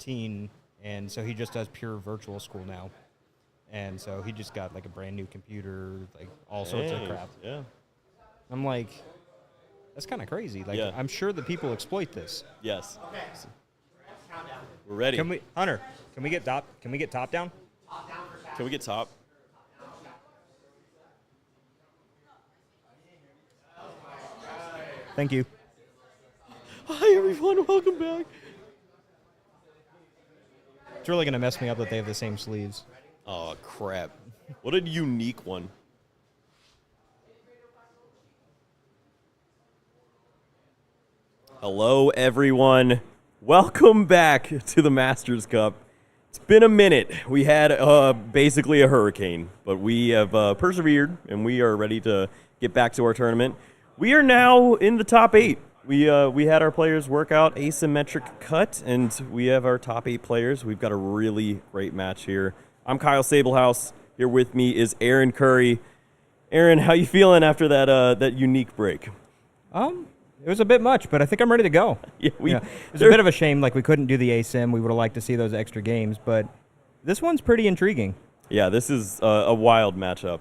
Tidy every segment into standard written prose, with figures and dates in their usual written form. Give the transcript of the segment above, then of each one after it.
13, and so he just does pure virtual school now. And so he just got like a brand new computer, like all sorts of crap. Yeah. I'm like, that's kind of crazy. Like, Yeah. I'm sure that people exploit this. Yes. We're ready. Hunter? Can we get top? Can we get top down? Can we get top? Thank you. Hi everyone, welcome back. It's really gonna mess me up that they have the same sleeves. Oh crap! What a unique one. Hello everyone. Welcome back to the Masters Cup. It's been a minute. We had basically a hurricane, but we have persevered, and we are ready to get back to our tournament. We are now in the top 8. We had our players work out asymmetric cut, and we have our top 8 players. We've got a really great match here. I'm Kyle Sablehouse. Here with me is Aaron Curry. Aaron, how you feeling after that unique break? It was a bit much, but I think I'm ready to go. It was a bit of a shame, like we couldn't do the ASIM. We would have liked to see those extra games, but this one's pretty intriguing. Yeah, this is a wild matchup.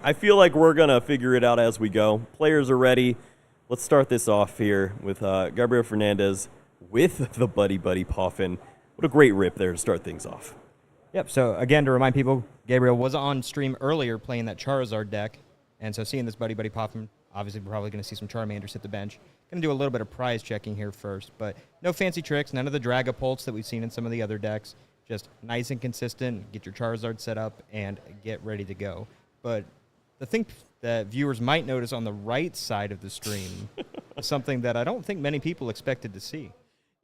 I feel like we're going to figure it out as we go. Players are ready. Let's start this off here with Gabriel Fernandez with the Buddy Poffin. What a great rip there to start things off. Yep, so again, to remind people, Gabriel was on stream earlier playing that Charizard deck, and so seeing this Buddy Poffin, obviously we're probably going to see some Charmanders hit the bench. Going to do a little bit of prize checking here first, but no fancy tricks, none of the Dragapults that we've seen in some of the other decks. Just nice and consistent, get your Charizard set up, and get ready to go. But the thing that viewers might notice on the right side of the stream is something that I don't think many people expected to see.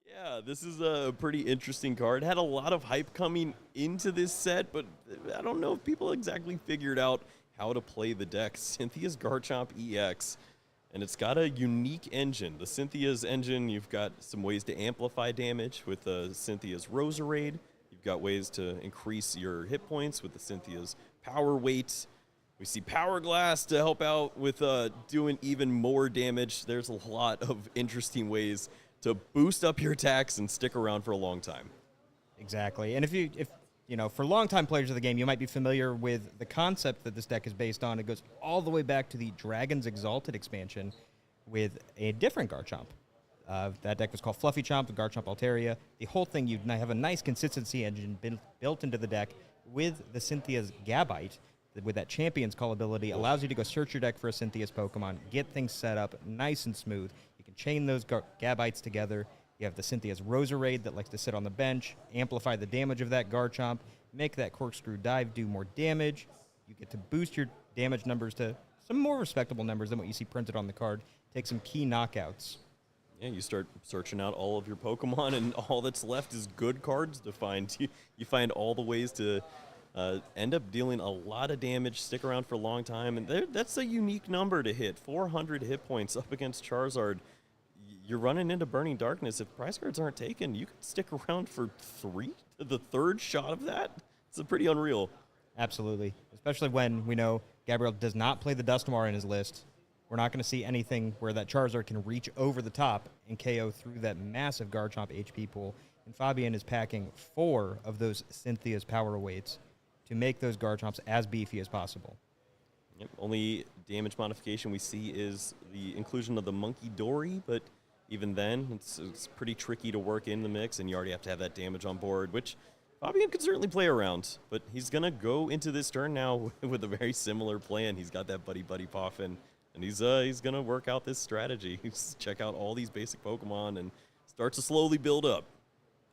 Yeah, this is a pretty interesting card. Had a lot of hype coming into this set, but I don't know if people exactly figured out how to play the deck. Cynthia's Garchomp EX, and it's got a unique engine. The Cynthia's engine, you've got some ways to amplify damage with Cynthia's Roserade. You've got ways to increase your hit points with the Cynthia's Power Weight. We see Power Glass to help out with doing even more damage. There's a lot of interesting ways to boost up your attacks and stick around for a long time. Exactly. And if you know, for longtime players of the game, you might be familiar with the concept that this deck is based on. It goes all the way back to the Dragon's Exalted expansion with a different Garchomp. That deck was called Fluffy Chomp, the Garchomp Altaria. The whole thing, you'd have a nice consistency engine built into the deck with the Cynthia's Gabite, with that Champion's Call ability, allows you to go search your deck for a Cynthia's Pokemon, get things set up nice and smooth. You can chain those Gabites together. You have the Cynthia's Roserade that likes to sit on the bench, amplify the damage of that Garchomp, make that Corkscrew Dive do more damage. You get to boost your damage numbers to some more respectable numbers than what you see printed on the card. Take some key knockouts. Yeah, you start searching out all of your Pokemon, and all that's left is good cards to find. You find all the ways to end up dealing a lot of damage, stick around for a long time, and that's a unique number to hit. 400 hit points up against Charizard. You're running into Burning Darkness. If prize cards aren't taken, you could stick around for the third shot of that. It's pretty unreal. Absolutely, especially when we know Gabriel does not play the Dusknoir in his list. We're not going to see anything where that Charizard can reach over the top and KO through that massive Garchomp HP pool. And Fabian is packing 4 of those Cynthia's Power Weights to make those Garchomps as beefy as possible. Yep. Only damage modification we see is the inclusion of the Monkey Dory, but even then, it's pretty tricky to work in the mix, and you already have to have that damage on board, which Fabian could certainly play around. But he's going to go into this turn now with a very similar plan. He's got that Buddy Poffin, and he's going to work out this strategy. He's check out all these basic Pokemon and start to slowly build up.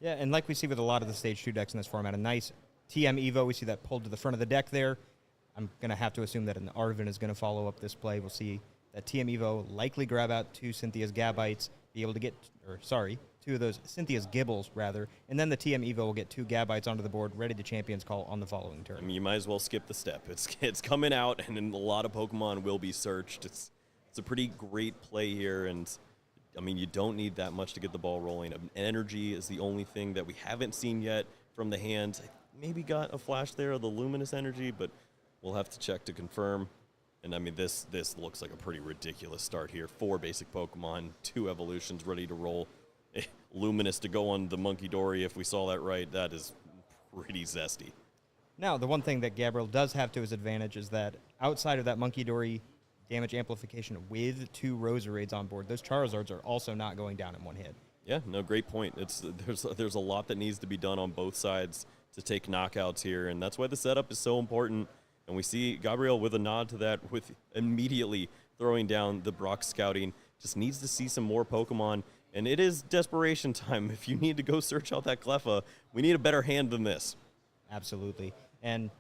Yeah, and like we see with a lot of the Stage 2 decks in this format, a nice TM Evo. We see that pulled to the front of the deck there. I'm going to have to assume that an Arvin is going to follow up this play. We'll see that TM Evo likely grab out 2 Cynthia's Gabites, be able to get, 2 of those Cynthia's Gibbles, rather, and then the TM Evo will get 2 Gabites onto the board, ready to Champion's Call on the following turn. I mean, you might as well skip the step. It's coming out, and then a lot of Pokemon will be searched. It's a pretty great play here, and I mean, you don't need that much to get the ball rolling. Energy is the only thing that we haven't seen yet from the hand. Maybe got a flash there of the Luminous Energy, but we'll have to check to confirm. And I mean, this looks like a pretty ridiculous start here. 4 basic Pokemon, 2 evolutions ready to roll. Luminous to go on the Monkey Dory, if we saw that right. That is pretty zesty. Now, the one thing that Gabriel does have to his advantage is that outside of that Monkey Dory damage amplification with 2 Roserades on board, those Charizards are also not going down in one hit. Yeah, no, great point. There's a lot that needs to be done on both sides to take knockouts here, and that's why the setup is so important. And we see Gabriel with a nod to that, with immediately throwing down the Brock Scouting. Just needs to see some more Pokemon, and it is desperation time. If you need to go search out that Cleffa, we need a better hand than this. Absolutely. And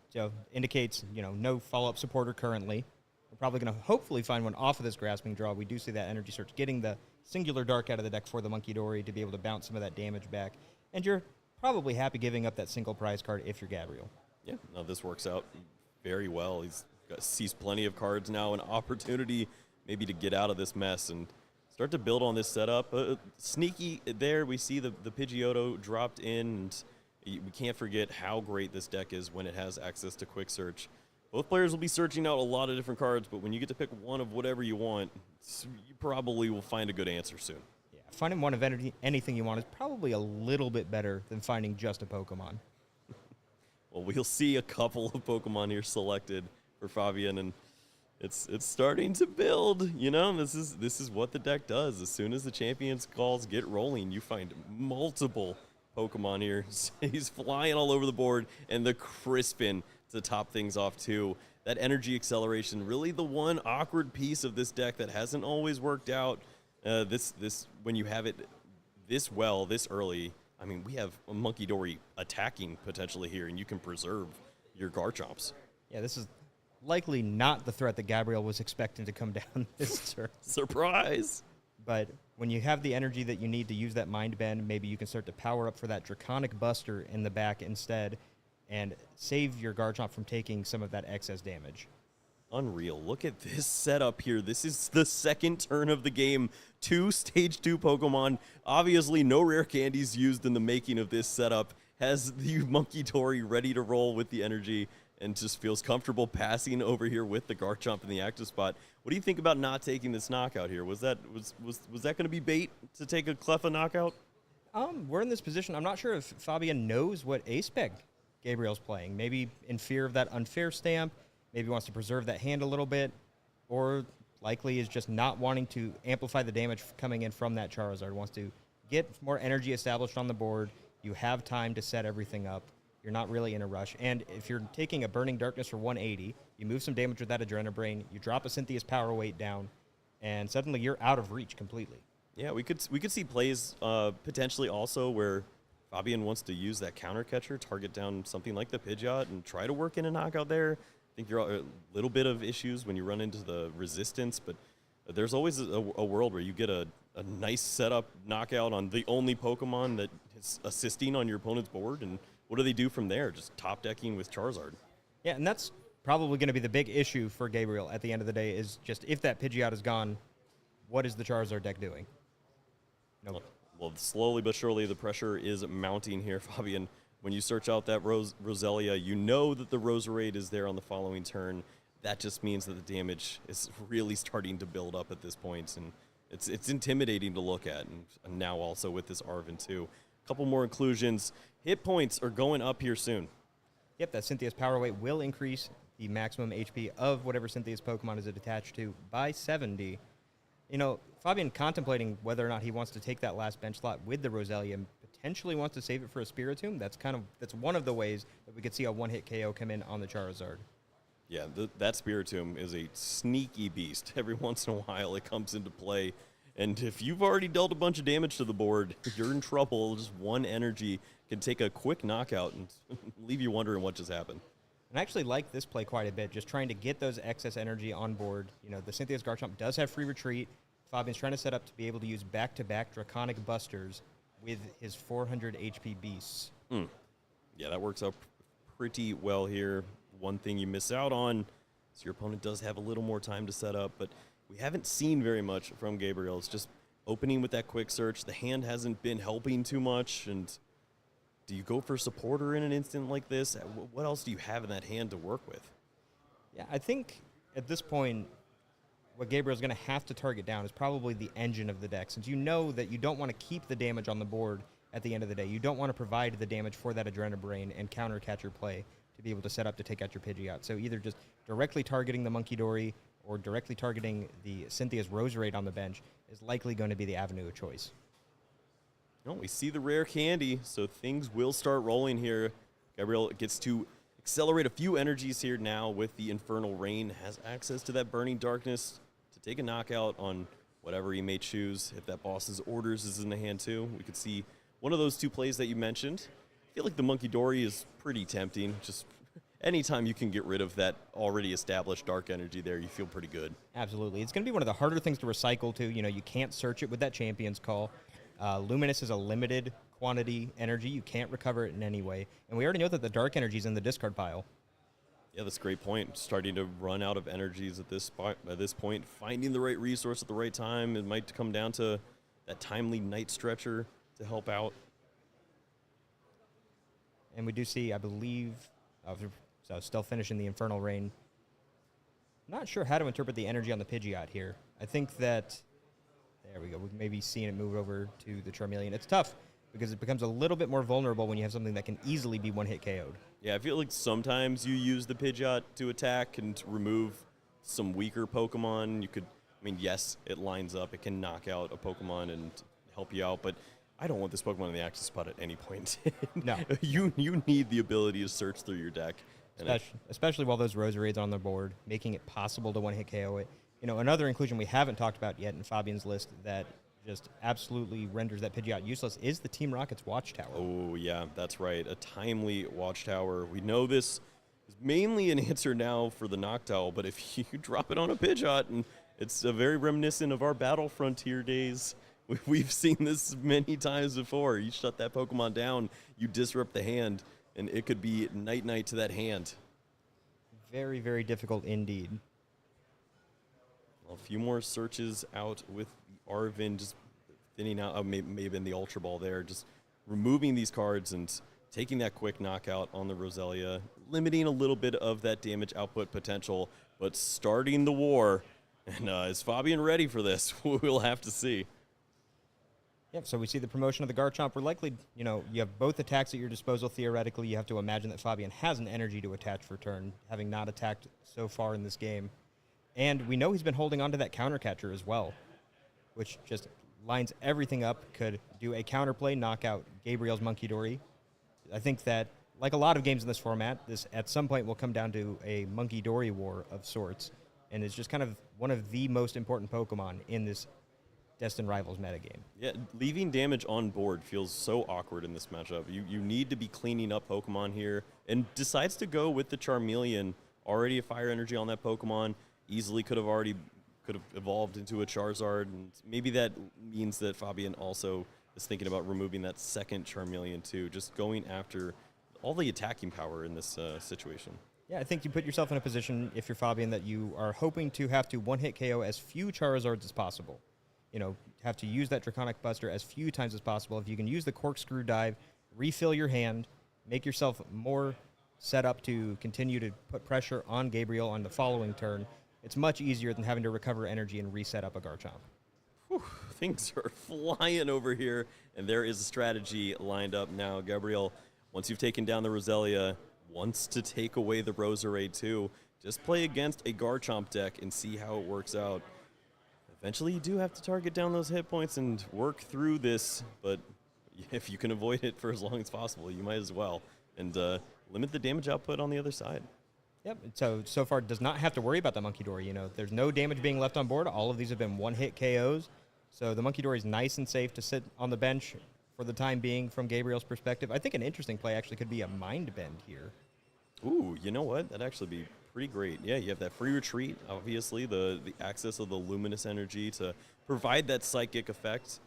indicates, no follow-up supporter currently. We're probably going to hopefully find one off of this Grasping Draw. We do see that Energy Search getting the Singular Dark out of the deck for the Monkey Dory to be able to bounce some of that damage back. And you're probably happy giving up that single prize card if you're Gabriel. Yeah, no, this works out very well. Sees plenty of cards now, an opportunity maybe to get out of this mess and start to build on this setup. Sneaky there, we see the Pidgeotto dropped in, and we can't forget how great this deck is when it has access to Quick Search. Both players will be searching out a lot of different cards, but when you get to pick one of whatever you want, you probably will find a good answer soon. Yeah, finding one of anything you want is probably a little bit better than finding just a Pokemon. Well, we'll see a couple of Pokemon here selected for Fabian, and it's starting to build. This is what the deck does. As soon as the Champions calls get rolling, you find multiple Pokemon here. He's flying all over the board, and the Crispin to top things off too. That energy acceleration, really the one awkward piece of this deck that hasn't always worked out. This when you have it this well, this early, I mean, we have a Monkey Dory attacking potentially here, and you can preserve your Garchomps. Yeah, this is likely not the threat that Gabriel was expecting to come down this turn. Surprise! But when you have the energy that you need to use that Mind Bend, maybe you can start to power up for that Draconic Buster in the back instead and save your Garchomp from taking some of that excess damage. Unreal. Look at this setup here. This is the second turn of the game. 2 Stage 2 Pokemon. Obviously, no rare candies used in the making of this setup. Has the Monkey Dory ready to roll with the energy and just feels comfortable passing over here with the Garchomp in the active spot. What do you think about not taking this knockout here? Was that going to be bait to take a Cleffa knockout? We're in this position. I'm not sure if Fabian knows what A-Spec Gabriel's playing. Maybe in fear of that unfair stamp, maybe wants to preserve that hand a little bit, or likely is just not wanting to amplify the damage coming in from that Charizard. Wants to get more energy established on the board. You have time to set everything up. You're not really in a rush. And if you're taking a Burning Darkness for 180, you move some damage with that Adrenabrain, you drop a Cynthia's Power Weight down, and suddenly you're out of reach completely. Yeah, we could see plays potentially also where Fabian wants to use that counter catcher, target down something like the Pidgeot, and try to work in a knockout there. I think you're a little bit of issues when you run into the resistance, but there's always a world where you get a nice setup knockout on the only Pokemon that is assisting on your opponent's board, and what do they do from there? Just top decking with Charizard. Yeah, and that's probably going to be the big issue for Gabriel at the end of the day is just if that Pidgeot is gone, what is the Charizard deck doing? Well, slowly but surely the pressure is mounting here, Fabian. When you search out that Roselia, you know that the Roserade is there on the following turn. That just means that the damage is really starting to build up at this point, and it's intimidating to look at. And now also with this Arven too. A couple more inclusions. Hit points are going up here soon. Yep, that Cynthia's Power Weight will increase the maximum HP of whatever Cynthia's Pokemon is attached to by 70. Fabian contemplating whether or not he wants to take that last bench slot with the Roselia and potentially wants to save it for a Spiritomb. That's one of the ways that we could see a one-hit KO come in on the Charizard. Yeah, that Spiritomb is a sneaky beast. Every once in a while it comes into play. And if you've already dealt a bunch of damage to the board, you're in trouble. Just one energy can take a quick knockout and leave you wondering what just happened. And I actually like this play quite a bit, just trying to get those excess energy on board. The Cynthia's Garchomp does have free retreat. Fabian's trying to set up to be able to use back-to-back Draconic Busters with his 400 HP beasts. Yeah, that works out pretty well here. One thing you miss out on is your opponent does have a little more time to set up, but we haven't seen very much from Gabriel. It's just opening with that quick search. The hand hasn't been helping too much, and do you go for supporter in an instant like this? What else do you have in that hand to work with? Yeah, I think at this point, what Gabriel's going to have to target down is probably the engine of the deck, since you know that you don't want to keep the damage on the board at the end of the day. You don't want to provide the damage for that Adrenabrain and counter catcher play to be able to set up to take out your Pidgeot. So either just directly targeting the Monkey Dory or directly targeting the Cynthia's Roserade on the bench is likely going to be the avenue of choice. Well, we see the rare candy, so things will start rolling here. Gabriel gets to accelerate a few energies here now with the Infernal Rain, has access to that Burning Darkness to take a knockout on whatever he may choose. If that boss's orders is in the hand too, we could see one of those two plays that you mentioned. I feel like the Monkey Dory is pretty tempting. Just anytime you can get rid of that already established dark energy there, you feel pretty good. Absolutely. It's going to be one of the harder things to recycle too. You know, you can't search it with that Champion's Call. Luminous is a limited quantity energy. You can't recover it in any way. And we already know that the dark energy is in the discard pile. Yeah, that's a great point. Starting to run out of energies at this spot. At this point, finding the right resource at the right time. It might come down to that timely Night Stretcher to help out. And we do see, I believe, so still finishing the Infernal Rain. Not sure how to interpret the energy on the Pidgeot here. I think that, there we go, we may be seeing it move over to the Charmeleon. It's tough because it becomes a little bit more vulnerable when you have something that can easily be one-hit KO'd. Yeah, I feel like sometimes you use the Pidgeot to attack and to remove some weaker Pokemon. You could, I mean, yes, it lines up. It can knock out a Pokemon and help you out, but I don't want this Pokemon in the active spot at any point. No. You need the ability to search through your deck. Especially while those Roserades on the board, making it possible to one-hit KO it. You know, another inclusion we haven't talked about yet in Fabian's list that just absolutely renders that Pidgeot useless is the Team Rocket's Watchtower. Oh, yeah, that's right. A timely Watchtower. We know this is mainly an answer now for the Noctowl, but if you drop it on a Pidgeot, and it's very reminiscent of our Battle Frontier days. We've seen this many times before. You shut that Pokemon down, you disrupt the hand, and it could be night-night to that hand. Very, very difficult indeed. Well, a few more searches out with the Arvin, just thinning out, maybe in the Ultra Ball there, just removing these cards and taking that quick knockout on the Roselia, limiting a little bit of that damage output potential, but starting the war. And is Fabian ready for this? We'll have to see. Yep, so we see the promotion of the Garchomp. We're likely, you know, you have both attacks at your disposal theoretically. You have to imagine that Fabian has an energy to attach for turn, having not attacked so far in this game. And we know he's been holding on to that counter catcher as well, which just lines everything up, could do a counterplay, knock out Gabriel's Monkey Dory. I think that, like a lot of games in this format, this at some point will come down to a Monkey Dory war of sorts, and it's just kind of one of the most important Pokemon in this Destined Rivals metagame. Yeah, leaving damage on board feels so awkward in this matchup. You need to be cleaning up Pokemon here, and decides to go with the Charmeleon. Already a fire energy on that Pokemon. Easily could have evolved into a Charizard, and maybe that means that Fabian also is thinking about removing that second Charmeleon too, just going after all the attacking power in this situation. Yeah, I think you put yourself in a position, if you're Fabian, that you are hoping to have to one-hit KO as few Charizards as possible. You know, have to use that Draconic Buster as few times as possible. If you can use the Corkscrew Dive, refill your hand, make yourself more set up to continue to put pressure on Gabriel on the following turn, it's much easier than having to recover energy and reset up a Garchomp. Whew, things are flying over here, and there is a strategy lined up now. Gabriel, once you've taken down the Roselia, wants to take away the Roserade too. Just play against a Garchomp deck and see how it works out. Eventually, you do have to target down those hit points and work through this, but if you can avoid it for as long as possible, you might as well, and limit the damage output on the other side. Yep, so far does not have to worry about the Monkey Dory. You know, there's no damage being left on board. All of these have been one-hit KOs, so the Monkey Dory is nice and safe to sit on the bench for the time being from Gabriel's perspective. I think an interesting play actually could be a Mind Bend here. Ooh, you know what? That'd actually be pretty great. Yeah, you have that free retreat, obviously, the access of the luminous energy to provide that psychic effect.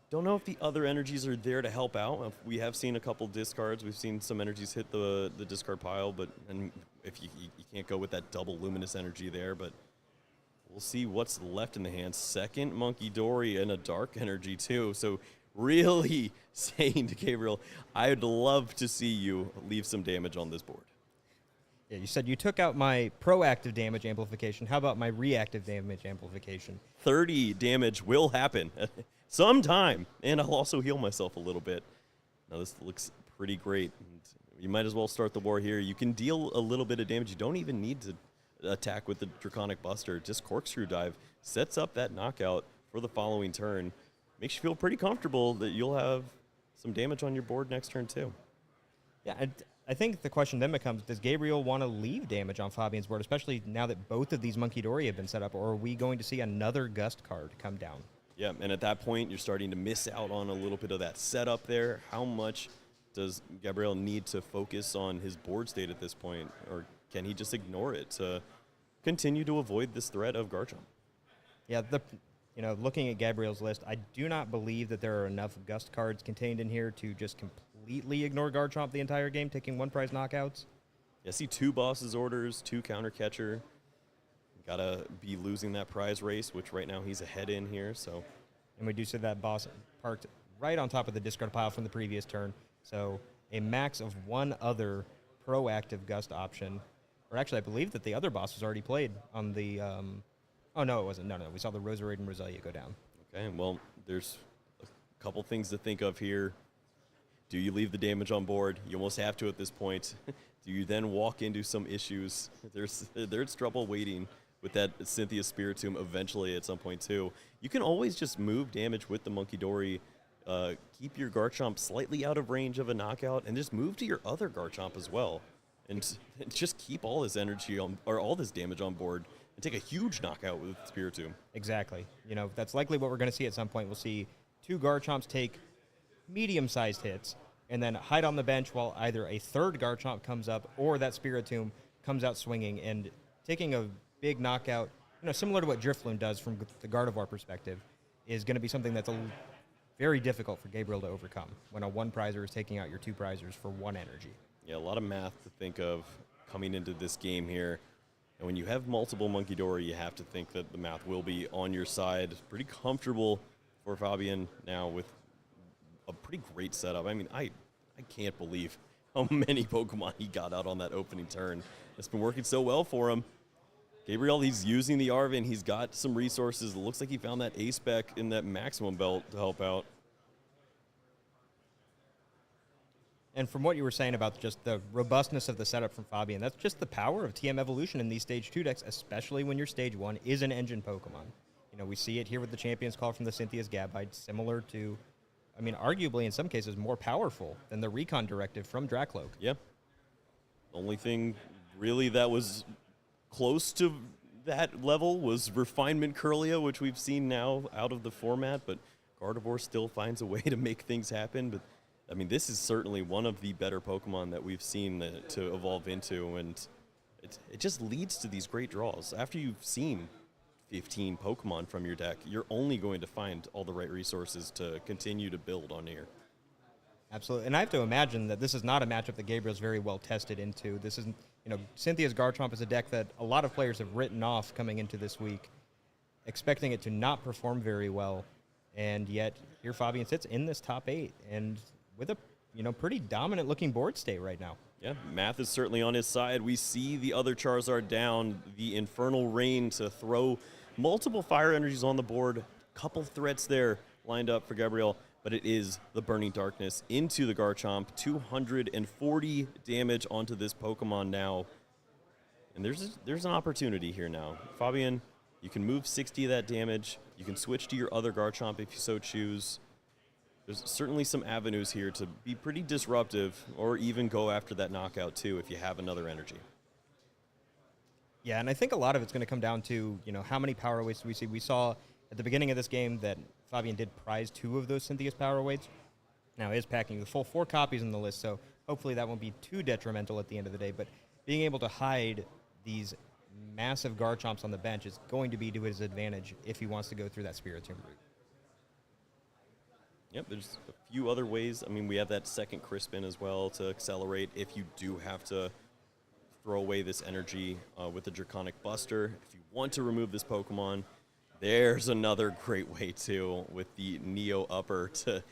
Don't know if the other energies are there to help out. We have seen a couple discards. We've seen some energies hit the discard pile, but and if you can't go with that double luminous energy there, but we'll see what's left in the hand. Second Monkey Dory and a dark energy too. So really saying to Gabriel, I'd love to see you leave some damage on this board. Yeah, you said you took out my proactive damage amplification. How about my reactive damage amplification? 30 damage will happen sometime, and I'll also heal myself a little bit. Now this looks pretty great. And you might as well start the war here. You can deal a little bit of damage. You don't even need to attack with the Draconic Buster. Just Corkscrew Dive sets up that knockout for the following turn. Makes you feel pretty comfortable that you'll have some damage on your board next turn too. Yeah, I think the question then becomes, does Gabriel want to leave damage on Fabian's board, especially now that both of these Monkey Dory have been set up, or are we going to see another Gust card come down? Yeah, and at that point, you're starting to miss out on a little bit of that setup there. How much does Gabriel need to focus on his board state at this point, or can he just ignore it to continue to avoid this threat of Garchomp? Yeah, looking at Gabriel's list, I do not believe that there are enough Gust cards contained in here to just completely ignore Garchomp the entire game, taking one prize knockouts. Yeah, I see 2 Boss's Orders, 2 Counter Catcher. Gotta be losing that prize race, which right now he's ahead in here, so. And we do see that boss parked right on top of the discard pile from the previous turn. So a max of one other proactive Gust option. Or actually, I believe that the other boss was already played on the, oh, no, it wasn't. No, we saw the Roserade and Roselia go down. Okay, well, there's a couple things to think of here. Do you leave the damage on board? You almost have to at this point. Do you then walk into some issues? There's trouble waiting with that Cynthia Spiritomb eventually at some point too. You can always just move damage with the Monkey Dory, keep your Garchomp slightly out of range of a knockout, and just move to your other Garchomp as well. And just keep all this energy on, or all this damage on board, and take a huge knockout with Spiritomb. Exactly. That's likely what we're going to see at some point. We'll see 2 Garchomps take medium-sized hits and then hide on the bench while either a third Garchomp comes up or that Spiritomb comes out swinging and taking a big knockout, similar to what Drifloon does from the Gardevoir perspective, is going to be something that's very difficult for Gabriel to overcome when a 1-prizer is taking out your 2 prizers for 1 energy. Yeah, a lot of math to think of coming into this game here. And when you have multiple Monkey Dory, you have to think that the math will be on your side. Pretty comfortable for Fabian now with a pretty great setup. I mean, I can't believe how many Pokemon he got out on that opening turn. It's been working so well for him. Gabriel, he's using the Arven. He's got some resources. It looks like he found that A-Spec in that Maximum Belt to help out. And from what you were saying about just the robustness of the setup from Fabian, that's just the power of TM Evolution in these Stage 2 decks, especially when your Stage 1 is an engine Pokemon. We see it here with the Champion's Call from the Cynthia's Gabite, similar to, arguably in some cases more powerful than the Recon Directive from Dracloak. Yeah. The only thing really that was close to that level was Refinement Curlia, which we've seen now out of the format, but Gardevoir still finds a way to make things happen. But this is certainly one of the better Pokemon that we've seen to evolve into, and it just leads to these great draws. After you've seen 15 Pokemon from your deck, you're only going to find all the right resources to continue to build on here. Absolutely. And I have to imagine that this is not a matchup that Gabriel's very well tested into. This is, Cynthia's Garchomp is a deck that a lot of players have written off coming into this week, expecting it to not perform very well. And yet, here Fabian sits in this top 8 and with a, pretty dominant looking board state right now. Yeah, math is certainly on his side. We see the other Charizard down, the Infernal Rain to throw multiple fire energies on the board. Couple threats there lined up for Gabriel, but it is the Burning Darkness into the Garchomp. 240 damage onto this Pokemon now. And there's an opportunity here now. Fabian, you can move 60 of that damage. You can switch to your other Garchomp if you so choose. There's certainly some avenues here to be pretty disruptive, or even go after that knockout too if you have another energy. Yeah, and I think a lot of it's going to come down to, how many power weights do we see. We saw at the beginning of this game that Fabian did prize 2 of those Cynthia's power weights. Now he is packing the full 4 copies in the list, so hopefully that won't be too detrimental at the end of the day. But being able to hide these massive Garchomps on the bench is going to be to his advantage if he wants to go through that Spiritomb route. Yep, there's a few other ways. We have that second Crispin as well to accelerate if you do have to throw away this energy with the Draconic Buster. If you want to remove this Pokemon, there's another great way too with the Neo Upper to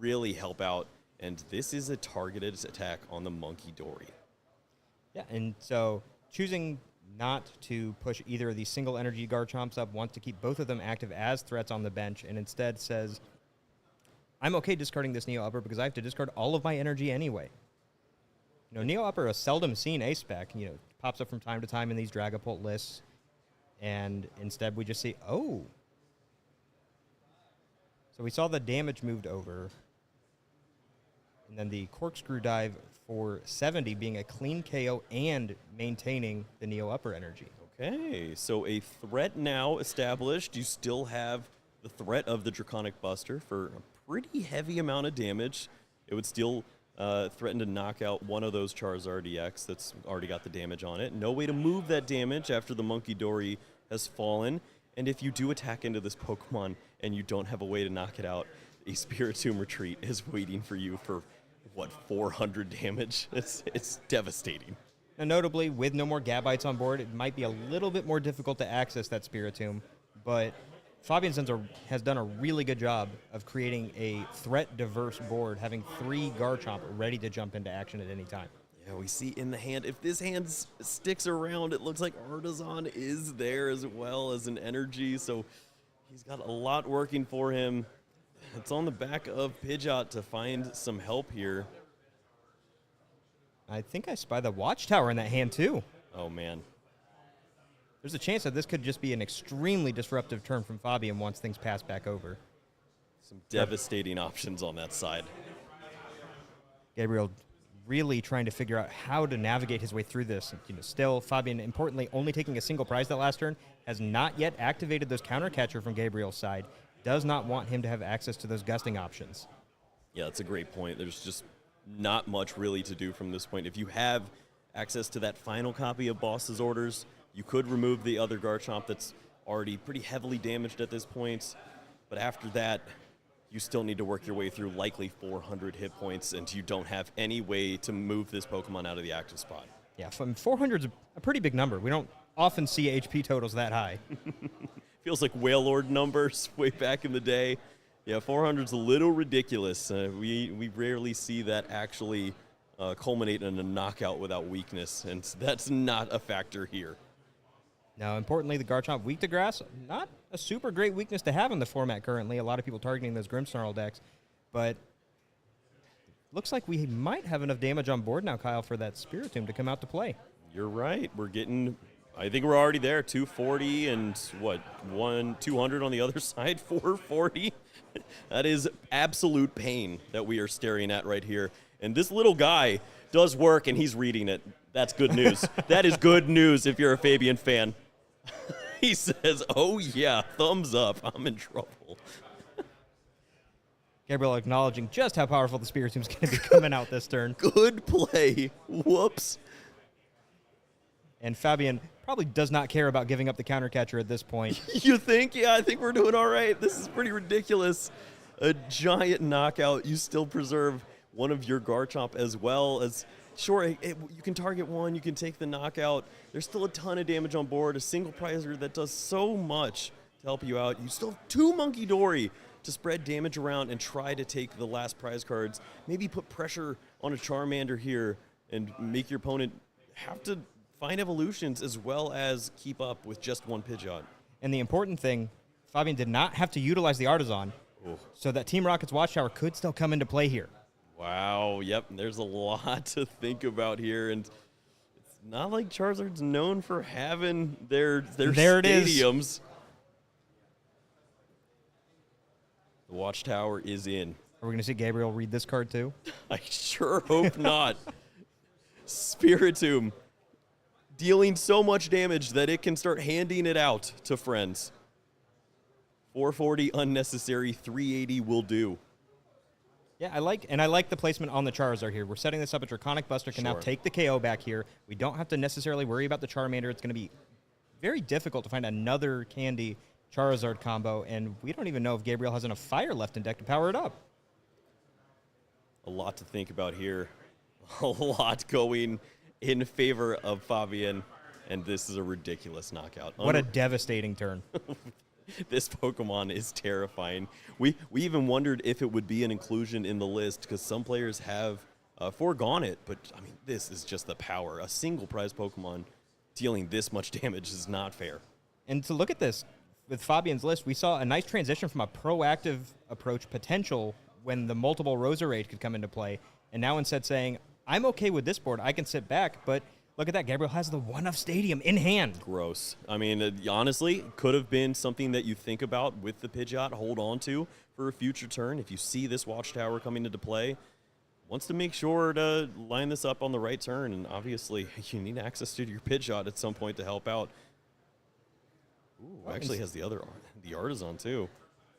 really help out. And this is a targeted attack on the Monkey Dory. Yeah, and so choosing not to push either of these single energy Garchomps up, wants to keep both of them active as threats on the bench, and instead says, I'm okay discarding this Neo Upper because I have to discard all of my energy anyway. You know, Neo Upper, a seldom seen ace spec, you know, pops up from time to time in these Dragapult lists, and instead we just see, oh. So we saw the damage moved over, and then the Corkscrew Dive for 70 being a clean KO and maintaining the Neo Upper energy. Okay, so a threat now established. You still have the threat of the Draconic Buster for a pretty heavy amount of damage. It would still threaten to knock out one of those Charizard EX that's already got the damage on it. No way to move that damage after the Monkey Dory has fallen. And if you do attack into this Pokemon and you don't have a way to knock it out, a Spiritomb Retreat is waiting for you for, what, 400 damage? It's devastating. Now, notably, with no more Gabites on board, it might be a little bit more difficult to access that Spiritomb, but Fabian has done a really good job of creating a threat-diverse board, having 3 Garchomp ready to jump into action at any time. Yeah, we see in the hand, if this hand sticks around, it looks like Artisan is there as well as an energy, so he's got a lot working for him. It's on the back of Pidgeot to find some help here. I think I spy the Watchtower in that hand, too. Oh, man. There's a chance that this could just be an extremely disruptive turn from Fabian once things pass back over. Some devastating options on that side. Gabriel really trying to figure out how to navigate his way through this. You know, still, Fabian, importantly, only taking a single prize that last turn, has not yet activated those counter catcher from Gabriel's side. Does not want him to have access to those gusting options. Yeah, that's a great point. There's just not much really to do from this point. If you have access to that final copy of Boss's Orders, you could remove the other Garchomp that's already pretty heavily damaged at this point. But after that, you still need to work your way through likely 400 hit points, and you don't have any way to move this Pokemon out of the active spot. Yeah, 400 is a pretty big number. We don't often see HP totals that high. Feels like Wailord numbers way back in the day. Yeah, 400's a little ridiculous. We rarely see that actually culminate in a knockout without weakness, and that's not a factor here. Now, importantly, the Garchomp weak to grass, not a super great weakness to have in the format currently. A lot of people targeting those Grimmsnarl decks, but looks like we might have enough damage on board now, Kyle, for that Spiritomb to come out to play. You're right. We're getting, I think we're already there, 240 and what, 200 on the other side, 440. That is absolute pain that we are staring at right here. And this little guy does work, and he's reading it. That's good news. That is good news if you're a Fabian fan. He says, oh, yeah, thumbs up. I'm in trouble. Gabriel acknowledging just how powerful the Spiritomb's going to be coming out this turn. Good play. Whoops. And Fabian probably does not care about giving up the counter catcher at this point. You think? Yeah, I think we're doing all right. This is pretty ridiculous. A giant knockout. You still preserve one of your Garchomp as well as... Sure, you can target one, you can take the knockout. There's still a ton of damage on board, a single prizer that does so much to help you out. You still have 2 Monkey Dory to spread damage around and try to take the last prize cards. Maybe put pressure on a Charmander here and make your opponent have to find evolutions as well as keep up with just one Pidgeot. And the important thing, Fabian did not have to utilize the Artisan, so that Team Rocket's Watchtower could still come into play here. Wow, yep, there's a lot to think about here, and it's not like Charizard's known for having their stadiums. The Watchtower is in. Are we going to see Gabriel read this card too? I sure hope not. Spiritomb dealing so much damage that it can start handing it out to friends. 440 unnecessary, 380 will do. Yeah, I like the placement on the Charizard here. We're setting this up. A Draconic Buster can now take the KO back here. We don't have to necessarily worry about the Charmander. It's going to be very difficult to find another Candy Charizard combo, and we don't even know if Gabriel has enough fire left in deck to power it up. A lot to think about here. A lot going in favor of Fabian, and this is a ridiculous knockout. What a devastating turn. This Pokemon is terrifying. We even wondered if it would be an inclusion in the list because some players have foregone it, but I mean, this is just the power. A single prize Pokemon dealing this much damage is not fair. And to look at this, with Fabian's list, we saw a nice transition from a proactive approach potential when the multiple Roserade could come into play, and now instead saying, I'm okay with this board, I can sit back, but look at that, Gabriel has the 1-of Stadium in hand. Gross. I mean, honestly, could have been something that you think about with the Pidgeot, hold on to for a future turn. If you see this Watchtower coming into play, wants to make sure to line this up on the right turn, and obviously you need access to your Pidgeot at some point to help out. Ooh, actually has the Artisan too.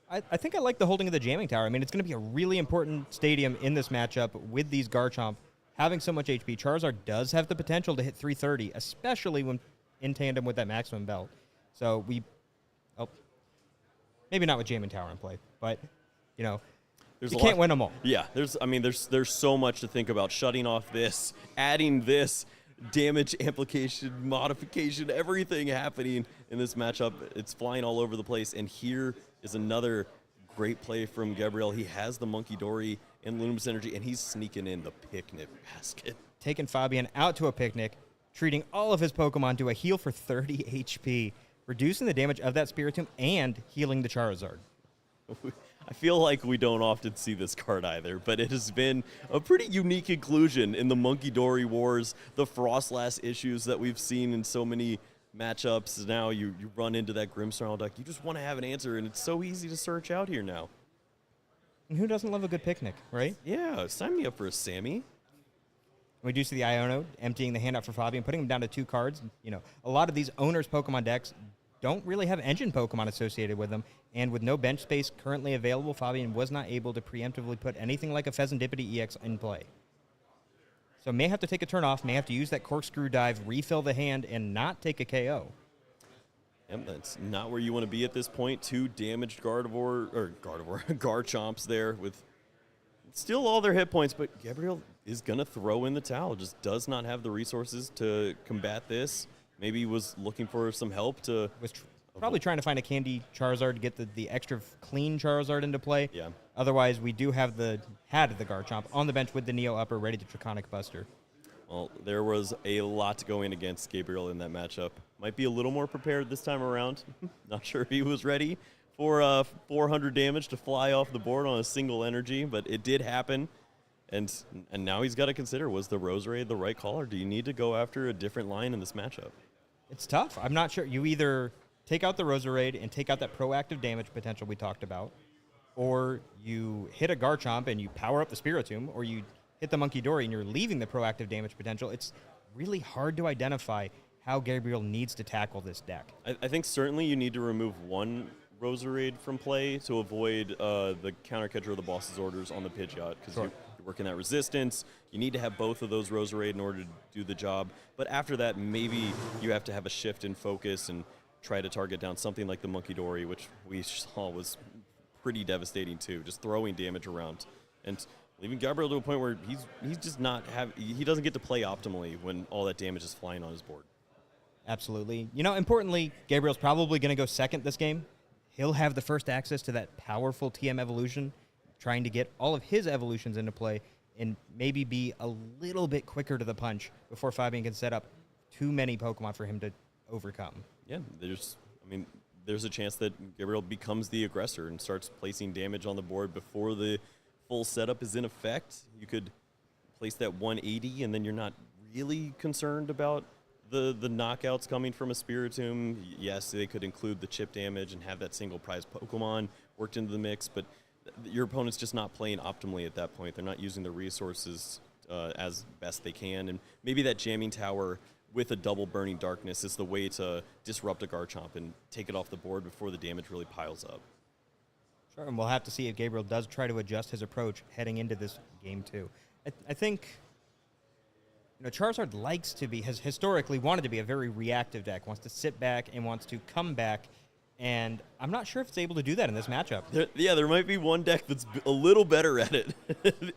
I think I like the holding of the Jamming Tower. I mean, it's going to be a really important stadium in this matchup with these Garchomp having so much HP. Charizard does have the potential to hit 330, especially when in tandem with that maximum belt. So maybe not with Jamming Tower in play, but you can't win them all. Yeah, there's so much to think about. Shutting off this, adding this, damage amplification, modification, everything happening in this matchup. It's flying all over the place, and here is another great play from Gabriel. He has the Monkey Dory and Luminous Energy, and he's sneaking in the picnic basket. Taking Fabian out to a picnic, treating all of his Pokemon to a heal for 30 HP, reducing the damage of that Spiritomb and healing the Charizard. I feel like we don't often see this card either, but it has been a pretty unique inclusion in the Monkey Dory Wars, the Frostlass issues that we've seen in so many matchups. Now you run into that Grimmsnarl deck. You just want to have an answer, and it's so easy to search out here now. And who doesn't love a good picnic, right? Yeah, sign me up for a Sammy. We do see the Iono emptying the hand out for Fabian, putting him down to 2 cards. A lot of these owners' Pokemon decks don't really have engine Pokemon associated with them, and with no bench space currently available, Fabian was not able to preemptively put anything like a Pheasantipity EX in play. So may have to take a turn off, may have to use that Corkscrew Dive, refill the hand, and not take a KO. Yep, that's not where you want to be at this point. 2 damaged Garchomps there with still all their hit points, but Gabriel is going to throw in the towel. Just does not have the resources to combat this. Maybe he was looking for some help to... Probably trying to find a Candy Charizard to get the extra clean Charizard into play. Yeah. Otherwise, we do have the Garchomp on the bench with the Neo Upper ready to Draconic Buster. Well, there was a lot going against Gabriel in that matchup. Might be a little more prepared this time around. Not sure if he was ready for 400 damage to fly off the board on a single energy, but it did happen. And now he's got to consider, was the Roserade the right call, or do you need to go after a different line in this matchup? It's tough. I'm not sure. You either take out the Roserade and take out that proactive damage potential we talked about, or you hit a Garchomp and you power up the Spiritomb, or you hit the Monkey Dory and you're leaving the proactive damage potential. It's really hard to identify how Gabriel needs to tackle this deck. I think certainly you need to remove one Roserade from play to avoid the counter catcher of the boss's orders on the Pidgeot, because you're working that resistance. You need to have both of those Roserade in order to do the job. But after that, maybe you have to have a shift in focus and try to target down something like the Monkey Dory, which we saw was pretty devastating too, just throwing damage around and leaving Gabriel to a point where he's just not he doesn't get to play optimally when all that damage is flying on his board. Absolutely. Importantly, Gabriel's probably going to go second this game. He'll have the first access to that powerful TM evolution, trying to get all of his evolutions into play and maybe be a little bit quicker to the punch before Fabian can set up too many Pokemon for him to overcome. Yeah, there's a chance that Gabriel becomes the aggressor and starts placing damage on the board before the full setup is in effect. You could place that 180, and then you're not really concerned about the knockouts coming from a Spiritomb. Yes, they could include the chip damage and have that single prize Pokemon worked into the mix, but your opponent's just not playing optimally at that point. They're not using the resources as best they can, and maybe that Jamming Tower with a double Burning Darkness is the way to disrupt a Garchomp and take it off the board before the damage really piles up. Sure, and we'll have to see if Gabriel does try to adjust his approach heading into this game too. I think Charizard has historically wanted to be a very reactive deck, wants to sit back and wants to come back, and I'm not sure if it's able to do that in this matchup. There might be one deck that's a little better at it,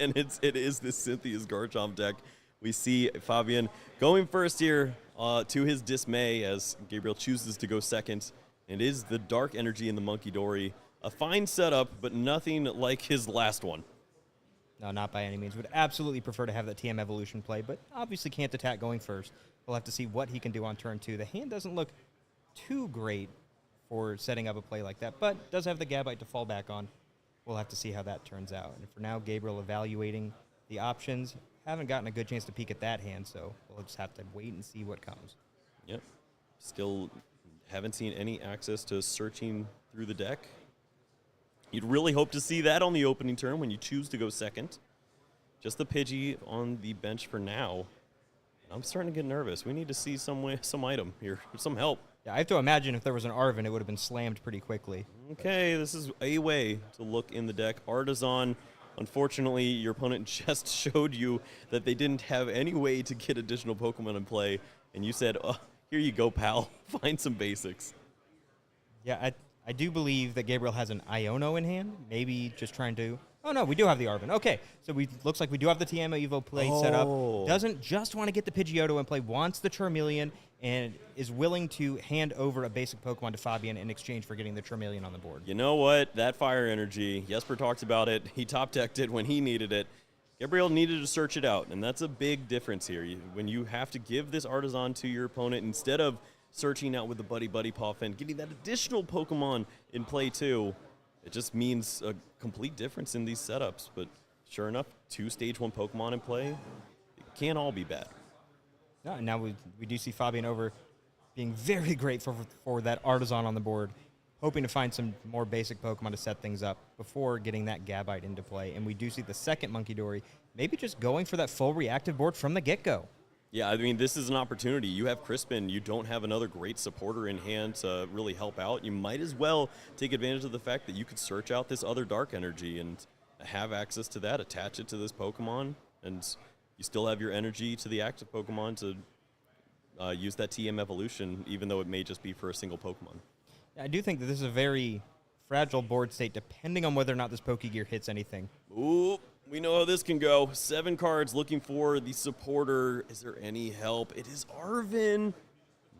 and it is this Cynthia's Garchomp deck. We see Fabian going first here to his dismay as Gabriel chooses to go second. It is the Dark Energy in the Monkey Dory. A fine setup, but nothing like his last one. No, not by any means. Would absolutely prefer to have that TM evolution play, but obviously can't attack going first. We'll have to see what he can do on turn 2. The hand doesn't look too great for setting up a play like that, but does have the Gabite to fall back on. We'll have to see how that turns out. And for now, Gabriel evaluating the options. Haven't gotten a good chance to peek at that hand, so we'll just have to wait and see what comes. Yep. Still haven't seen any access to searching through the deck. You'd really hope to see that on the opening turn when you choose to go second. Just the Pidgey on the bench for now. I'm starting to get nervous. We need to see some item here, some help. Yeah, I have to imagine if there was an Arven, it would have been slammed pretty quickly. Okay, this is a way to look in the deck. Artisan, unfortunately, your opponent just showed you that they didn't have any way to get additional Pokemon in play, and you said, oh, here you go, pal. Find some basics. Yeah, I do believe that Gabriel has an Iono in hand, maybe just trying to... Oh, no, we do have the Arven. Okay, so looks like we do have the TM Evo play set up. Doesn't just want to get the Pidgeotto in play, wants the Charmeleon, and is willing to hand over a basic Pokemon to Fabian in exchange for getting the Charmeleon on the board. You know what? That Fire Energy, Jesper talked about it. He top-decked it when he needed it. Gabriel needed to search it out, and that's a big difference here. When you have to give this Artisan to your opponent, instead of searching out with the Buddy Puff and getting that additional Pokemon in play too, it just means a complete difference in these setups. But sure enough, 2 Stage 1 Pokemon in play, it can't all be bad. Yeah, and now we do see Fabian over being very grateful for that Artisan on the board, hoping to find some more basic Pokemon to set things up before getting that Gabite into play. And we do see the second Monkey Dory maybe just going for that full reactive board from the get-go. Yeah, I mean, this is an opportunity. You have Crispin. You don't have another great supporter in hand to really help out. You might as well take advantage of the fact that you could search out this other Dark Energy and have access to that, attach it to this Pokemon, and you still have your energy to the active Pokemon to use that TM evolution, even though it may just be for a single Pokemon. Yeah, I do think that this is a very fragile board state, depending on whether or not this Pokegear hits anything. Ooh. We know how this can go. 7 cards looking for the supporter. Is there any help? It is Arven.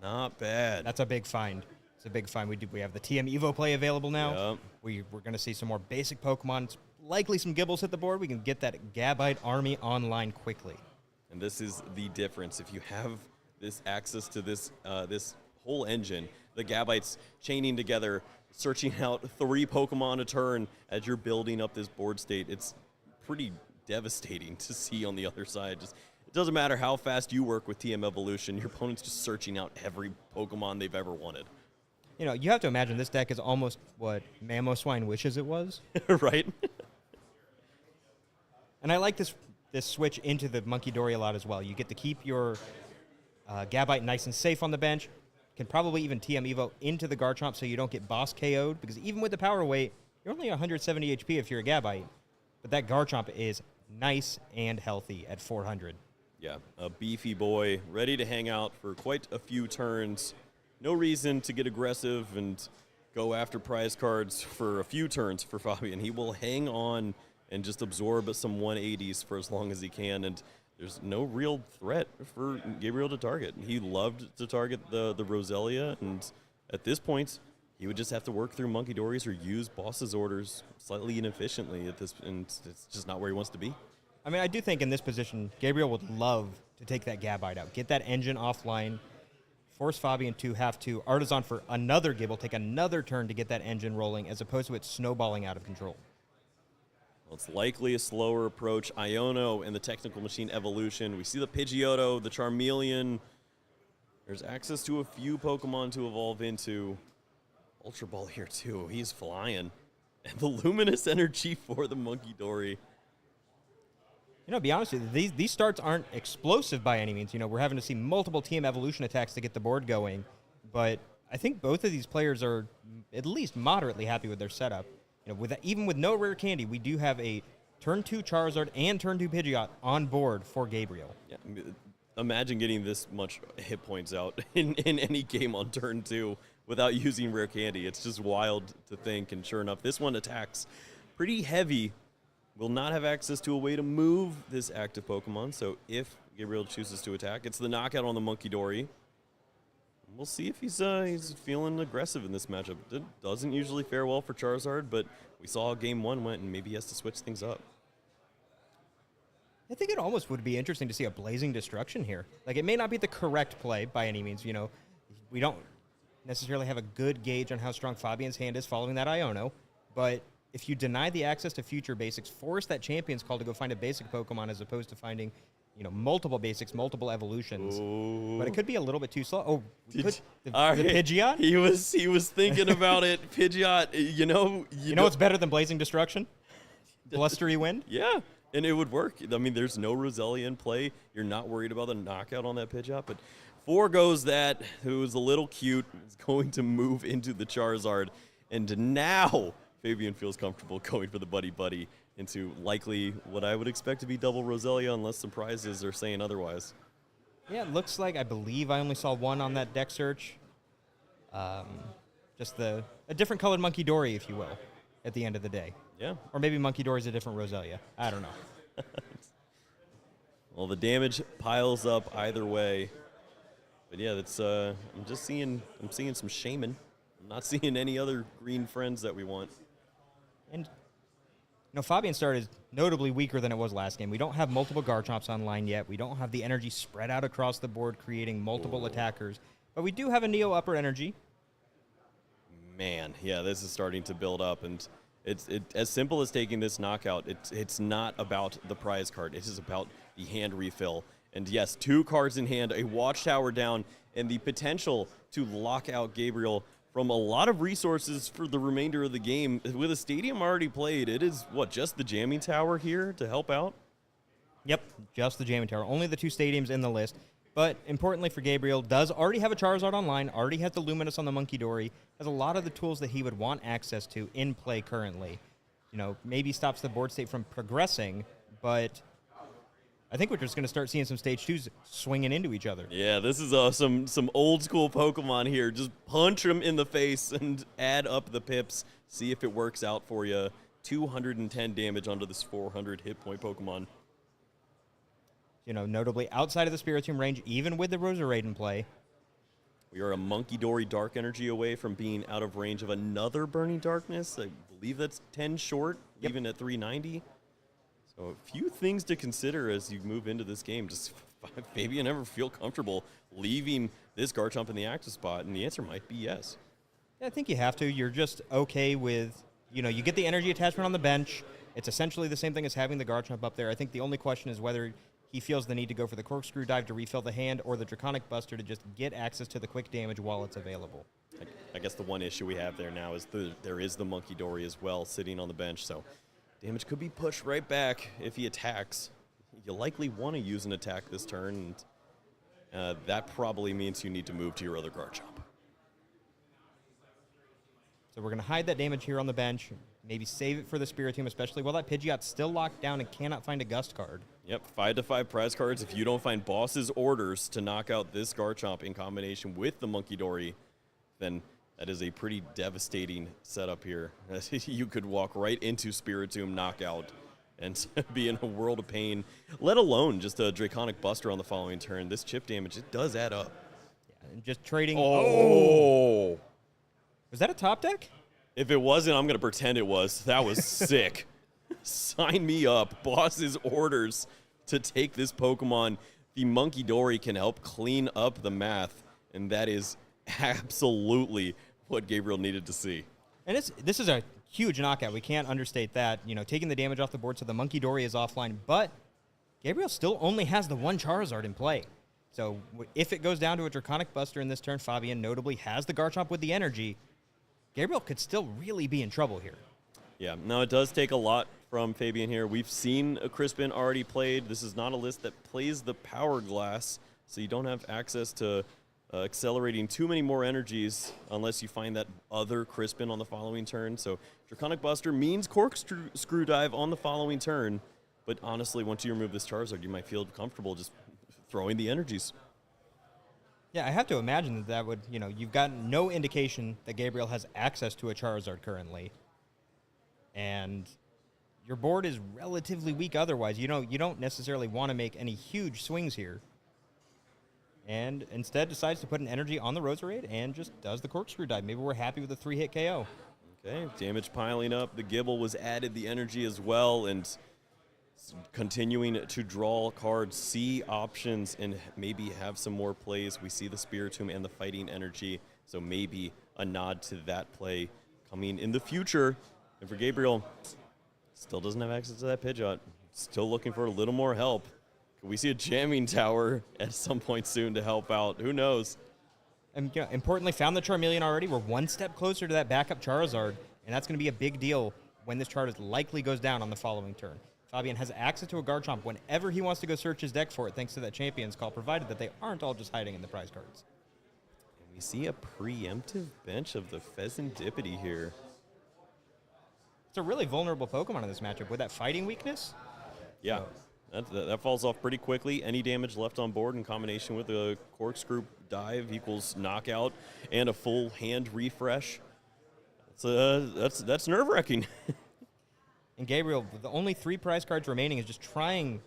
Not bad. That's a big find. It's a big find. We have the TM Evo play available now. Yep. We're going to see some more basic Pokemon. It's likely some Gibbles hit the board. We can get that Gabite army online quickly. And this is the difference. If you have this access to this this whole engine, the Gabites chaining together, searching out 3 Pokemon a turn as you're building up this board state, it's pretty devastating to see on the other side. It doesn't matter how fast you work with TM Evolution, your opponent's just searching out every Pokemon they've ever wanted. You know, you have to imagine this deck is almost what Mamoswine wishes it was. Right? And I like this switch into the Monkey Dory a lot as well. You get to keep your Gabite nice and safe on the bench. Can probably even TM Evo into the Garchomp so you don't get boss KO'd, because even with the power weight, you're only 170 HP if you're a Gabite. But that Garchomp is nice and healthy at 400. Yeah, a beefy boy, ready to hang out for quite a few turns. No reason to get aggressive and go after prize cards for a few turns for Fabian. He will hang on and just absorb some 180s for as long as he can, and there's no real threat for Gabriel to target. He loved to target the Roselia, and at this point, he would just have to work through Monkey Dories or use boss's orders slightly inefficiently at this, and it's just not where he wants to be. I mean, I do think in this position, Gabriel would love to take that Gabite out, get that engine offline, force Fabian to have to Artisan for another Gibble, take another turn to get that engine rolling, as opposed to it snowballing out of control. Well, it's likely a slower approach. Iono and the Technical Machine Evolution. We see the Pidgeotto, the Charmeleon. There's access to a few Pokemon to evolve into. Ultra Ball here too. He's flying. And the Luminous Energy for the Monkey Dory. You know, to be honest with you, these starts aren't explosive by any means. You know, we're having to see multiple TM Evolution attacks to get the board going. But I think both of these players are at least moderately happy with their setup. You know, even with no rare candy, we do have a turn 2 Charizard and turn 2 Pidgeot on board for Gabriel. Yeah, imagine getting this much hit points out in any game on turn 2 without using rare candy. It's just wild to think, and sure enough, this one attacks pretty heavy. Will not have access to a way to move this active Pokemon, so if Gabriel chooses to attack, it's the knockout on the Monkey Dory. We'll see if he's feeling aggressive in this matchup. It doesn't usually fare well for Charizard, but we saw how Game 1 went, and maybe he has to switch things up. I think it almost would be interesting to see a Blazing Destruction here. Like, it may not be the correct play by any means. You know, we don't necessarily have a good gauge on how strong Fabian's hand is following that Iono, but if you deny the access to future basics, force that Champion's Call to go find a basic Pokemon as opposed to finding, you know, multiple basics, multiple evolutions. Ooh. But it could be a little bit too slow. Oh, the All right. Pidgeot? He was thinking about it. Pidgeot, you know what's better than Blazing Destruction? Blustery Wind? Yeah, and it would work. I mean, there's no Roselia in play. You're not worried about the knockout on that Pidgeot, but forgoes that, who's a little cute, is going to move into the Charizard, and now Fabian feels comfortable going for the Buddy Buddy into likely what I would expect to be double Roselia unless surprises are saying otherwise. Yeah, it looks like, I believe I only saw one on that deck search. Just a different colored Monkey Dory, if you will, at the end of the day. Yeah. Or maybe Monkey Dory's a different Roselia. I don't know. Well, the damage piles up either way. But yeah, that's I'm seeing some Shaman. I'm not seeing any other green friends that we want. And you know, Fabian started notably weaker than it was last game. We don't have multiple Garchomps online yet. We don't have the energy spread out across the board, creating multiple attackers. But we do have a Neo Upper Energy. Man, yeah, this is starting to build up, and it's as simple as taking this knockout. It's not about the prize card. It is about the hand refill. And yes, 2 cards in hand, a Watchtower down, and the potential to lock out Gabriel from a lot of resources for the remainder of the game. With a stadium already played, it is, just the Jamming Tower here to help out? Yep, just the Jamming Tower. Only the 2 stadiums in the list. But importantly for Gabriel, does already have a Charizard online, already has the Luminous on the Monkey Dory, has a lot of the tools that he would want access to in play currently. You know, maybe stops the board state from progressing, but I think we're just going to start seeing some Stage 2s swinging into each other. Yeah, this is some old school Pokemon here. Just punch them in the face and add up the pips. See if it works out for you. 210 damage onto this 400 hit point Pokemon. You know, notably outside of the Spiritomb range, even with the Roserade in play. We are a Monkey Dory Dark Energy away from being out of range of another Burning Darkness. I believe that's 10 short, even at 390. So a few things to consider as you move into this game. Just Fabian ever feel comfortable leaving this Garchomp in the active spot? And the answer might be yes. Yeah, I think you have to. You're just okay with, you know, you get the energy attachment on the bench. It's essentially the same thing as having the Garchomp up there. I think the only question is whether he feels the need to go for the Corkscrew Dive to refill the hand or the Draconic Buster to just get access to the quick damage while it's available. I guess the one issue we have there now is there is the Monkey Dory as well sitting on the bench. So damage could be pushed right back if he attacks. You likely want to use an attack this turn, and that probably means you need to move to your other Garchomp. So we're going to hide that damage here on the bench, maybe save it for the Spiritomb, especially while that Pidgeot's still locked down and cannot find a Gust card. Yep, 5-5 prize cards. If you don't find Boss's orders to knock out this Garchomp in combination with the Monkey Dory, then that is a pretty devastating setup here. You could walk right into Spiritomb knockout and be in a world of pain, let alone just a Draconic Buster on the following turn. This chip damage, it does add up. Yeah, and just trading. Oh! Was that a top deck? If it wasn't, I'm going to pretend it was. That was sick. Sign me up. Boss's orders to take this Pokemon. The Monkey Dory can help clean up the math, and that is absolutely what Gabriel needed to see. And this is a huge knockout. We can't understate that. You know, taking the damage off the board, so the Monkey Dory is offline, but Gabriel still only has the 1 Charizard in play. So if it goes down to a Draconic Buster in this turn, Fabian notably has the Garchomp with the energy. Gabriel could still really be in trouble here. Yeah, no, it does take a lot from Fabian here. We've seen a Crispin already played. This is not a list that plays the Power Glass, so you don't have access to accelerating too many more energies unless you find that other Crispin on the following turn. So Draconic Buster means Corkscrew Dive on the following turn, but honestly, once you remove this Charizard, you might feel comfortable just throwing the energies. Yeah, I have to imagine that would, you know, you've got no indication that Gabriel has access to a Charizard currently. And your board is relatively weak otherwise. You know, you don't necessarily want to make any huge swings here. And instead decides to put an energy on the Roserade and just does the Corkscrew Dive. Maybe we're happy with a 3-hit KO. Okay, damage piling up. The Gibble was added the energy as well, and continuing to draw cards, see options, and maybe have some more plays. We see the Spiritomb and the Fighting Energy, so maybe a nod to that play coming in the future. And for Gabriel, still doesn't have access to that Pidgeot. Still looking for a little more help. Could we see a jamming tower at some point soon to help out? Who knows? And importantly, found the Charmeleon already. We're one step closer to that backup Charizard, and that's going to be a big deal when this Charizard likely goes down on the following turn. Fabian has access to a Garchomp whenever he wants to go search his deck for it, thanks to that Champions Call, provided that they aren't all just hiding in the prize cards. And we see a preemptive bench of the Pheasantipity here. It's a really vulnerable Pokemon in this matchup with that fighting weakness. Yeah, that falls off pretty quickly. Any damage left on board in combination with a Corkscrew Dive equals knockout and a full hand refresh. That's nerve-wracking. And Gabriel, the only 3 prize cards remaining, is just trying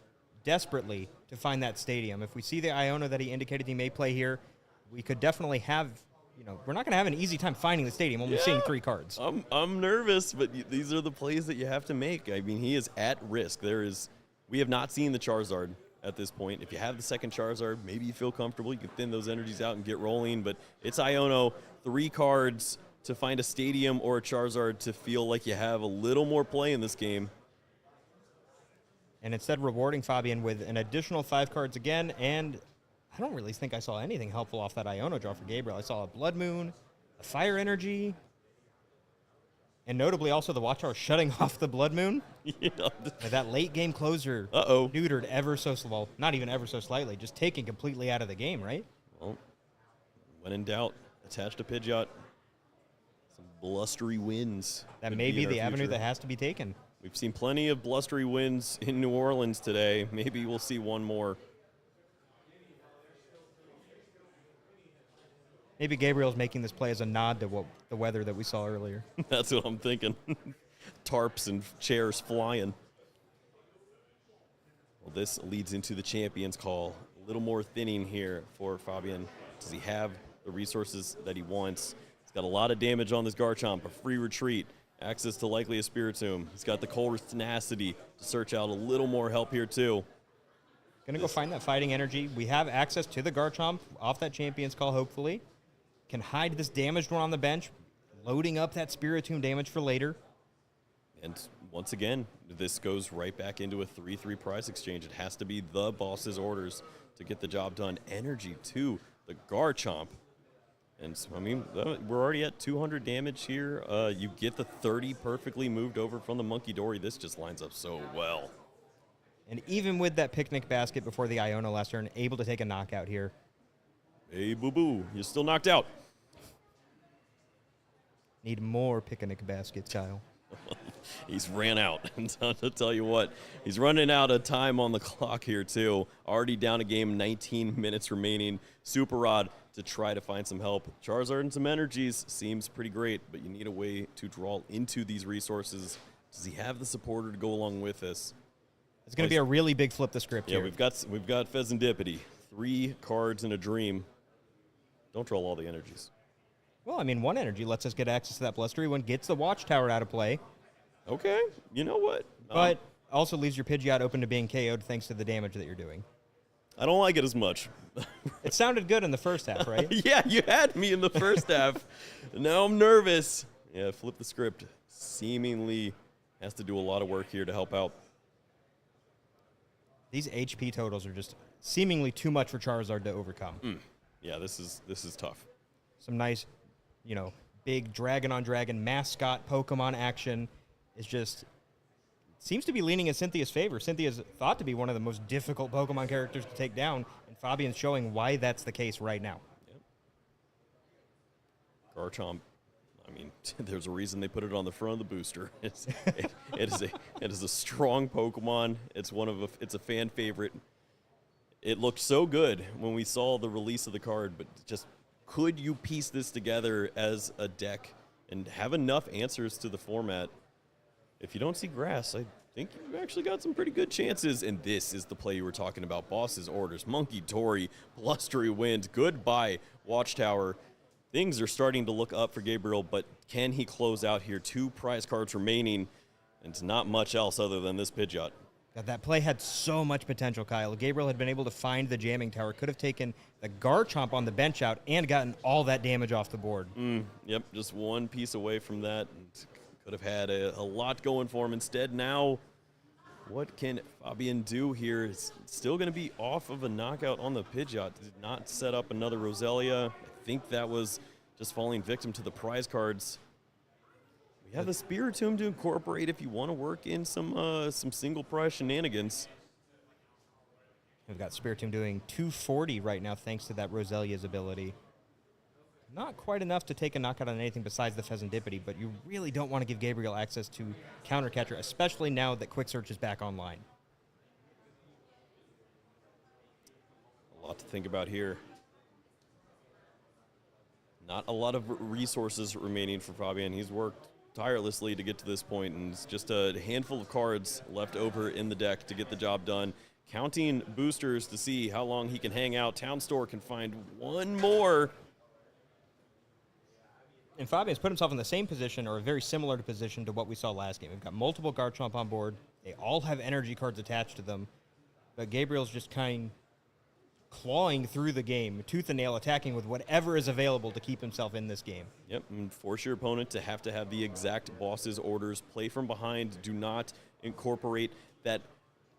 desperately to find that stadium. If we see the Iono that he indicated he may play here, we could definitely have, we're not going to have an easy time finding the stadium when we're seeing 3 cards. I'm nervous, but these are the plays that you have to make. I mean, he is at risk. We have not seen the Charizard at this point. If you have the second Charizard, maybe you feel comfortable. You can thin those energies out and get rolling, but it's Iono, 3 cards to find a stadium or a Charizard to feel like you have a little more play in this game. And instead rewarding Fabian with an additional 5 cards again, and I don't really think I saw anything helpful off that Iono draw for Gabriel. I saw a Blood Moon, a Fire Energy, and notably also the Watch Tower shutting off the Blood Moon. Yeah. And that late game closer neutered ever so slow, not even ever so slightly, just taken completely out of the game, right? Well, when in doubt, attach to Pidgeot. Some blustery winds. That may be the avenue that has to be taken. We've seen plenty of blustery winds in New Orleans today. Maybe we'll see one more. Maybe Gabriel's making this play as a nod to the weather that we saw earlier. That's what I'm thinking. Tarps and chairs flying. Well, this leads into the Champions Call. A little more thinning here for Fabian. Does he have the resources that he wants? He's got a lot of damage on this Garchomp, a free retreat, access to likely a Spiritomb. He's got the Colress tenacity to search out a little more help here too. Gonna go find that fighting energy. We have access to the Garchomp off that Champions Call, hopefully. Can hide this damaged one on the bench, loading up that Spiritomb damage for later. And once again, this goes right back into a 3-3 prize exchange. It has to be the boss's orders to get the job done. Energy to the Garchomp. And I mean, we're already at 200 damage here. You get the 30 perfectly moved over from the Monkey Dory. This just lines up so well. And even with that picnic basket before the Iono last turn, able to take a knockout here. Hey, boo-boo, you're still knocked out. Need more picnic baskets, Kyle. He's ran out. To tell you what, he's running out of time on the clock here, too. Already down a game, 19 minutes remaining. Super Rod to try to find some help. Charizard and some energies seems pretty great, but you need a way to draw into these resources. Does he have the supporter to go along with this? It's going to be a really big flip the script here. Yeah, we've got Pheasantipity. 3 cards in a dream. Don't draw all the energies. Well, I mean, 1 energy lets us get access to that blustery one, gets the Watch Tower out of play. Okay, you know what? But also leaves your Pidgeot open to being KO'd thanks to the damage that you're doing. I don't like it as much. It sounded good in the first half, right? Yeah, you had me in the first half. Now I'm nervous. Yeah, flip the script. Seemingly has to do a lot of work here to help out. These HP totals are just seemingly too much for Charizard to overcome. Yeah, this is tough. Some nice, big dragon-on-dragon mascot Pokemon action is just seems to be leaning in Cynthia's favor. Cynthia's thought to be one of the most difficult Pokemon characters to take down, and Fabian's showing why that's the case right now. Yep. Garchomp, I mean, there's a reason they put it on the front of the booster. It is a strong Pokemon. It's a fan favorite. It looked so good when we saw the release of the card, but just could you piece this together as a deck and have enough answers to the format? If you don't see grass, I think you've actually got some pretty good chances. And this is the play you were talking about. Boss's orders, Monkey Dory, Blustery Wind, goodbye, Watchtower. Things are starting to look up for Gabriel, but can he close out here? 2 prize cards remaining, and not much else other than this Pidgeot. God, that play had so much potential, Kyle. Gabriel had been able to find the jamming tower, could have taken the Garchomp on the bench out and gotten all that damage off the board. Yep, just one piece away from that. And could have had a lot going for him. Instead, now, what can Fabian do here? It's still going to be off of a knockout on the Pidgeot. Did not set up another Roselia. I think that was just falling victim to the prize cards. We have the Spiritomb to incorporate if you want to work in some single prize shenanigans. We've got Spiritomb doing 240 right now thanks to that Roselia's ability. Not quite enough to take a knockout on anything besides the Pheasantipity, but you really don't want to give Gabriel access to Counter Catcher, especially now that Quick Search is back online. A lot to think about here. Not a lot of resources remaining for Fabian. He's worked tirelessly to get to this point, and it's just a handful of cards left over in the deck to get the job done. Counting boosters to see how long he can hang out. Town Store can find one more. And Fabian's put himself in the same position, or a very similar position to what we saw last game. We've got multiple Garchomp on board. They all have energy cards attached to them. But Gabriel's just kind of clawing through the game, tooth and nail, attacking with whatever is available to keep himself in this game. Yep, and force your opponent to have the exact boss's orders. Play from behind. Do not incorporate that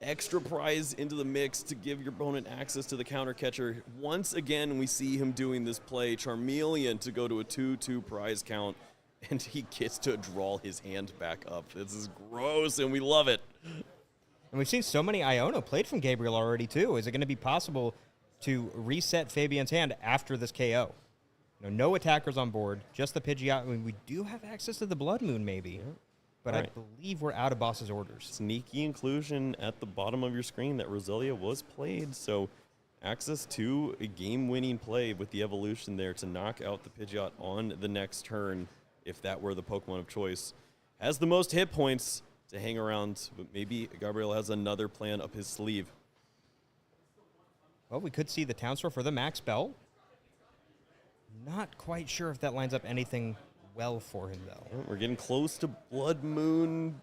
extra prize into the mix to give your opponent access to the counter catcher. Once again, we see him doing this play. Charmeleon to go to a 2-2 prize count, and he gets to draw his hand back up. This is gross, and we love it. And we've seen so many Iono played from Gabriel already, too. Is it going to be possible to reset Fabian's hand after this KO? No attackers on board, just the Pidgeot. I mean, we do have access to the Blood Moon, maybe. Yeah. But right. I believe we're out of boss's orders. Sneaky inclusion at the bottom of your screen that Roselia was played, so access to a game-winning play with the evolution there to knock out the Pidgeot on the next turn, if that were the Pokemon of choice. Has the most hit points to hang around, but maybe Gabriel has another plan up his sleeve. Well, we could see the Town Store for the Max Belt. Not quite sure if that lines up anything well for him, though. We're getting close to Blood Moon,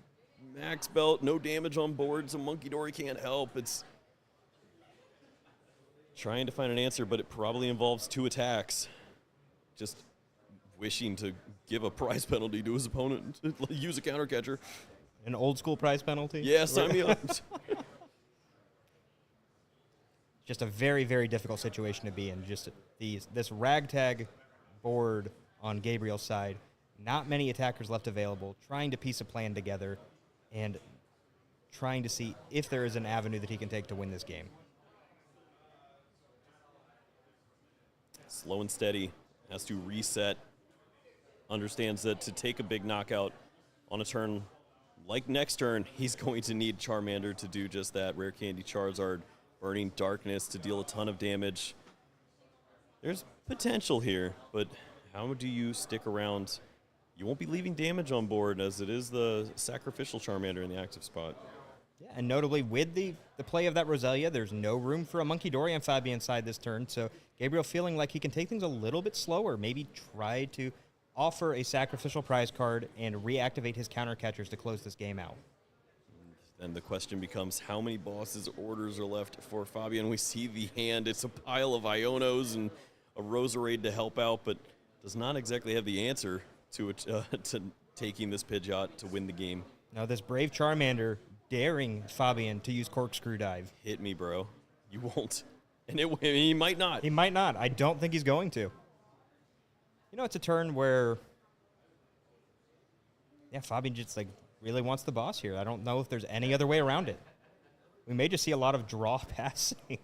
Max Belt, no damage on board, so Monkey Dory can't help. It's trying to find an answer, but it probably involves 2 attacks. Just wishing to give a prize penalty to his opponent, use a counter catcher. An old school prize penalty? Yeah, sign me up. Just a very, very difficult situation to be in. Just this ragtag board on Gabriel's side. Not many attackers left available. Trying to piece a plan together and trying to see if there is an avenue that he can take to win this game. Slow and steady. Has to reset. Understands that to take a big knockout on a turn like next turn, he's going to need Charmander to do just that. Rare Candy Charizard, Burning Darkness to deal a ton of damage. There's potential here, but how do you stick around? You won't be leaving damage on board, as it is the sacrificial Charmander in the active spot. Yeah, and notably with the play of that Roselia, there's no room for a Monkey Dory on Fabian's side this turn, so Gabriel feeling like he can take things a little bit slower, maybe try to offer a sacrificial prize card and reactivate his counter catchers to close this game out. Then the question becomes, how many bosses' orders are left for Fabian? We see the hand. It's a pile of Ionos and a Roserade to help out, but does not exactly have the answer to taking this Pidgeot to win the game. Now this brave Charmander daring Fabian to use Corkscrew Dive. Hit me, bro. You won't. And he might not. He might not. I don't think he's going to. It's a turn where, Fabian just really wants the boss here. I don't know if there's any other way around it. We may just see a lot of draw passing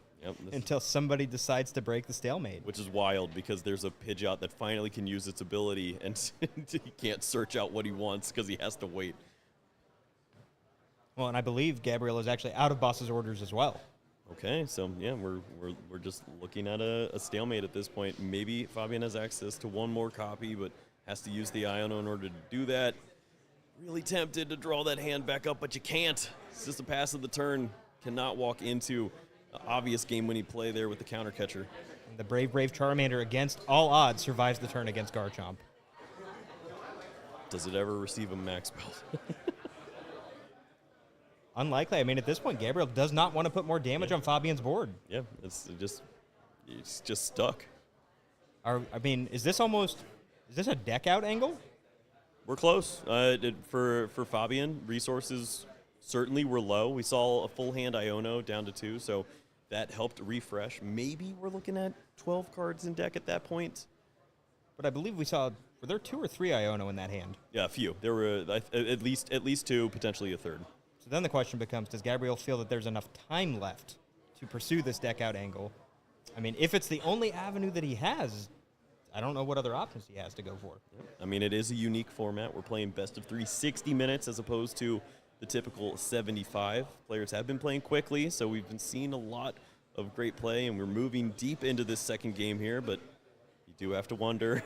until somebody decides to break the stalemate. Which is wild, because there's a Pidgeot that finally can use its ability, and he can't search out what he wants because he has to wait. Well, and I believe Gabriel is actually out of boss's orders as well. Okay, so we're just looking at a stalemate at this point. Maybe Fabian has access to one more copy, but has to use the Iono in order to do that. Really tempted to draw that hand back up, but you can't. It's just a pass of the turn. Cannot walk into an obvious game-winning play there with the counter catcher. And the brave Charmander, against all odds, survives the turn against Garchomp. Does it ever receive a max belt? unlikely. I mean, at this point, Gabriel does not want to put more damage on Fabian's board. Yeah, it's just stuck. I mean, is this a deck out angle? We're close. For Fabian, resources certainly were low. We saw a full hand Iono down to 2, so that helped refresh. Maybe we're looking at 12 cards in deck at that point. But I believe were there 2 or 3 Iono in that hand? Yeah, a few. There were at least 2, potentially a third. So then the question becomes, does Gabriel feel that there's enough time left to pursue this deck out angle? I mean, if it's the only avenue that he has, I don't know what other options he has to go for. I mean, it is a unique format. We're playing best of 3, 60 minutes as opposed to the typical 75. Players have been playing quickly, so we've been seeing a lot of great play, and we're moving deep into this second game here, but you do have to wonder,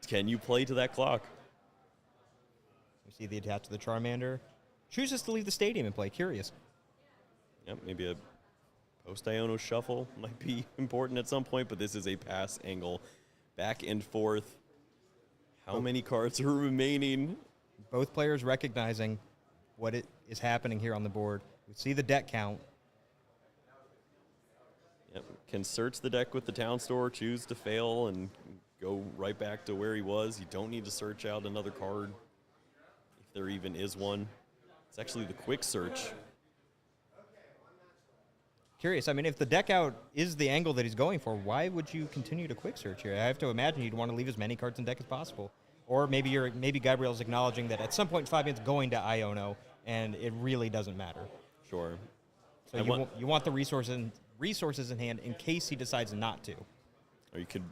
can you play to that clock? We see the attach to the Charmander. Chooses to leave the stadium and play. Curious. Yep, maybe a post-Iono shuffle might be important at some point, but this is a pass angle. Back and forth. How many cards are remaining? Both players recognizing what is happening here on the board. We see the deck count. Yep. Can search the deck with the town store, choose to fail, and go right back to where he was. You don't need to search out another card, if there even is one. It's actually the quick search. Curious. I mean, if the deck out is the angle that he's going for, why would you continue to quick search here? I have to imagine you'd want to leave as many cards in deck as possible. Or maybe Gabriel's acknowledging that at some point Fabian's going to Iono, and it really doesn't matter. Sure. So you want the resources in hand in case he decides not to. Or you could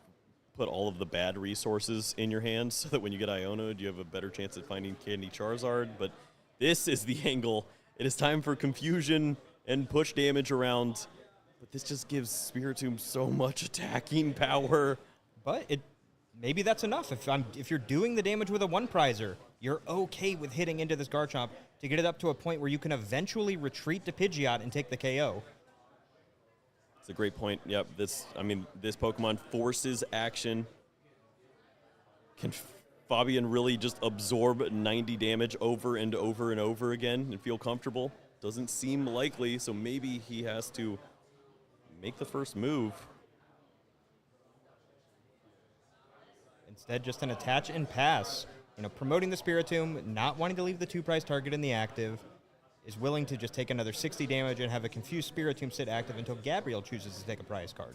put all of the bad resources in your hands so that when you get Iono, you have a better chance at finding Candy Charizard. But this is the angle. It is time for confusion and push damage around. But this just gives Spiritomb so much attacking power. But maybe that's enough. If you're doing the damage with a one-prizer, you're okay with hitting into this Garchomp to get it up to a point where you can eventually retreat to Pidgeot and take the KO. It's a great point. Yep, this Pokemon forces action. Can Fabian really just absorb 90 damage over and over and over again and feel comfortable? Doesn't seem likely, so maybe he has to make the first move. Instead, just an attach and pass. Promoting the Spiritomb, not wanting to leave the 2-prize target in the active, is willing to just take another 60 damage and have a confused Spiritomb sit active until Gabriel chooses to take a prize card.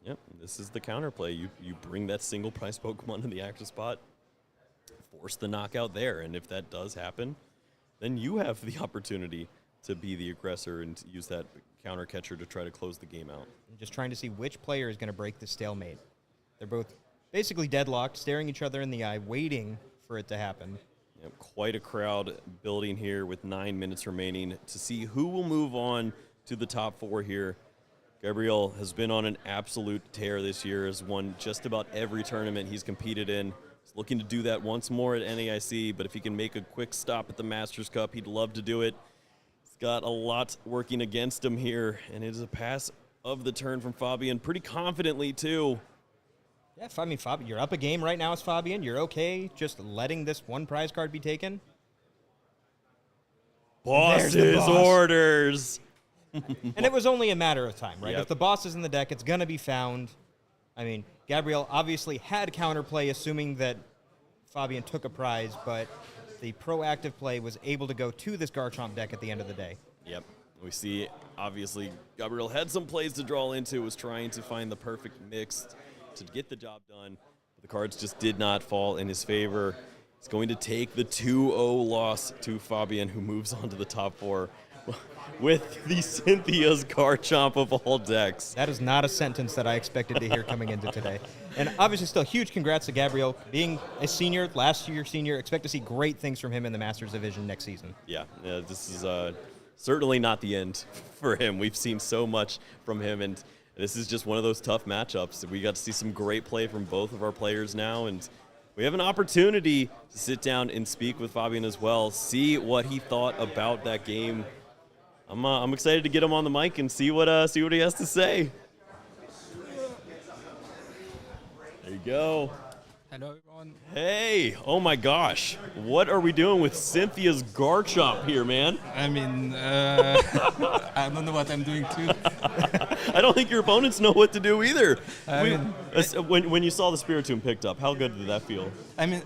Yep, this is the counterplay. You bring that single prize Pokemon in the active spot, force the knockout there, and if that does happen, then you have the opportunity to be the aggressor and use that counter catcher to try to close the game out. I'm just trying to see which player is going to break the stalemate. They're both basically deadlocked, staring each other in the eye, waiting for it to happen. Yep, quite a crowd building here with 9 minutes remaining to see who will move on to the top 4 here. Gabriel has been on an absolute tear this year, has won just about every tournament he's competed in. He's looking to do that once more at NAIC, but if he can make a quick stop at the Masters Cup, he'd love to do it. He's got a lot working against him here, and it is a pass of the turn from Fabian pretty confidently, too. Yeah, Fabian, you're up a game right now as Fabian. You're okay just letting this one prize card be taken? Boss's orders. And it was only a matter of time, right? Yep. If the boss is in the deck, it's going to be found. I mean, Gabriel obviously had counterplay, assuming that Fabian took a prize, but the proactive play was able to go to this Garchomp deck at the end of the day. Yep. We see, obviously, Gabriel had some plays to draw into, was trying to find the perfect mix to get the job done. But the cards just did not fall in his favor. He's going to take the 2-0 loss to Fabian, who moves on to the top 4 with the Cynthia's Garchomp of all decks. That is not a sentence that I expected to hear coming into today. And obviously still huge congrats to Gabriel. Being a senior, last year senior, expect to see great things from him in the Masters Division next season. Yeah, this is certainly not the end for him. We've seen so much from him, and this is just one of those tough matchups. We got to see some great play from both of our players now, and we have an opportunity to sit down and speak with Fabian as well, see what he thought about that game. I'm excited to get him on the mic and see what he has to say. There you go. Hello, everyone. Hey, oh my gosh. What are we doing with Cynthia's Garchomp here, man? I mean, I don't know what I'm doing too. I don't think your opponents know what to do either. I mean, When you saw the Spiritomb picked up, how good did that feel? I mean,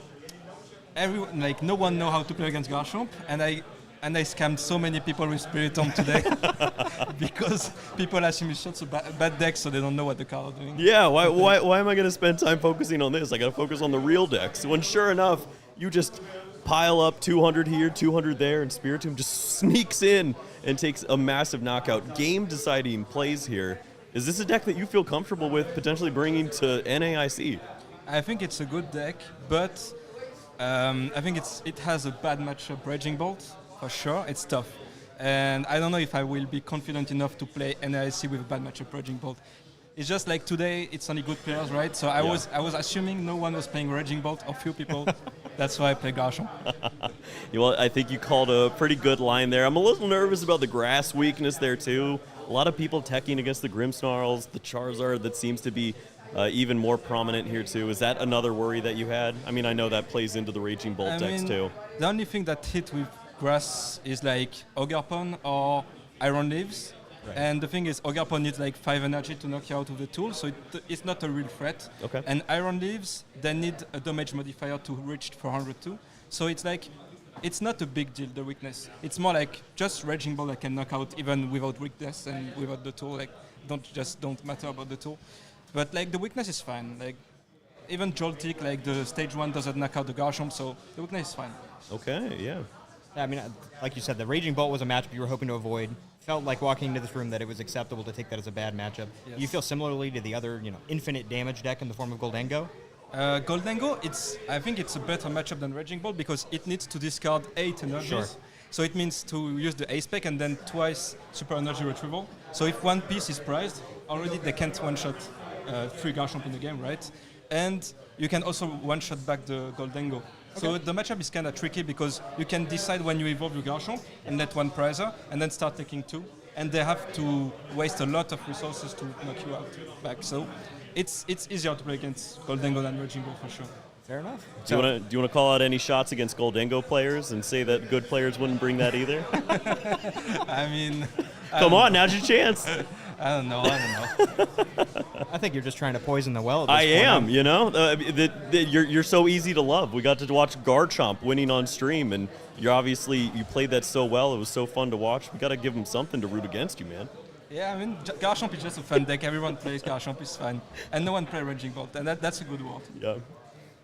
everyone like no one know how to play against Garchomp, and I scammed so many people with Spiritomb today because people asking me shots of bad decks, so they don't know what the card are doing. Yeah, why am I going to spend time focusing on this? I got to focus on the real decks. When sure enough, you just pile up 200 here, 200 there, and Spiritomb just sneaks in and takes a massive knockout. Game-deciding plays here. Is this a deck that you feel comfortable with potentially bringing to NAIC? I think it's a good deck, but I think it has a bad matchup. Raging Bolt, for sure. It's tough. And I don't know if I will be confident enough to play NIC with a bad matchup Raging Bolt. It's just like today, it's only good players, right? So I was assuming no one was playing Raging Bolt, or few people. That's why I play Garchomp. Well, I think you called a pretty good line there. I'm a little nervous about the grass weakness there, too. A lot of people teching against the Grimmsnarls, the Charizard that seems to be even more prominent here, too. Is that another worry that you had? I mean, I know that plays into the Raging Bolt decks, too. The only thing that hit with grass is like Ogerpon or Iron Leaves. Right. And the thing is, Ogerpon needs like 5 energy to knock you out of the tool, so it's not a real threat. Okay. And Iron Leaves, they need a damage modifier to reach 402. So it's like, it's not a big deal, the weakness. It's more like just Raging Ball I can knock out even without weakness and without the tool. Like, don't matter about the tool. But like the weakness is fine. Like even Joltik, like the stage 1 doesn't knock out the Garchomp, so the weakness is fine. Okay, yeah. I mean, like you said, the Raging Bolt was a matchup you were hoping to avoid. Felt like walking into this room that it was acceptable to take that as a bad matchup. Yes. You feel similarly to the other, infinite damage deck in the form of Goldengo? Goldengo, I think it's a better matchup than Raging Ball because it needs to discard 8 energies. Sure. So it means to use the Ace spec and then twice Super Energy Retrieval. So if one piece is prized, already they can't one-shot 3 Garchomp in the game, right? And you can also one-shot back the Goldengo. Okay. So the matchup is kind of tricky because you can decide when you evolve your Garchomp and let one prizer and then start taking 2. And they have to waste a lot of resources to knock you out back. So it's easier to play against Goldengo than Raging Ball for sure. Fair enough. Do you want to call out any shots against Goldengo players and say that good players wouldn't bring that either? I mean... Come on, now's your chance. I don't know. I think you're just trying to poison the well at this I point. am, you're so easy to love. We got to watch Garchomp winning on stream, and you played that so well. It was so fun to watch. We got to give him something to root against you, man. Yeah, I mean, Garchomp is just a fun deck. Everyone plays Garchomp, it's fine. And no one plays Raging Bolt, and that's a good word. Yeah.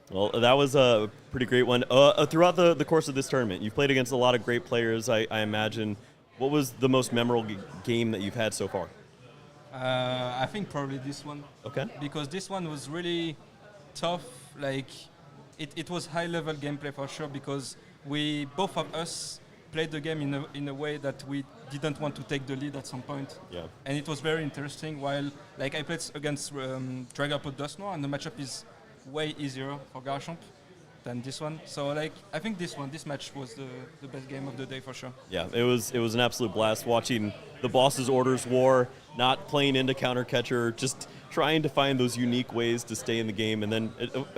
Well, that was a pretty great one. Throughout the course of this tournament, you've played against a lot of great players, I imagine. What was the most memorable game that you've had so far? I think probably this one. Okay. Because this one was really tough. Like, it was high-level gameplay for sure because both of us played the game in a way that we didn't want to take the lead at some point. Yeah. And it was very interesting. While, like, I played against Dragapult Dusknoir, and the matchup is way easier for Garchomp than this one. So, like, I think this match was the best game of the day for sure. Yeah, it was an absolute blast watching the boss's orders war, not playing into counter catcher, just trying to find those unique ways to stay in the game. And then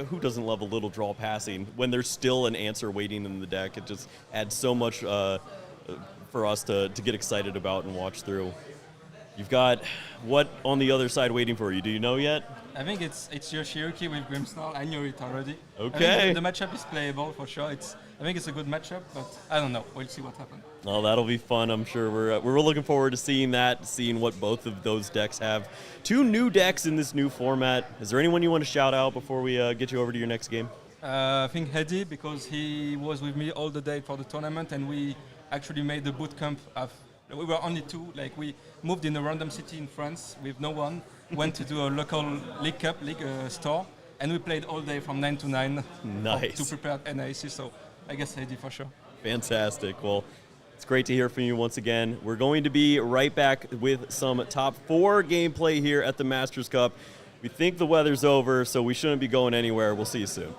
who doesn't love a little draw passing when there's still an answer waiting in the deck? It just adds so much for us to get excited about and watch through. You've got what on the other side waiting for you? Do you know yet? I think it's Yoshiyuki with Grimmsnarl. I knew it already. Okay. I think the matchup is playable for sure. I think it's a good matchup, but I don't know. We'll see what happens. Oh, that'll be fun. I'm sure we're looking forward to seeing that, seeing what both of those decks have. 2 new decks in this new format. Is there anyone you want to shout out before we get you over to your next game? I think Hedy, because he was with me all the day for the tournament, and we actually made the boot camp. We were only 2. Like, we moved in a random city in France with no one, went to do a local league store, and we played all day from 9 to 9 Nice. to prepare NIC. So I guess Hedy for sure. Fantastic. Well, it's great to hear from you once again. We're going to be right back with some top 4 gameplay here at the Masters Cup. We think the weather's over, so we shouldn't be going anywhere. We'll see you soon.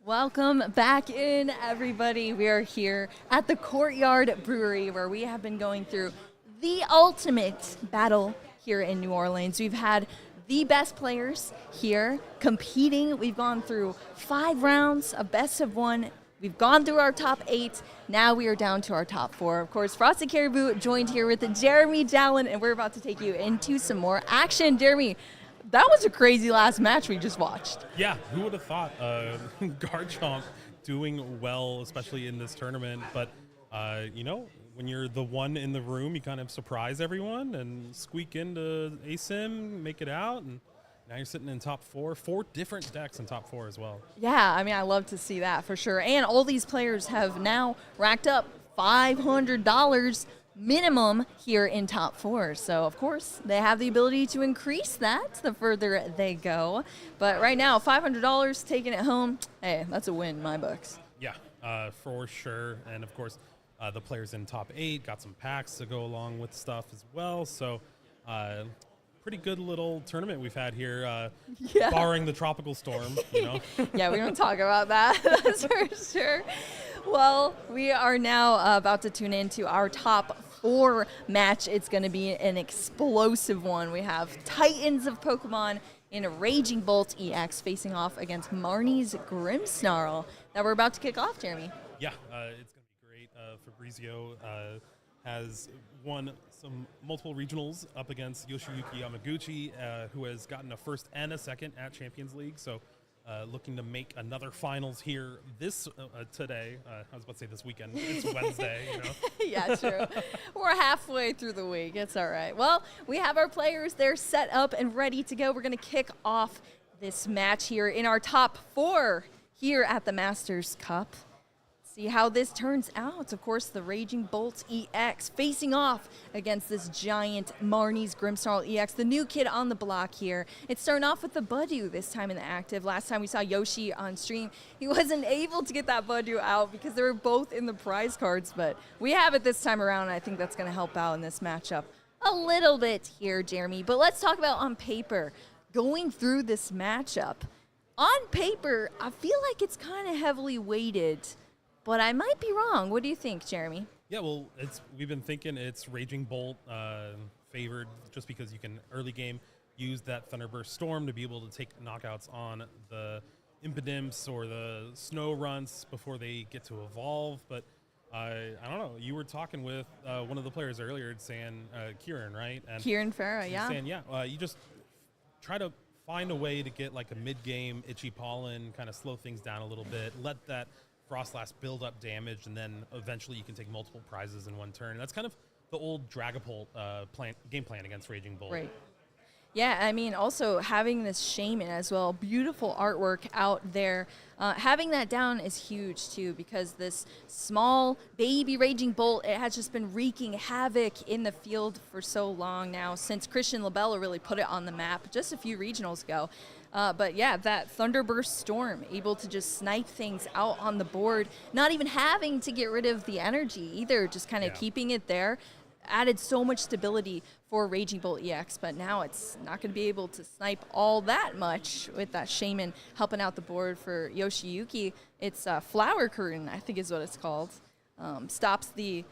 Welcome back in, everybody. We are here at the Courtyard Brewery where we have been going through the ultimate battle here in New Orleans. We've had the best players here competing. We've gone through 5 rounds, a best of 1. We've gone through our top 8. Now we are down to our top 4. Of course, Frosted Caribou joined here with Jeremy Jallin, and we're about to take you into some more action. Jeremy, that was a crazy last match we just watched. Yeah, who would have thought Garchomp doing well, especially in this tournament. But, when you're the one in the room, you kind of surprise everyone and squeak into ASIM, make it out, and now you're sitting in top 4. 4 different decks in top 4 as well. Yeah, I mean, I love to see that for sure. And all these players have now racked up $500 minimum here in top 4. So, of course, they have the ability to increase that the further they go. But right now, $500 taking it home, hey, that's a win in my books. Yeah, for sure. And, of course, the players in top 8 got some packs to go along with stuff as well. So, pretty good little tournament we've had here, barring the tropical storm. Yeah, we don't talk about that, that's for sure. Well, we are now about to tune into our top 4 match. It's going to be an explosive one. We have Titans of Pokemon in a Raging Bolt EX facing off against Marnie's Grimmsnarl that we're about to kick off, Jeremy. Yeah, it's going to be great. Fabrizio has won some multiple regionals up against Yoshiyuki Yamaguchi, who has gotten a first and a second at Champions League. So looking to make another finals here today. I was about to say this weekend. It's Wednesday, Yeah, true. We're halfway through the week. It's all right. Well, we have our players. They're set up and ready to go. We're going to kick off this match here in our top 4 here at the Masters Cup. See how this turns out. Of course, the Raging Bolt EX facing off against this giant Marnie's Grimmsnarl EX, the new kid on the block here. It's starting off with the Budew this time in the active. Last time we saw Yoshi on stream, he wasn't able to get that Budew out because they were both in the prize cards, but we have it this time around, and I think that's going to help out in this matchup a little bit here, Jeremy. But let's talk about on paper, going through this matchup. On paper, I feel like it's kind of heavily weighted, but I might be wrong. What do you think, Jeremy? Yeah, well, we've been thinking it's Raging Bolt favored just because you can early game use that Thunderburst Storm to be able to take knockouts on the Impidimps or the Snow Runts before they get to evolve. But I don't know. You were talking with one of the players earlier saying, Kieran, right? And Kieran Farah, yeah. Saying, you just try to find a way to get like a mid-game Itchy Pollen, kind of slow things down a little bit, let that Frostlass build up damage, and then eventually you can take multiple prizes in one turn. That's kind of the old Dragapult game plan against Raging Bolt. Right. Yeah, I mean, also having this Shaman as well, beautiful artwork out there. Having that down is huge, too, because this small baby Raging Bolt, it has just been wreaking havoc in the field for so long now, since Christian Labella really put it on the map just a few regionals ago. But yeah, that Thunderburst Storm, able to just snipe things out on the board, not even having to get rid of the energy either, just kind of keeping it there, added so much stability for Raging Bolt EX, but now it's not going to be able to snipe all that much with that Shaman helping out the board for Yoshiyuki. It's Flower Curtain, I think is what it's called. Stops the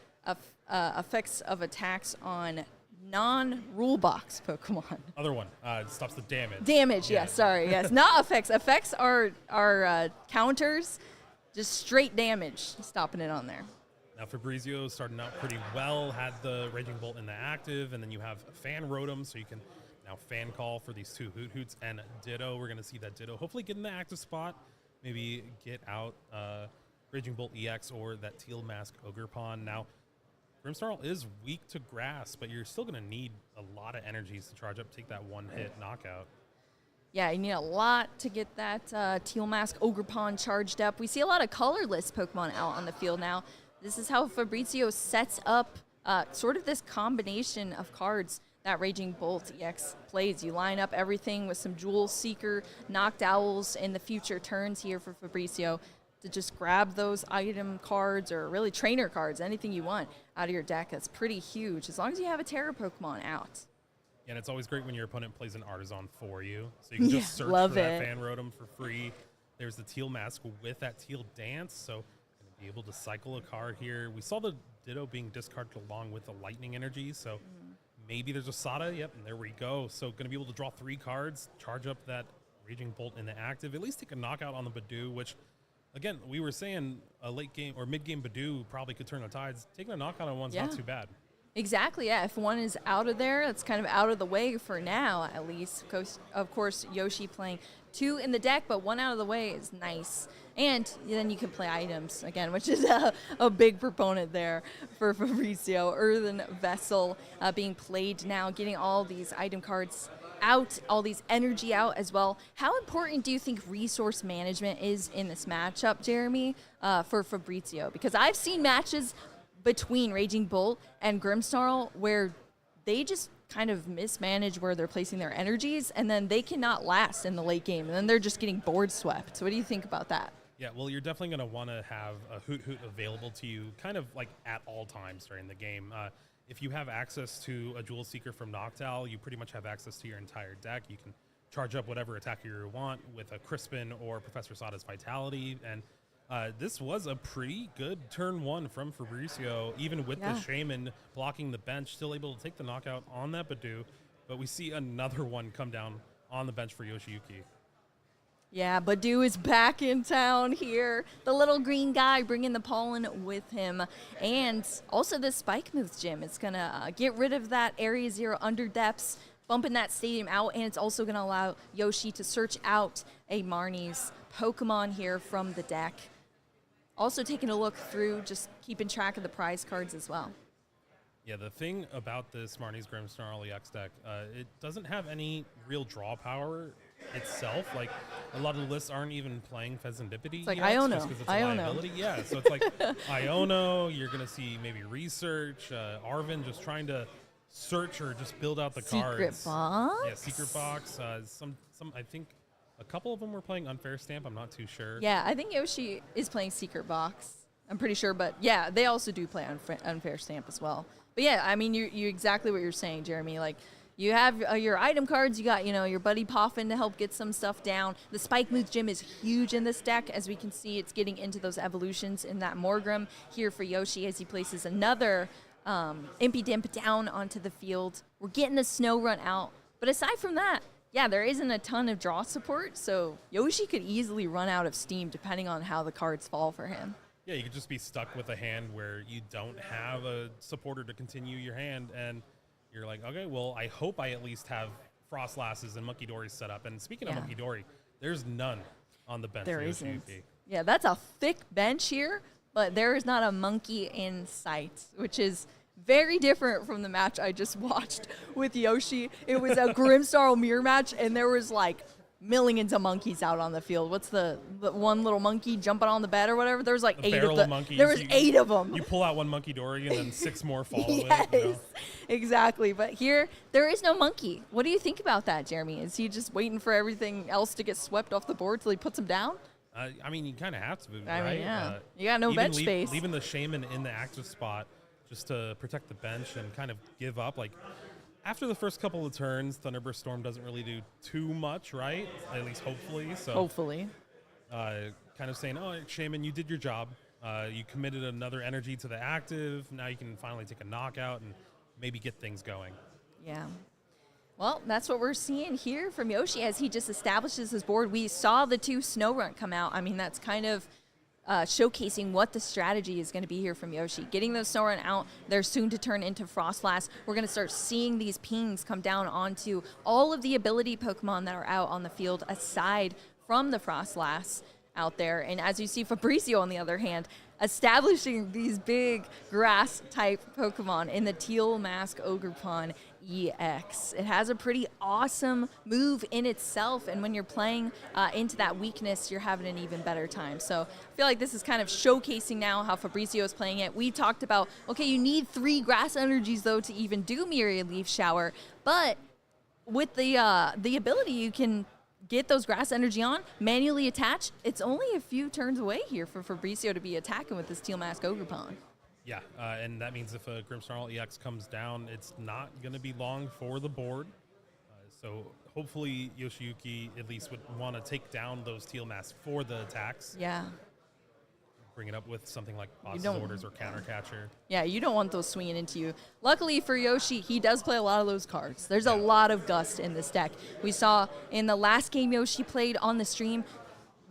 effects of attacks on non-rule box Pokemon. Other one, it stops the damage. Damage, yes, sorry, yes. Not effects. Effects are counters, just straight damage, stopping it on there. Now Fabrizio starting out pretty well, had the Raging Bolt in the active, and then you have Fan Rotom, so you can now Fan Call for these 2 Hoots and Ditto. We're going to see that Ditto hopefully get in the active spot, maybe get out Raging Bolt EX or that Teal Mask Ogerpon. Now, Grimmsnarl is weak to grass, but you're still going to need a lot of energies to charge up, take that one-hit knockout. Yeah, you need a lot to get that Teal Mask Ogerpon charged up. We see a lot of colorless Pokemon out on the field now. This is how Fabrizio sets up sort of this combination of cards that Raging Bolt EX plays. You line up everything with some Jewel Seeker, Knocked Owls in the future turns here for Fabrizio to just grab those item cards or really trainer cards, anything you want out of your deck. That's pretty huge, as long as you have a Terra Pokemon out. Yeah, and it's always great when your opponent plays an Artisan for you, so you can just search for that Fan Rotom for free. There's the teal mask with that teal dance, so going to be able to cycle a card here. We saw the Ditto being discarded along with the lightning energy, so maybe there's a Sada. Yep, and there we go. So going to be able to draw 3 cards, charge up that Raging Bolt in the active, at least take a knockout on the Badoo, which, again, we were saying a late game or mid game Badoo probably could turn the tides. Taking a knockout on one's not too bad. Exactly, yeah. If one is out of there, it's kind of out of the way for now, at least. Of course, Yoshi playing 2 in the deck, but 1 out of the way is nice. And then you can play items, again, which is a big proponent there for Fabricio. Earthen Vessel being played now, getting all these item cards out, all these energy out as well. How important do you think resource management is in this matchup, Jeremy, for Fabricio? Because I've seen matches between Raging Bolt and Grimmsnarl where they just kind of mismanage where they're placing their energies, and then they cannot last in the late game, and then they're just getting board swept. So what do you think about that? Yeah, well, you're definitely going to want to have a Hoot available to you kind of like at all times during the game. If you have access to a Jewel Seeker from Noctowl, you pretty much have access to your entire deck. You can charge up whatever attacker you want with a Crispin or Professor Sada's Vitality, and this was a pretty good turn 1 from Fabricio, even with the Shaman blocking the bench, still able to take the knockout on that Badoo. But we see another one come down on the bench for Yoshiyuki. Yeah, Badoo is back in town here. The little green guy bringing the pollen with him. And also the Spike Moves gym. It's going to get rid of that Area 0 under depths, bumping that stadium out, and it's also going to allow Yoshi to search out a Marnie's Pokemon here from the deck. Also taking a look through, just keeping track of the prize cards as well. Yeah, the thing about this Marnie's Grimmsnarl EX deck, it doesn't have any real draw power itself. Like, a lot of the lists aren't even playing Fezandipity. It's like yet, Iono. just 'cause it's a liability. Yeah, so it's like Iono, you're going to see maybe Research, Arvin just trying to search or just build out the cards. Secret Box? Yeah, Secret Box. Some I think a couple of them were playing Unfair Stamp. I'm not too sure. Yeah, I think Yoshi is playing Secret Box. I'm pretty sure, but yeah, they also do play Unfair Stamp as well. But yeah, I mean, you exactly what you're saying, Jeremy. Like, you have your item cards. You got, your buddy Poffin to help get some stuff down. The Spike Moves gym is huge in this deck. As we can see, it's getting into those evolutions in that Morgrim here for Yoshi as he places another Impy Dimp down onto the field. We're getting the Snow Run out. But aside from that, yeah, there isn't a ton of draw support, so Yoshi could easily run out of steam depending on how the cards fall for him. Yeah, you could just be stuck with a hand where you don't have a supporter to continue your hand, and you're like, okay, well, I hope I at least have Frost Lasses and Monkey Dory set up. And speaking of Monkey Dory, there's none on the bench. There for isn't. Yoshiyuki. Yeah, that's a thick bench here, but there is not a monkey in sight, which is very different from the match I just watched with Yoshi. It was a Grimmsnarl mirror match, and there was like millions of monkeys out on the field. What's the one little monkey jumping on the bed or whatever? There was like 8 of them. There was 8 of them. You pull out one Monkey Dory and then 6 more follow yes, it. Exactly. But here, there is no monkey. What do you think about that, Jeremy? Is he just waiting for everything else to get swept off the board till he puts them down? I mean, you kind of have to, right? I mean, yeah. You got no bench space. Leaving the Shaman in the active spot just to protect the bench and kind of give up. Like, after the first couple of turns, Thunderburst Storm doesn't really do too much, right? At least hopefully. So hopefully. Kind of saying, oh, Shaman, you did your job. You committed another energy to the active. Now you can finally take a knockout and maybe get things going. Yeah. Well, that's what we're seeing here from Yoshi as he just establishes his board. We saw the 2 Snow Run come out. I mean, that's kind of showcasing what the strategy is going to be here from Yoshi. Getting those Snow Run out, they're soon to turn into Frostlass. We're going to start seeing these pings come down onto all of the ability Pokemon that are out on the field aside from the Frostlass out there. And as you see, Fabricio, on the other hand, establishing these big grass-type Pokemon in the Teal Mask Ogerpon EX. It has a pretty awesome move in itself, and when you're playing into that weakness, you're having an even better time. So I feel like this is kind of showcasing now how Fabricio is playing it. We talked about, okay, you need 3 grass energies, though, to even do Myriad Leaf Shower, but with the ability, you can get those grass energy on, manually attach. It's only a few turns away here for Fabricio to be attacking with this Teal Mask Ogerpon. Yeah, and that means if a Grimmsnarl EX comes down, it's not going to be long for the board. So hopefully Yoshiyuki at least would want to take down those Teal Masks for the attacks. Yeah. Bring it up with something like Boss's don't- Orders or Counter Catcher. Yeah, you don't want those swinging into you. Luckily for Yoshi, he does play a lot of those cards. There's a lot of Gust in this deck. We saw in the last game Yoshi played on the stream,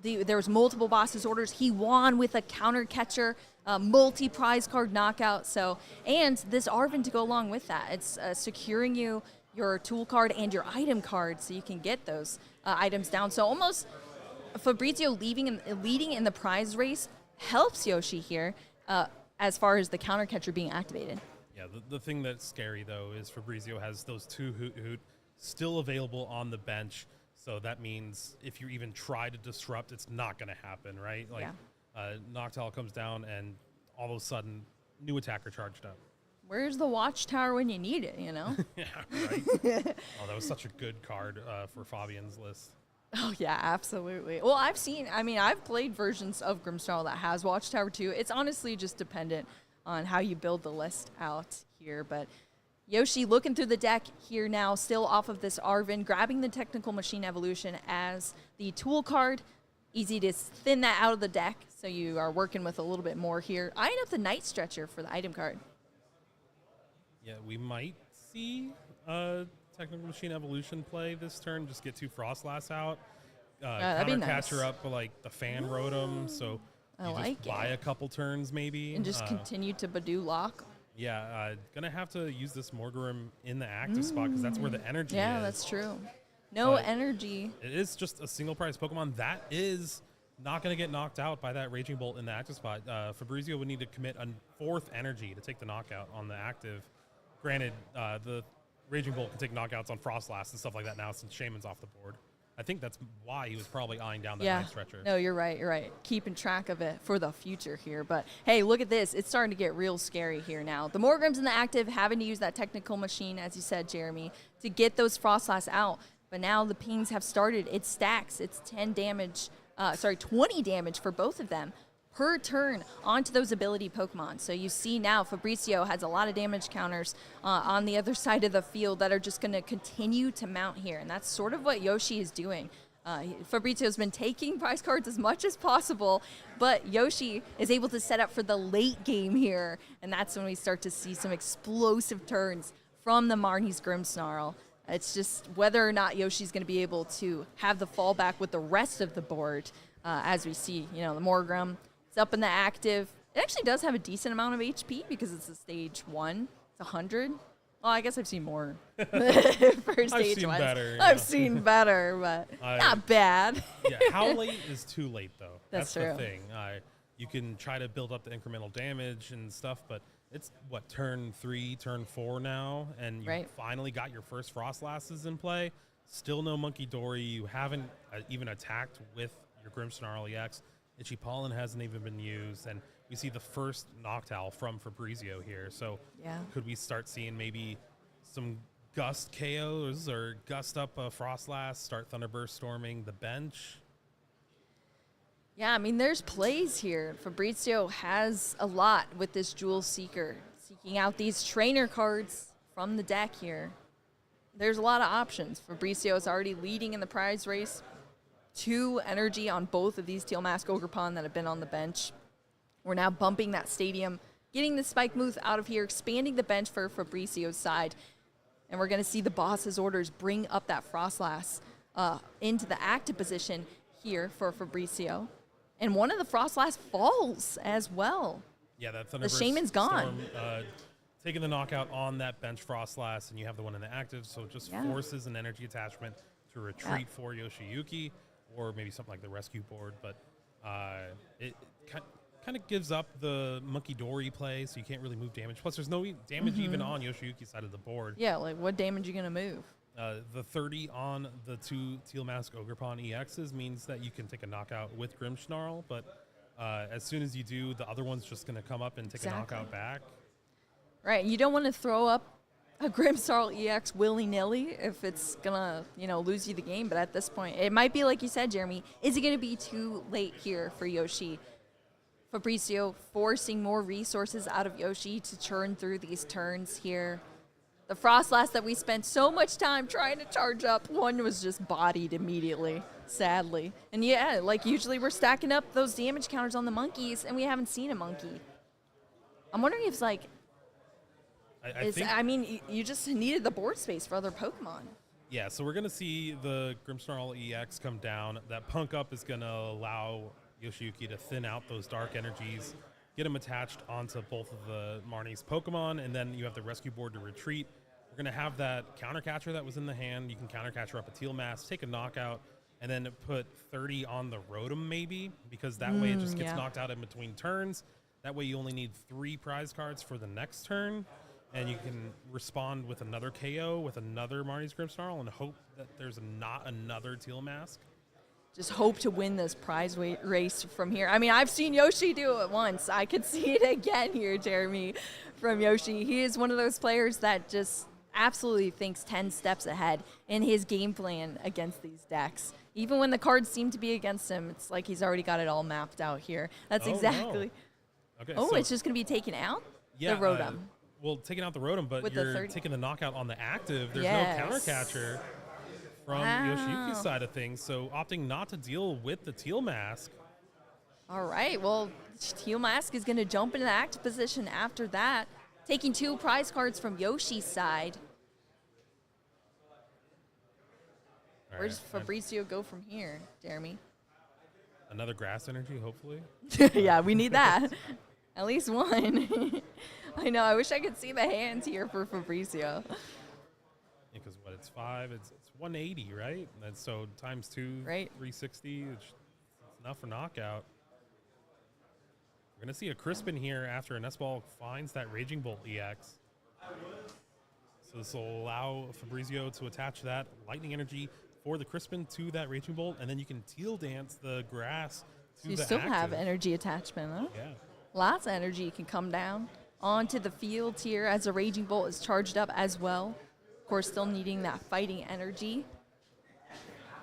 there was multiple Boss's Orders. He won with a Counter Catcher, multi-prize card knockout. So, and this Arven to go along with that. It's securing your tool card and your item card so you can get those items down. So almost Fabrizio leading in the prize race helps Yoshi here as far as the counter catcher being activated. Yeah, the thing that's scary, though, is Fabrizio has those 2 Hoot Hoot still available on the bench. So that means if you even try to disrupt, it's not going to happen, right? Like, Noctowl comes down and all of a sudden, new attacker charged up. Where's the Watchtower when you need it, you know? Yeah, right? Oh, that was such a good card for Fabian's list. Oh, yeah, absolutely. Well, I've played versions of Grimmsnarl that has Watchtower too. It's honestly just dependent on how you build the list out here. But Yoshi looking through the deck here now, still off of this Arven, grabbing the Technical Machine Evolution as the tool card. Easy to thin that out of the deck, so you are working with a little bit more here. Eyeing up the Night Stretcher for the item card. Yeah, we might see Technical Machine Evolution play this turn. Just get 2 Frostlass out. That'd be Counter nice. Catcher up, like the Fan Rotom, so I you like just buy it. a couple turns maybe. And just continue to Badoo lock. Yeah, gonna have to use this Morgrim in the active spot because that's where the energy Yeah, is. that's true. No But energy. It is just a single prize Pokemon that is not going to get knocked out by that Raging Bolt in the active spot. Fabrizio would need to commit a 4th energy to take the knockout on the active. Granted, the Raging Bolt can take knockouts on Frostlass and stuff like that now since Shaman's off the board. I think that's why he was probably eyeing down that Night Stretcher. No, you're right. You're right. Keeping track of it for the future here. But hey, look at this. It's starting to get real scary here now. The Morgrims in the active having to use that technical machine, as you said, Jeremy, to get those Frostlass out. But now the pings have started. It stacks. It's 20 damage for both of them per turn onto those ability Pokemon. So you see now Fabrizio has a lot of damage counters on the other side of the field that are just going to continue to mount here. And that's sort of what Yoshi is doing. Fabrizio's been taking prize cards as much as possible, but Yoshi is able to set up for the late game here. And that's when we start to see some explosive turns from the Marnie's Grimmsnarl. It's just whether or not Yoshi's going to be able to have the fallback with the rest of the board. As we see, the Morgrim, it's up in the active. It actually does have a decent amount of HP because it's a stage 1. It's 100. Well, I guess I've seen more for stage 1. I've seen better, but not bad. Yeah, how late is too late, though? That's the true. thing. You can try to build up the incremental damage and stuff, but it's, turn 3, turn 4 now, and you finally got your first Frostlasses in play. Still no Monkey Dory. You haven't even attacked with your Grimmsnarl EX. Itchy Pollen hasn't even been used, and we see the first Noctowl from Fabrizio here. So could we start seeing maybe some Gust KOs or Gust up a Frostlass, start Thunderburst storming the bench? Yeah, there's plays here. Fabrizio has a lot with this Jewel Seeker, seeking out these trainer cards from the deck here. There's a lot of options. Fabrizio is already leading in the prize race. 2 energy on both of these Teal Mask Ogerpon that have been on the bench. We're now bumping that stadium, getting the Spike Move out of here, expanding the bench for Fabrizio's side. And we're going to see the boss's orders bring up that Frostlass into the active position here for Fabrizio. And one of the Frostlass falls as well. Yeah, that Thunderburst The Shaman's gone. Storm, taking the knockout on that bench Frostlass, and you have the one in the active, so it just forces an energy attachment to retreat for Yoshiyuki, or maybe something like the rescue board. But it kind of gives up the Monkey Dory play, so you can't really move damage. Plus, there's no damage even on Yoshiyuki's side of the board. Yeah, like what damage are you going to move? The 30 on the 2 Teal Mask Ogerpon EXs means that you can take a knockout with Grimmsnarl, but as soon as you do, the other one's just going to come up and take a knockout back. Right, you don't want to throw up a Grimmsnarl EX willy-nilly if it's going to, lose you the game, but at this point, it might be like you said, Jeremy, is it going to be too late here for Yoshi? Fabrizio forcing more resources out of Yoshi to churn through these turns here. The Frostlass that we spent so much time trying to charge up, one was just bodied immediately, sadly. And yeah, like usually we're stacking up those damage counters on the monkeys, and we haven't seen a monkey. I'm wondering if it's like, you just needed the board space for other Pokemon. Yeah, so we're going to see the Grimmsnarl EX come down. That Punk Up is going to allow Yoshiyuki to thin out those dark energies, get them attached onto both of the Marnie's Pokemon, and then you have the rescue board to retreat. We're going to have that counter catcher that was in the hand. You can counter catcher up a Teal Mask, take a knockout, and then put 30 on the Rotom maybe, because that way it just gets knocked out in between turns. That way you only need 3 prize cards for the next turn, and you can respond with another KO with another Marnie's Grimmsnarl and hope that there's not another Teal Mask. Just hope to win this prize race from here. I mean, I've seen Yoshi do it once. I could see it again here, Jeremy, from Yoshi. He is one of those players that just absolutely thinks 10 steps ahead in his game plan against these decks. Even when the cards seem to be against him, it's like he's already got it all mapped out here. That's exactly. No. Okay, so it's just going to be taken out? Yeah, the Rotom. Well, taking out the Rotom, but With you're taking the knockout on the active. There's no counter catcher from Yoshiyuki's side of things, so opting not to deal with the Teal Mask. All right, well, Teal Mask is going to jump into the active position after that, taking 2 prize cards from Yoshi's side. Where does Fabrizio go from here, Jeremy? Another grass energy, hopefully. Yeah, we need that. At least one. I know, I wish I could see the hands here for Fabrizio. Because what, it's 5, it's 180, right? And so times 2, right. 360, it's enough for knockout. We're going to see a Crispin here after a Nest Ball finds that Raging Bolt EX. So this will allow Fabrizio to attach that Lightning Energy for the Crispin to that Raging Bolt, and then you can Teal Dance the grass to you the still active. have energy attachment, huh? Yeah. Lots of energy can come down onto the field here as the Raging Bolt is charged up as well. Of course, still needing that fighting energy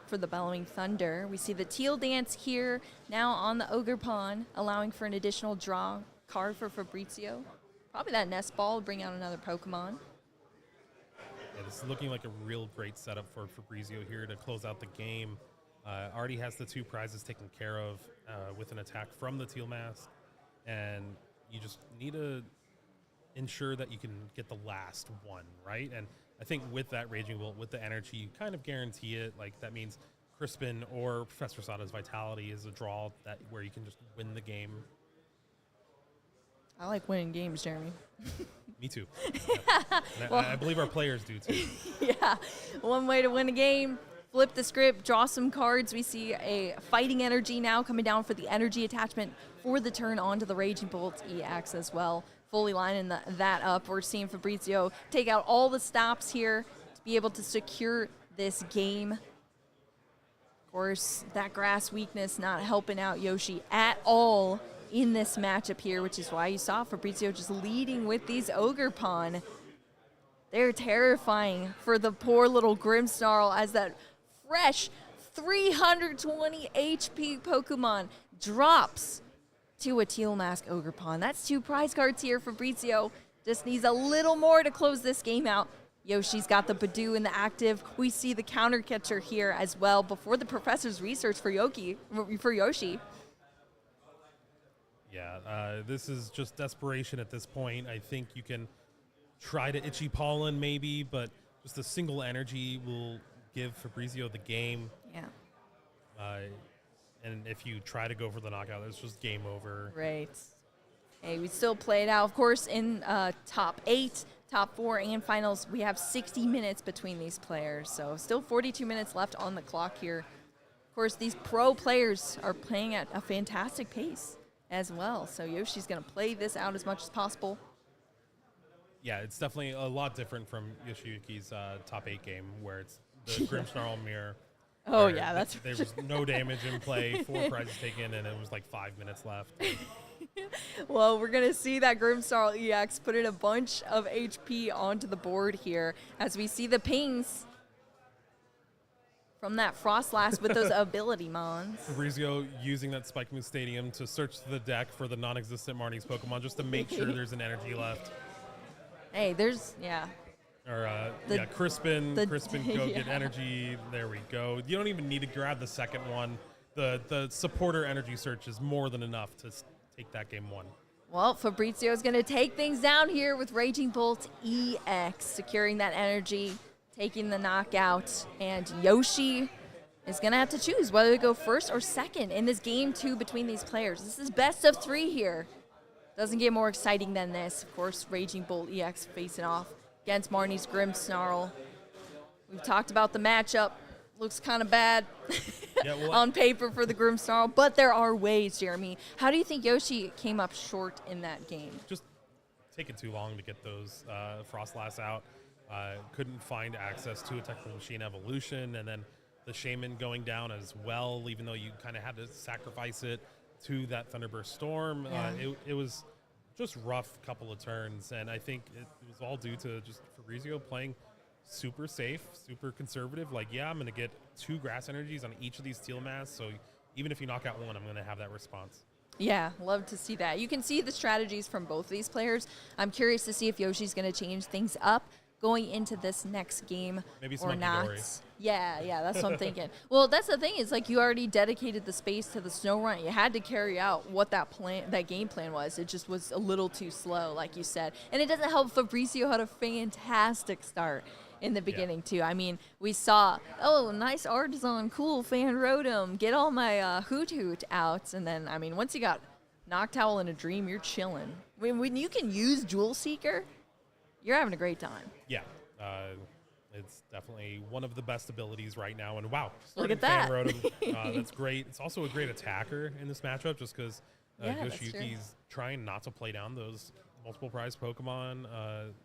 for the Bellowing Thunder. We see the Teal Dance here now on the Ogre Pawn, allowing for an additional draw card for Fabrizio. Probably that Nest Ball will bring out another Pokemon. Yeah, this is looking like a real great setup for Fabrizio here to close out the game. Already has the 2 prizes taken care of with an attack from the Teal Mask, and you just need to ensure that you can get the last one, right? And I think with that Raging Bolt, with the energy, you kind of guarantee it. Like, that means Crispin or Professor Sada's Vitality is a draw that where you can just win the game. I like winning games, Jeremy. Me too. Yeah. Well, I believe our players do too. Yeah. One way to win a game, flip the script, draw some cards. We see a fighting energy now coming down for the energy attachment for the turn onto the Raging Bolt EX as well. Fully lining that up. We're seeing Fabrizio take out all the stops here to be able to secure this game. Of course, that grass weakness not helping out Yoshi at all in this matchup here, which is why you saw Fabrizio just leading with these Ogre Pawn. They're terrifying for the poor little Grimmsnarl as that fresh 320 HP Pokemon drops to a Teal Mask Ogre Pawn. That's 2 prize cards here. Fabrizio just needs a little more to close this game out. Yoshi's got the Badoo in the active. We see the counter catcher here as well before the professor's research for Yoshi. Yeah, this is just desperation at this point. I think you can try to Itchy Pollen maybe, but just a single energy will give Fabrizio the game. Yeah. And if you try to go for the knockout, it's just game over. Right. Hey, we still play it out. Of course, in top 8, top 4, and finals, we have 60 minutes between these players. So still 42 minutes left on the clock here. Of course, these pro players are playing at a fantastic pace as well. So Yoshi's going to play this out as much as possible. Yeah, it's definitely a lot different from Yoshiyuki's top 8 game where it's the Grimmsnarl mirror. Oh, yeah, that's there was no damage in play, 4 prizes taken, and it was like 5 minutes left. Well, we're going to see that Grimmsnarl EX put in a bunch of HP onto the board here as we see the pings from that Frostlass with those ability mons. Fabrizio using that Spike Moose Stadium to search the deck for the non-existent Marnie's Pokemon just to make sure there's an energy left. Hey, there's, yeah. Or, The- Crispin. the- Crispin, go get yeah. energy. There we go. You don't even need to grab the second one. The supporter energy search is more than enough to take that game 1. Well, Fabrizio is going to take things down here with Raging Bolt EX, securing that energy, taking the knockout, and Yoshi is going to have to choose whether to go first or second in this game 2 between these players. This is best of 3 here. Doesn't get more exciting than this. Of course, Raging Bolt EX facing off against Marnie's Grimmsnarl. We've talked about the matchup. Looks kind of bad Yeah, well, on paper for the Grimmsnarl, but there are ways, Jeremy. How do you think Yoshi came up short in that game? just taking too long to get those Frostlass out. Couldn't find access to a Technical Machine Evolution, and then the Shaman going down as well, even though you kind of had to sacrifice it to that Thunderburst Storm. Yeah. It was just rough couple of turns, and I think it was all due to just Fabrizio playing super safe, super conservative. Like, yeah, I'm going to get 2 grass energies on each of these Teal Masks, so even if you knock out one, I'm going to have that response. Yeah, love to see that. You can see the strategies from both of these players. I'm curious to see if Yoshi's going to change things up going into this next game Maybe some or not. Monkey Yeah, that's what I'm thinking. Well, that's the thing is, like, you already dedicated the space to the snow run. You had to carry out what that game plan was. It just was a little too slow, like you said. And it doesn't help Fabrizio had a fantastic start in the beginning, too. I mean, we saw, nice Artisan, cool, fan Rotom, get all my Hoot Hoot out. And then, I mean, once you got Noctowl and a Dream, you're chilling. When you can use Jewel Seeker, you're having a great time. Yeah, it's definitely one of the best abilities right now. And wow, Look at Fan that. Rotom, that's great. It's also a great attacker in this matchup just because Yeah, that's true. Yoshiyuki's trying not to play down those multiple prize Pokemon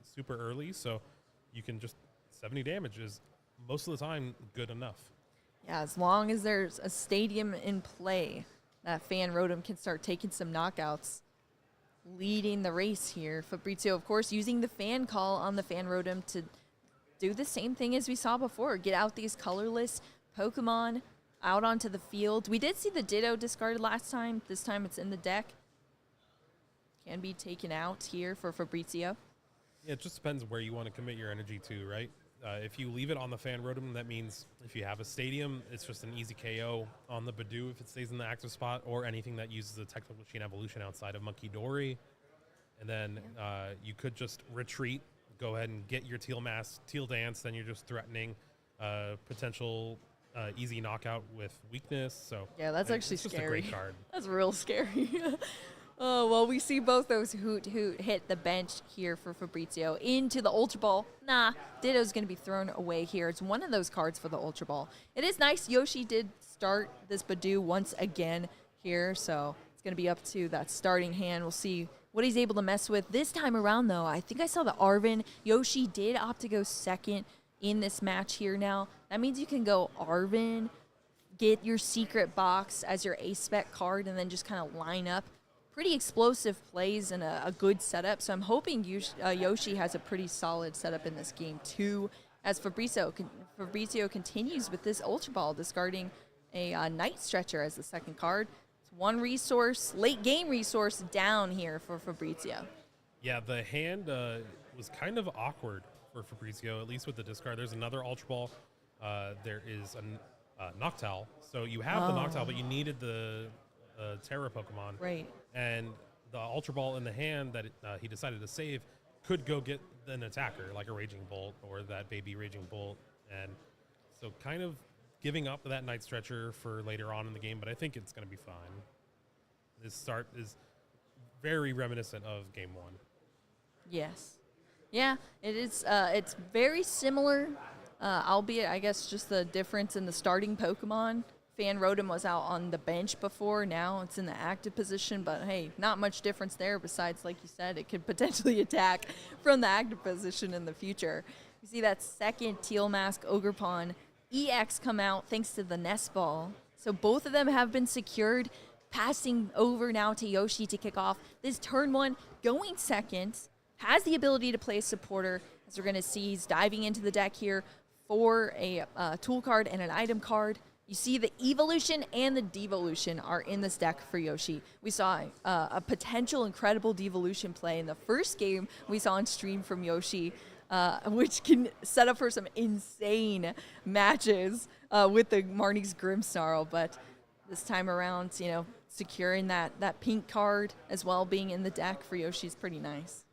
super early. So you can just 70 damage is most of the time good enough. Yeah, as long as there's a stadium in play, that Fan Rotom can start taking some knockouts. Leading the race here. Fabrizio, of course, using the fan call on the Fan Rotom to do the same thing as we saw before. Get out these colorless Pokemon out onto the field. We did see the Ditto discarded last time. This time it's in the deck. Can be taken out here for Fabrizio. Yeah, it just depends where you want to commit your energy to, right? If you leave it on the Fan Rotom, that means if you have a stadium, it's just an easy KO on the Badoo if it stays in the active spot, or anything that uses a Technical Machine Evolution outside of Monkey Dory. And then you could just retreat, go ahead and get your Teal Mask, Teal Dance, then you're just threatening potential easy knockout with weakness. So Yeah, that's actually it's just scary. a great card. That's real scary. Oh, well, we see both those Hoot Hoot hit the bench here for Fabrizio into the Ultra Ball. Nah, Ditto's going to be thrown away here. It's one of those cards for the Ultra Ball. It is nice. Yoshi did start this Badoo once again here, so it's going to be up to that starting hand. We'll see what he's able to mess with. This time around, though, I think I saw the Arven. Yoshi did opt to go second in this match here now. That means you can go Arven, get your secret box as your ace-spec card, and then just kind of line up. Pretty explosive plays and a good setup. So I'm hoping Yoshi has a pretty solid setup in this game too. As Fabrizio continues with this Ultra Ball, discarding a Night Stretcher as the second card. It's one resource, late game resource down here for Fabrizio. Yeah, the hand was kind of awkward for Fabrizio, at least with the discard. There's another Ultra Ball. There is a Noctowl. So you have the Noctowl, but you needed the Terra Pokemon. Right. And the Ultra Ball in the hand that he decided to save could go get an attacker, like a Raging Bolt or that baby Raging Bolt. And so kind of giving up that Night Stretcher for later on in the game, but I think it's going to be fine. This start is very reminiscent of Game 1. Yes. Yeah, it is. It's very similar, albeit, I guess, just the difference in the starting Pokemon. Fan Rotom was out on the bench before. Now it's in the active position, but hey, not much difference there besides, like you said, it could potentially attack from the active position in the future. You see that second Teal Mask Ogerpon EX come out thanks to the Nest Ball. So both of them have been secured. Passing over now to Yoshi to kick off this turn one, going second, has the ability to play a supporter. As we're going to see, he's diving into the deck here for a tool card and an item card. You see the evolution and the devolution are in this deck for Yoshi. We saw a potential incredible devolution play in the first game we saw on stream from Yoshi which can set up for some insane matches with the Marnie's Grimmsnarl. But this time around, securing that pink card as well being in the deck for Yoshi is pretty nice.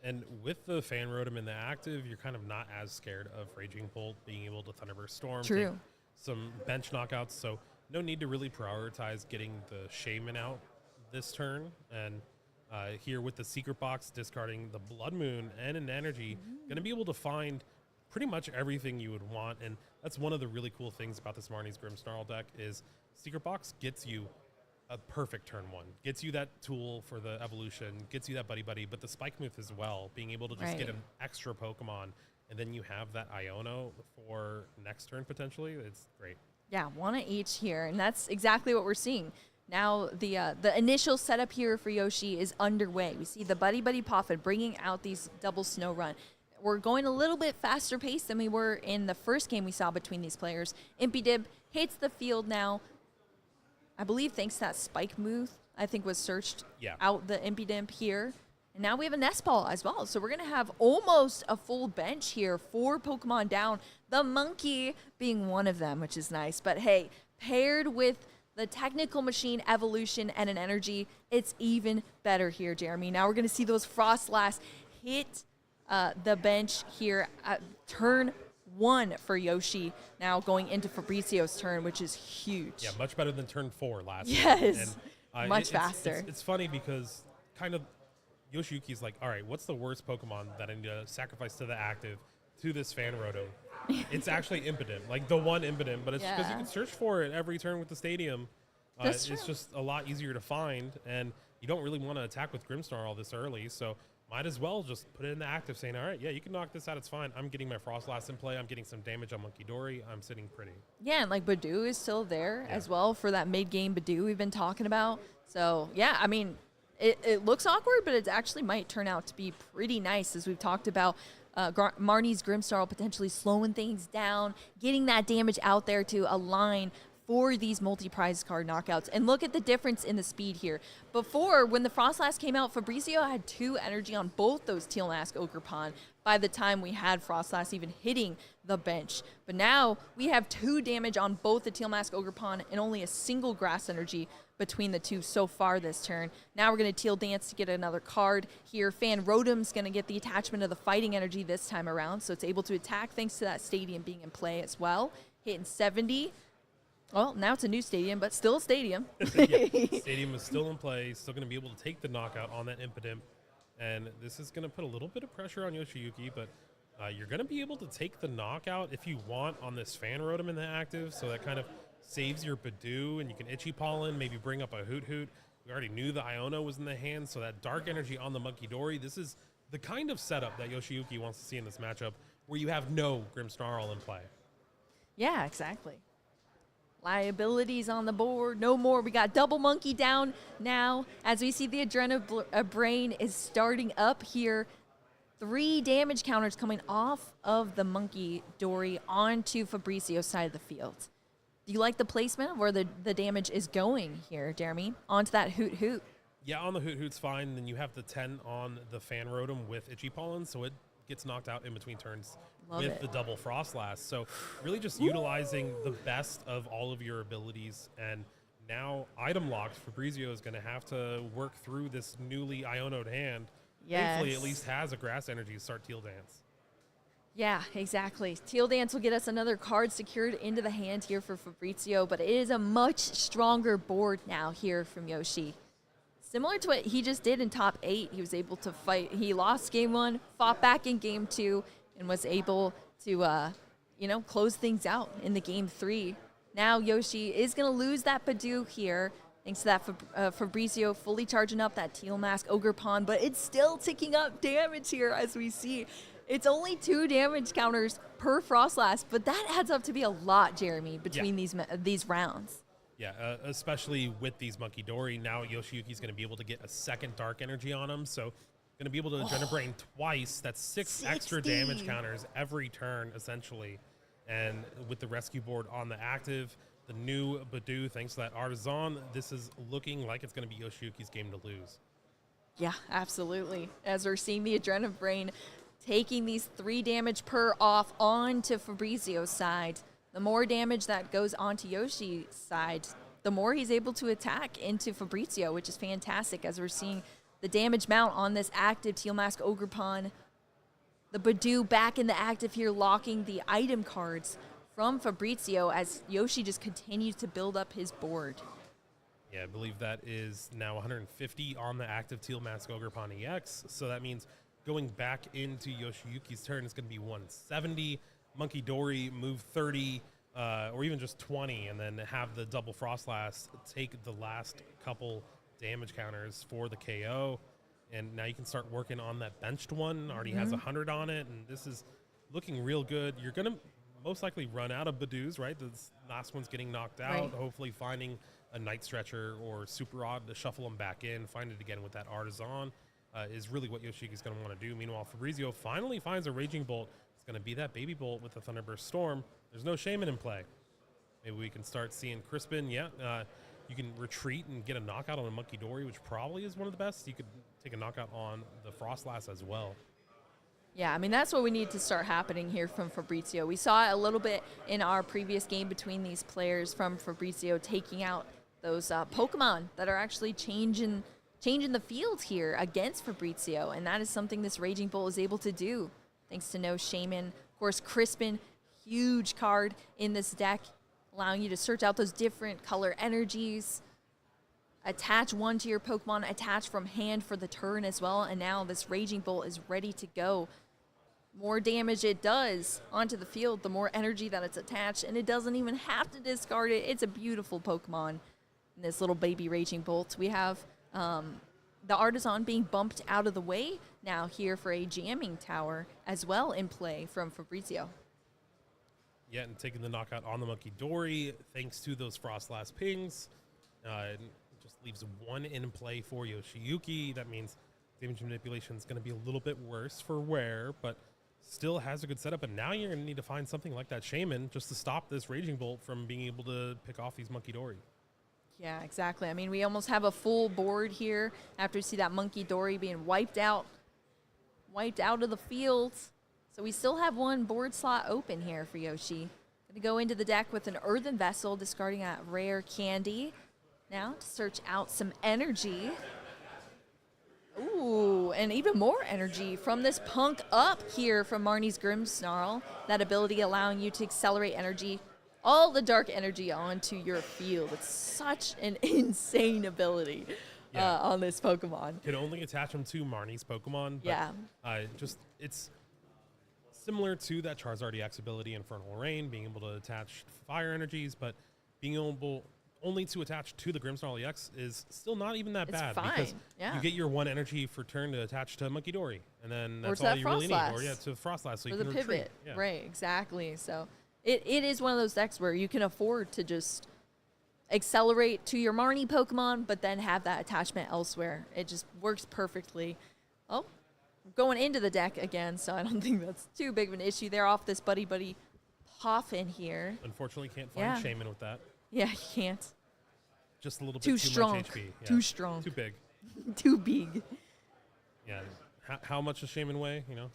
And with the Fan Rotom in the active, you're kind of not as scared of Raging Bolt being able to Thunderburst Storm. True. Take some bench knockouts, so no need to really prioritize getting the Shaman out this turn. And here with the Secret Box, discarding the Blood Moon and an Energy, going to be able to find pretty much everything you would want. And that's one of the really cool things about this Marnie's Grimmsnarl deck is Secret Box gets you a perfect turn 1, gets you that tool for the evolution, gets you that buddy, but the Spike Move as well, being able to just get an extra Pokemon, and then you have that Iono for next turn potentially. It's great. Yeah, one of each here, and that's exactly what we're seeing. Now the initial setup here for Yoshi is underway. We see the Buddy Poffin bringing out these double Snow Run. We're going a little bit faster pace than we were in the first game we saw between these players. Impidib hits the field now. I believe thanks to that Spike move, I think was searched out the Impidimp here. And now we have a Nest Ball as well. So we're going to have almost a full bench here, 4 Pokemon down. The Monkey being one of them, which is nice. But hey, paired with the Technical Machine evolution and an energy, it's even better here, Jeremy. Now we're going to see those Frostlass hit the bench here at turn 1 for Yoshi, now going into Fabricio's turn, which is huge. Yeah, much better than turn 4 last Yes, time. And, much faster. It's funny because kind of Yoshiyuki's like, all right, what's the worst Pokemon that I need to sacrifice to the active to this Fan Rotom? It's actually Impidimp, like the one Impidimp, but it's because you can search for it every turn with the Stadium. It's just a lot easier to find, and you don't really want to attack with Grimmsnarl this early, so might as well just put it in the active saying, all right, yeah, you can knock this out, it's fine. I'm getting my Frostlass in play. I'm getting some damage on Monkey Dory. I'm sitting pretty. Yeah, and like Badoo is still there as well for that mid-game Badoo we've been talking about. So, yeah, I mean, it looks awkward, but it actually might turn out to be pretty nice as we've talked about. Marnie's Grimmsnarl potentially slowing things down, getting that damage out there to align for these multi-prize card knockouts. And look at the difference in the speed here. Before, when the Frostlass came out, Fabricio had 2 energy on both those Teal Mask Ogerpon by the time we had Frostlass even hitting the bench. But now we have 2 damage on both the Teal Mask Ogerpon and only a single Grass Energy between the two so far this turn. Now we're going to Teal Dance to get another card here. Fan Rotom's going to get the attachment of the Fighting Energy this time around, so it's able to attack thanks to that Stadium being in play as well. Hitting 70. Well, now it's a new Stadium, but still a Stadium. Stadium is still in play, still going to be able to take the knockout on that Impidimp. And this is going to put a little bit of pressure on Yoshiyuki, but you're going to be able to take the knockout if you want on this Fan Rotom in the active, so that kind of saves your Badoo, and you can Itchy Pollen, maybe bring up a Hoot Hoot. We already knew the Iono was in the hand, so that Dark Energy on the Monkey Dory, this is the kind of setup that Yoshiyuki wants to see in this matchup, where you have no Grimmsnarl in play. Yeah, exactly. Liabilities on the board, no more. We got double Monkey down now. As we see the Brain is starting up here. 3 damage counters coming off of the Monkey Dory onto Fabricio's side of the field. Do you like the placement of where the damage is going here, Jeremy? Onto that Hoot Hoot. Yeah, on the Hoot Hoot's fine. Then you have the 10 on the Fan Rotom with Itchy Pollen, so it gets knocked out in between turns. Love with it. The double Frostlass. So really just utilizing the best of all of your abilities. And now item locked, Fabrizio is going to have to work through this newly Iono'd hand. Yes. Hopefully at least has a Grass Energy to start Teal Dance. Yeah, exactly. Teal Dance will get us another card secured into the hand here for Fabrizio, but it is a much stronger board now here from Yoshi. Similar to what he just did in top 8, he was able to fight. He lost game 1, fought back in game 2, and was able to, close things out in the game 3. Now Yoshi is going to lose that Badoo here, thanks to that Fabrizio fully charging up that Teal Mask Ogerpon, but it's still ticking up damage here as we see. It's only 2 damage counters per Frostlass, but that adds up to be a lot, Jeremy, between these rounds. Yeah, especially with these Monkey Dory. Now Yoshiyuki's going to be able to get a second Dark Energy on him, so going to be able to Adrenabrain twice. That's 6 extra damage counters every turn, essentially. And with the rescue board on the active, the new Badoo, thanks to that Artisan, this is looking like it's going to be Yoshiyuki's game to lose. Yeah, absolutely. As we're seeing the Adrenabrain taking these 3 damage per off onto Fabrizio's side. The more damage that goes onto Yoshi's side, the more he's able to attack into Fabrizio, which is fantastic as we're seeing the damage mount on this active Teal Mask Ogerpon. The Badoo back in the active here, locking the item cards from Fabrizio as Yoshi just continues to build up his board. Yeah, I believe that is now 150 on the active Teal Mask Ogerpon EX. So that means going back into Yoshiyuki's turn is going to be 170. Monkey Dory move 30 or even just 20 and then have the double Frostlass take the last couple damage counters for the KO. And now you can start working on that benched one. Already has 100 on it, and this is looking real good. You're going to most likely run out of Badoos, right? The last one's getting knocked out. Right. Hopefully finding a Night Stretcher or Super Odd to shuffle them back in, find it again with that Artisan is really what Yoshiki's going to want to do. Meanwhile, Fabrizio finally finds a Raging Bolt. It's going to be that Baby Bolt with the Thunderburst Storm. There's no Shaman in play. Maybe we can start seeing Crispin. Yeah, you can retreat and get a knockout on a Monkey Dory, which probably is one of the best. You could take a knockout on the Frostlass as well. Yeah, I mean, that's what we need to start happening here from Fabrizio. We saw it a little bit in our previous game between these players from Fabrizio taking out those Pokemon that are actually changing the field here against Fabrizio, and that is something this Raging Bolt is able to do thanks to no Shaman. Of course, Crispin, huge card in this deck, allowing you to search out those different color energies, attach one to your Pokemon, attach from hand for the turn as well, and now this Raging Bolt is ready to go. More damage it does onto the field, the more energy that it's attached, and it doesn't even have to discard it. It's a beautiful Pokemon. In this little baby Raging Bolt, we have the Artisan being bumped out of the way now here for a Jamming Tower as well in play from Fabrizio. Yeah, and taking the knockout on the Monkey Dory, thanks to those Frostlass pings. It just leaves one in play for Yoshiyuki. That means damage manipulation is going to be a little bit worse for Wear, but still has a good setup. And now you're going to need to find something like that Shaman just to stop this Raging Bolt from being able to pick off these Monkey Dory. Yeah, exactly. I mean, we almost have a full board here after we see that Monkey Dory being wiped out of the field. So we still have one board slot open here for Yoshi. Gonna go into the deck with an Earthen Vessel, discarding that rare candy. Now to search out some energy. Ooh, and even more energy from this Punk Up here from Marnie's Grimmsnarl. That ability allowing you to accelerate energy, all the dark energy onto your field. It's such an insane ability on this Pokemon. Can only attach them to Marnie's Pokemon. But, Yeah. It's similar to that Charizard EX ability, Infernal Rain, being able to attach fire energies, but being able only to attach to the Grimmsnarl EX is still not even that It's bad. fine, Because yeah. you get your one energy for turn to attach to Monkey Dory, and then Or that's to all that you really need. Frostlass. Or to Frostlass, so For you the can pivot. retreat. Yeah. Right, exactly. So it is one of those decks where you can afford to just accelerate to your Marnie Pokemon, but then have that attachment elsewhere. It just works perfectly. Oh, going into the deck again, so I don't think that's too big of an issue. They're off this Buddy Poffin here. Unfortunately, can't find Yeah. Shaman with that. Yeah, you can't. Just a little Too bit strong. much HP. Yeah. Too strong. Too big. Too big. Yeah. How much does Shaman weigh? You know.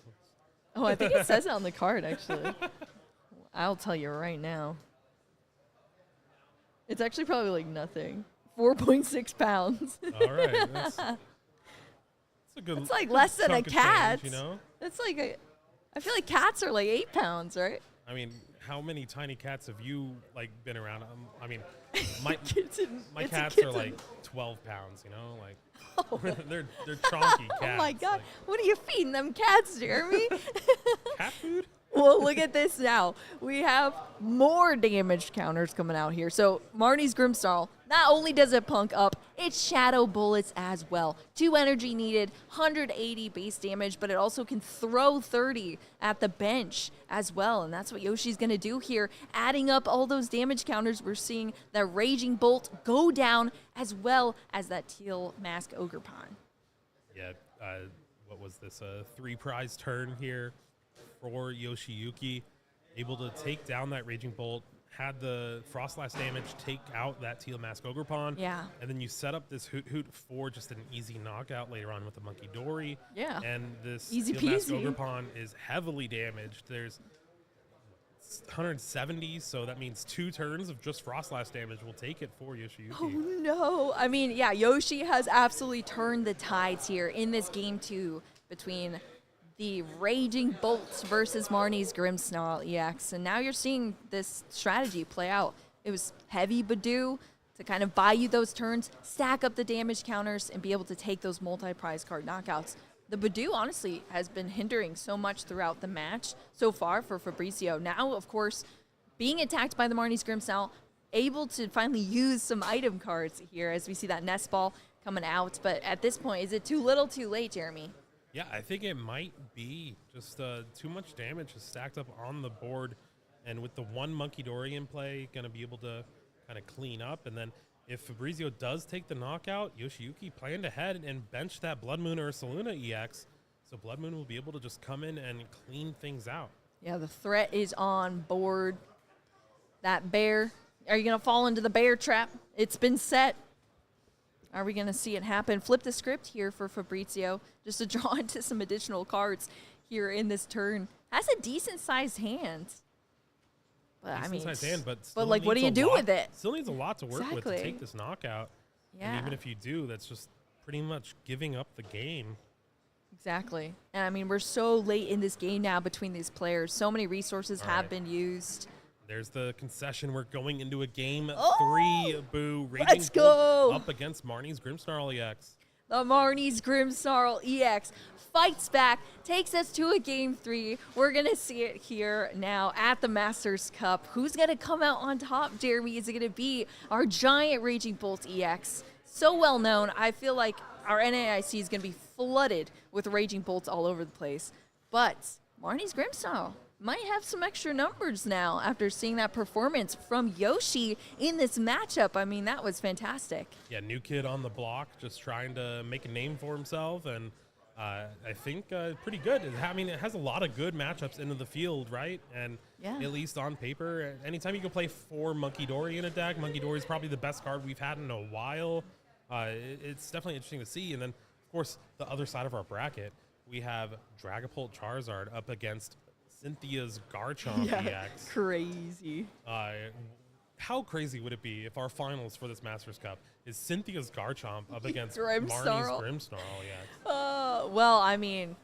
Oh, I think it says it on the card, actually. I'll tell you right now. It's actually probably like nothing. 4.6 pounds. All right. That's a good. It's like less than a chunk of cat. change, you know. It's like I feel like cats are like 8 pounds, right? I mean, how many tiny cats have you like been around? I mean, my It's a cats are kitten. like 12 pounds. You know, like Oh. they're chonky cats. Oh my god. Like, What are you feeding them cats, Jeremy? cat food? Well, look at this now. We have more damage counters coming out here. So Marnie's Grimmsnarl, not only does it Punk Up, it's Shadow Bullets as well. 2 energy needed, 180 base damage, but it also can throw 30 at the bench as well. And that's what Yoshi's going to do here. Adding up all those damage counters, we're seeing that Raging Bolt go down as well as that Teal Mask Ogerpon. Yeah. What was this? A 3-prize turn here for Yoshiyuki, able to take down that Raging Bolt, had the Frostlass damage take out that Teal Mask Ogerpon. Yeah. And then you set up this Hoot for just an easy knockout later on with the Monkey Dory. Yeah. And this Easy Teal Mask peasy. Ogerpon is heavily damaged. There's 170, so that means 2 turns of just Frostlass damage will take it for Yoshiyuki. Oh no. I mean, yeah, Yoshi has absolutely turned the tides here in this game 2 between the Raging Bolts versus Marnie's Grimmsnarl EX. And now you're seeing this strategy play out. It was heavy Badoo to kind of buy you those turns, stack up the damage counters, and be able to take those multi-prize card knockouts. The Badoo, honestly, has been hindering so much throughout the match so far for Fabrizio. Now, of course, being attacked by the Marnie's Grimmsnarl, able to finally use some item cards here as we see that Nest Ball coming out. But at this point, is it too little too late, Jeremy? Yeah, I think it might be just too much damage is stacked up on the board. And with the one Monkey Dory in play, going to be able to kind of clean up. And then if Fabrizio does take the knockout, Yoshiyuki planned ahead and benched that Blood Moon or Saluna EX. So Blood Moon will be able to just come in and clean things out. Yeah, the threat is on board. That bear, are you going to fall into the bear trap? It's been set. Are we going to see it happen? Flip the script here for Fabrizio just to draw into some additional cards here in this turn. Has a decent-sized hand. But I mean, Decent-sized hand, but still like, what do you needs a do lot- with it? Still needs a lot to work with Exactly. to take this knockout. Yeah. And even if you do, that's just pretty much giving up the game. Exactly. And I mean, we're so late in this game now between these players. So many resources All have right. been used. There's the concession. We're going into a game Oh! 3. Boo. Raging Let's Bolt go! up against Marnie's Grimmsnarl EX. The Marnie's Grimmsnarl EX fights back, takes us to a game 3. We're going to see it here now at the Masters Cup. Who's going to come out on top, Jeremy? Is it going to be our giant Raging Bolt EX? So well known. I feel like our NAIC is going to be flooded with Raging Bolts all over the place. But Marnie's Grimmsnarl might have some extra numbers now after seeing that performance from Yoshi in this matchup. I mean, that was fantastic. Yeah, new kid on the block, just trying to make a name for himself, and I think pretty good. I mean, it has a lot of good matchups into the field, right? And Yeah. at least on paper, anytime you can play 4 Monkey Dory in a deck, Monkey Dory is probably the best card we've had in a while. It's definitely interesting to see. And then, of course, the other side of our bracket, we have Dragapult Charizard up against Cynthia's Garchomp EX. Crazy. How crazy would it be if our finals for this Masters Cup is Cynthia's Garchomp up against Grimmsnarl. Marnie's Grimmsnarl EX? Well, I mean,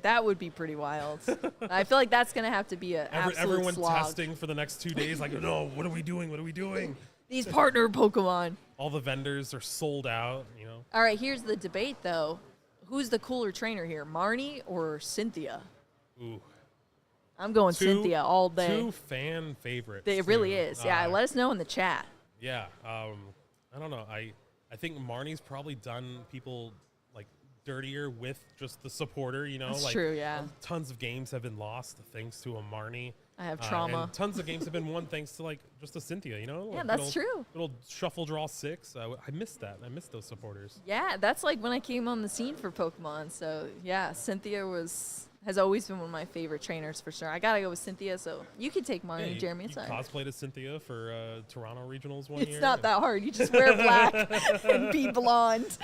that would be pretty wild. I feel like that's going to have to be an absolute Everyone slog. testing for the next 2 days, like, no, what are we doing? What are we doing? These partner Pokemon. All the vendors are sold out, you know. All right, here's the debate, though. Who's the cooler trainer here, Marnie or Cynthia? Ooh. I'm going Cynthia all day. 2 fan favorites. It really too. is. Yeah, let us know in the chat. Yeah, I don't know. I think Marnie's probably done people like dirtier with just the supporter. You know, That's like true, yeah. Tons of games have been lost thanks to a Marnie. I have trauma. And tons of games have been won thanks to like just a Cynthia. You know, Yeah, like, that's true. Little shuffle draw 6. I missed that. I missed those supporters. Yeah, that's like when I came on the scene for Pokemon. So, yeah, Cynthia has always been one of my favorite trainers for sure. I got to go with Cynthia, so you could take Marnie, Yeah, Jeremy. you It's all right. cosplayed as Cynthia for Toronto Regionals one year. It's not that hard. You just wear black and be blonde.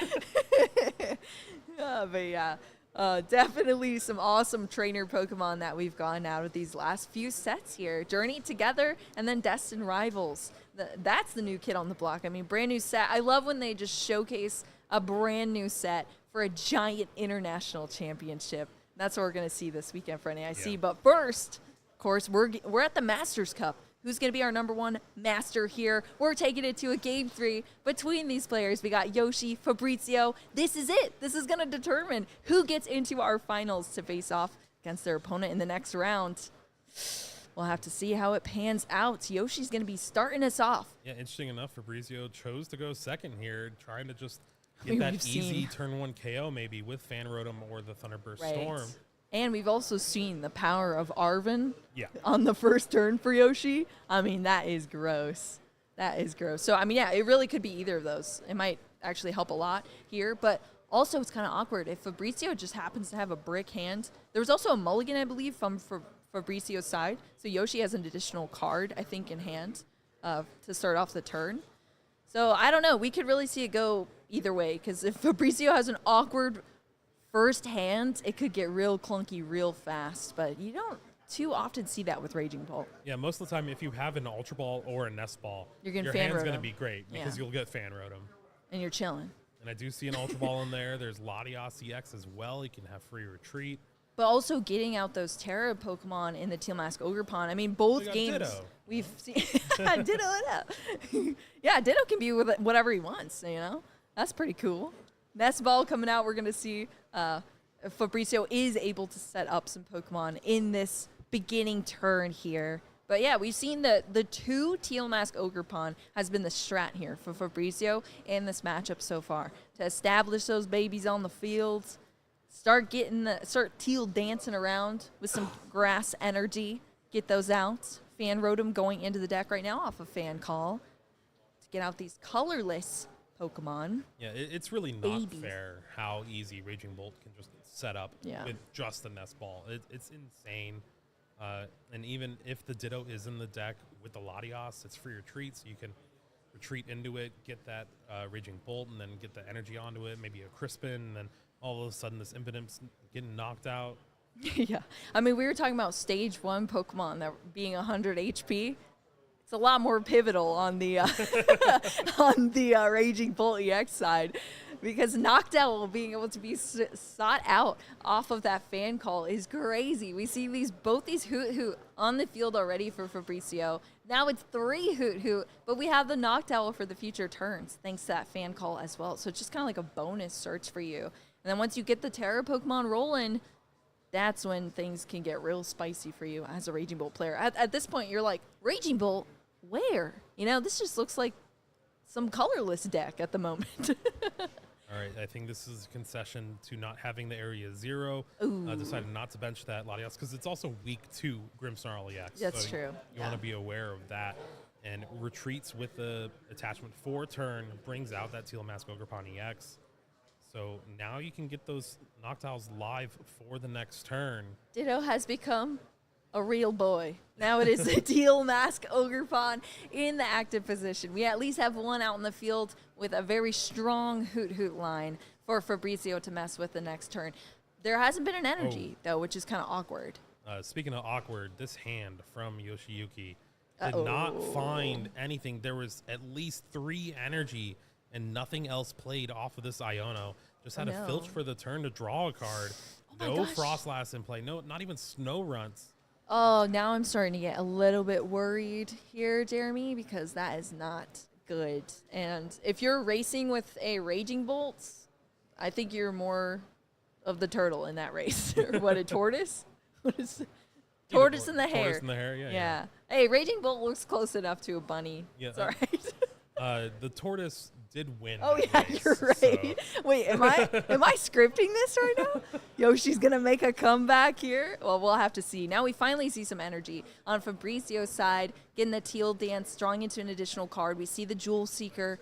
But yeah, definitely some awesome trainer Pokemon that we've gone out of these last few sets here. Journey Together and then Destined Rivals. That's the new kid on the block. I mean, brand new set. I love when they just showcase a brand new set for a giant international championship. That's what we're going to see this weekend for NAIC. Yeah. But first, of course, we're at the Masters Cup. Who's going to be our number 1 master here? We're taking it to a game 3 between these players. We got Yoshi, Fabrizio. This is it. This is going to determine who gets into our finals to face off against their opponent in the next round. We'll have to see how it pans out. Yoshi's going to be starting us off. Yeah, interesting enough, Fabrizio chose to go second here, trying to just I mean, get that we've easy seen- turn 1 KO maybe with Fan Rotom or the Thunderburst Right. Storm. And we've also seen the power of Arven Yeah. on the first turn for Yoshi. I mean, that is gross. That is gross. So, I mean, yeah, it really could be either of those. It might actually help a lot here, but also it's kind of awkward. If Fabrizio just happens to have a brick hand, there was also a mulligan, I believe, from Fabricio's side. So Yoshi has an additional card, I think, in hand to start off the turn. So I don't know. We could really see it go either way, because if Fabricio has an awkward first hand, it could get real clunky real fast. But you don't too often see that with Raging Bolt. Yeah, most of the time, if you have an Ultra Ball or a Nest Ball, You're getting your Fan hand's going to Rotom. be great because you'll get Fan Rotom. And you're chilling. And I do see an Ultra Ball in there. There's Latios EX as well. You can have free retreat. But also getting out those Terra Pokemon in the Teal Mask Ogre Pond. I mean, both We got games Ditto. we've seen. Ditto. Yeah, Ditto can be with whatever he wants, you know? That's pretty cool. Nest Ball coming out. We're going to see Fabricio is able to set up some Pokemon in this beginning turn here. But yeah, we've seen the 2 Teal Mask Ogre Pond has been the strat here for Fabricio in this matchup so far. To establish those babies on the field, start Teal dancing around with some grass energy, get those out. Fan Rotom going into the deck right now off of Fan Call to get out these colorless Pokemon. Yeah, it's really not Babies. fair how easy Raging Bolt can just set up Yeah. with just a Nest Ball. It's insane. And even if the Ditto is in the deck with the Latios, it's free retreat, so you can retreat into it, get that Raging Bolt, and then get the energy onto it, maybe a Crispin, and then all of a sudden this Impotence's getting knocked out. Yeah. I mean, we were talking about stage 1 Pokemon that being 100 HP. It's a lot more pivotal on the on the Raging Bolt EX side, because Noctowl being able to be sought out off of that Fan Call is crazy. We see both these Hoot Hoot on the field already for Fabricio. Now it's 3 Hoot Hoot, but we have the Noctowl for the future turns thanks to that Fan Call as well. So it's just kind of like a bonus search for you. And then once you get the Terra Pokemon rolling, that's when things can get real spicy for you as a Raging Bolt player. At this point, you're like, Raging Bolt, where? You know, this just looks like some colorless deck at the moment. All right, I think this is a concession to not having the Area 0. Decided not to bench that Latios because it's also weak to Grimmsnarl EX. That's so true. You want to be aware of that. And retreats with the attachment for turn brings out that Teal Mask Ogre Pond EX. So now you can get those Noctowls live for the next turn. Ditto has become a real boy. Now it is a Teal Mask Ogre Pond in the active position. We at least have one out in the field with a very strong Hoot Hoot line for Fabricio to mess with the next turn. There hasn't been an energy, though, which is kind of awkward. Speaking of awkward, this hand from Yoshiyuki did not find anything. There was at least 3 energy and nothing else played off of this Iono. Just had a filch for the turn to draw a card. No Frostlass in play. No, not even Snow Runts. Oh, now I'm starting to get a little bit worried here, Jeremy, because that is not good. And if you're racing with a Raging Bolt, I think you're more of the turtle in that race. Or what, a tortoise? What is it? Tortoise in the hair. Tortoise in the hair, yeah. Hey, Raging Bolt looks close enough to a bunny. Yeah, it's all right. The tortoise did win. Oh that yeah, race, you're right. so- Wait, am I scripting this right now? Yoshi's gonna make a comeback here. Well, we'll have to see. Now we finally see some energy on Fabricio's side, getting the Teal Dance, drawing into an additional card. We see the Jewel Seeker.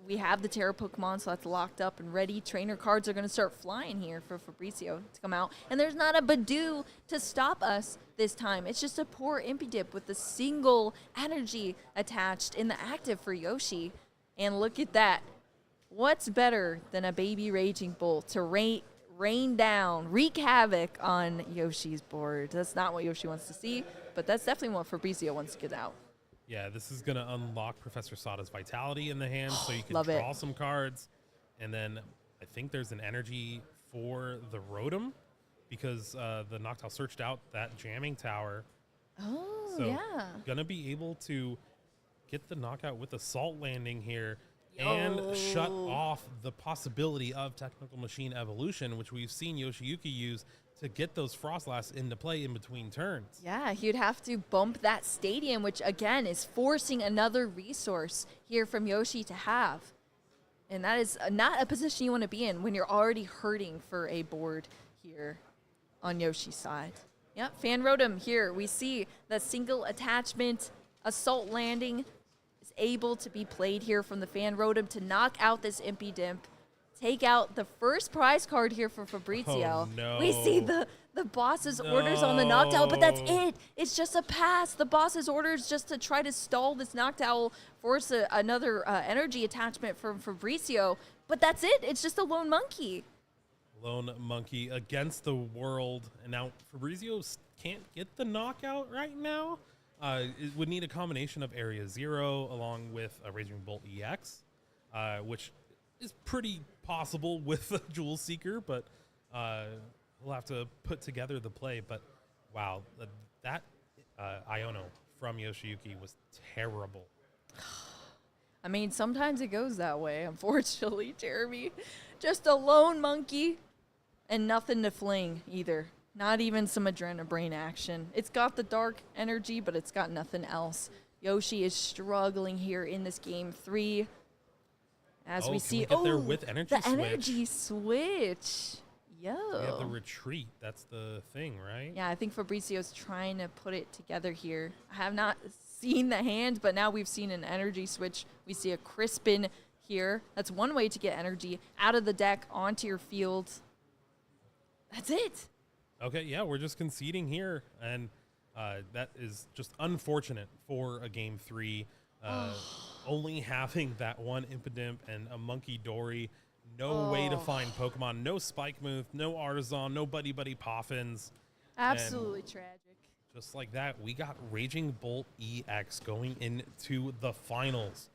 We have the Terra Pokemon, so that's locked up and ready. Trainer cards are going to start flying here for Fabricio to come out. And there's not a Badoo to stop us this time. It's just a poor Impidip with the single energy attached in the active for Yoshi. And look at that. What's better than a baby Raging Bolt to rain down, wreak havoc on Yoshi's board? That's not what Yoshi wants to see, but that's definitely what Fabricio wants to get out. Yeah, this is going to unlock Professor Sada's Vitality in the hand, so you can Love it. draw some cards. And then I think there's an energy for the Rotom because the Noctowl searched out that jamming tower. Oh, So yeah. going to be able to get the knockout with a Salt Landing here and shut off the possibility of Technical Machine Evolution, which we've seen Yoshiyuki use to get those Frostlass into play in between turns. Yeah, he'd have to bump that stadium, which again is forcing another resource here from Yoshi to have. And that is not a position you want to be in when you're already hurting for a board here on Yoshi's side. Yep, Fan Rotom here. We see the single attachment Assault Landing is able to be played here from the Fan Rotom to knock out this Impidimp take out the first prize card here for Fabrizio. Oh, no. We see the boss's orders on the Noctowl, but that's it. It's just a pass. The boss's orders just to try to stall this Noctowl, force another energy attachment from Fabrizio. But that's it. It's just a lone monkey. Lone monkey against the world. And now Fabrizio can't get the knockout right now. It would need a combination of Area 0 along with a Raging Bolt EX, which is pretty possible with a Jewel Seeker, but we'll have to put together the play. But wow, that Iono from Yoshiyuki was terrible. I mean, sometimes it goes that way, unfortunately, Jeremy. Just a lone monkey and nothing to fling either. Not even some Adrenabrain action. It's got the dark energy, but it's got nothing else. Yoshi is struggling here in this game 3. As we see, there with energy the switch. energy switch. Yo. We have the retreat. That's the thing, right? Yeah, I think Fabrizio's trying to put it together here. I have not seen the hand, but now we've seen an energy switch. We see a Crispin here. That's one way to get energy out of the deck onto your field. That's it. Okay, yeah, we're just conceding here, and that is just unfortunate for a game 3. Only having that one Impidimp and a Monkey Dory, no way to find Pokemon, no Spike Move, no Artisan, no Buddy Buddy Poffins. Absolutely tragic. Just like that, we got Raging Bolt EX going into the finals.